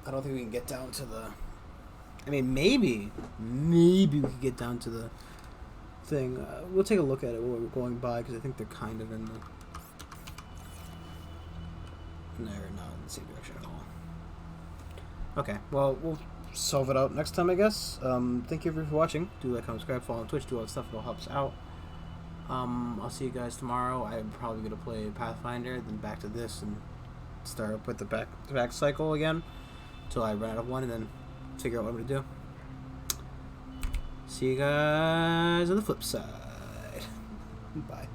I don't think we can get down to the... I mean, maybe we could get down to the thing. We'll take a look at it while we're going by, because I think they're kind of in the... They're not in the same direction at all. Okay, well, we'll solve it out next time, I guess. Thank you for watching. Do like, comment, subscribe, follow on Twitch, do all that stuff. It all helps out. I'll see you guys tomorrow. I'm probably going to play Pathfinder, then back to this, and start up with the back cycle again, until I run out of one, and then figure out what I'm going to do. See you guys on the flip side. Bye.